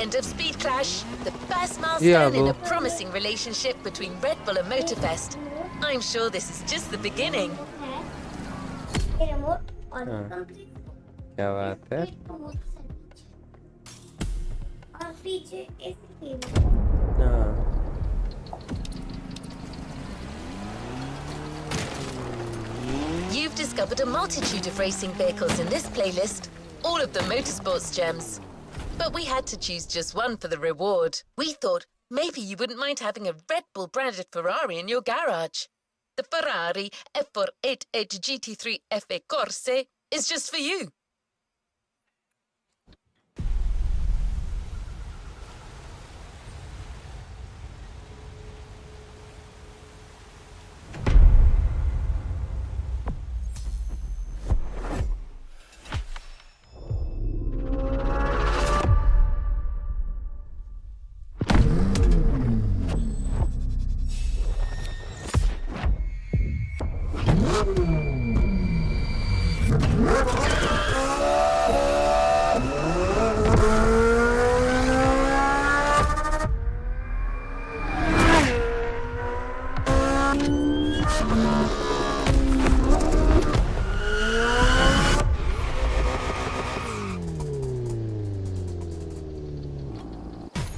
end of Speed Clash, the first milestone in a promising relationship between Red Bull and Motorfest. I'm sure this is just the beginning. क्या बात है? You've discovered a multitude of racing vehicles in this playlist, all of them motorsports gems. But we had to choose just one for the reward. We thought maybe you wouldn't mind having a Red Bull branded Ferrari in your garage. The Ferrari F488 GT3 FA Corse is just for you.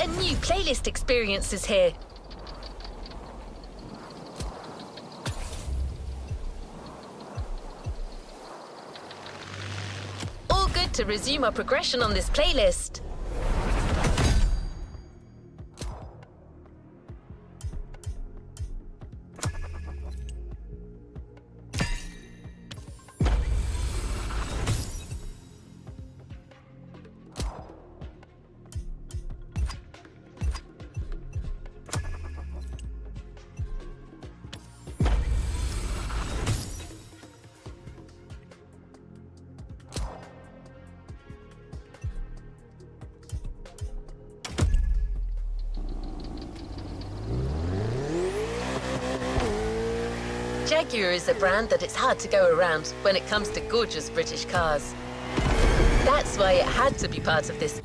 A new playlist experience is here. All good to resume our progression on this playlist. Jaguar is a brand that it's hard to go around when it comes to gorgeous British cars. That's why it had to be part of this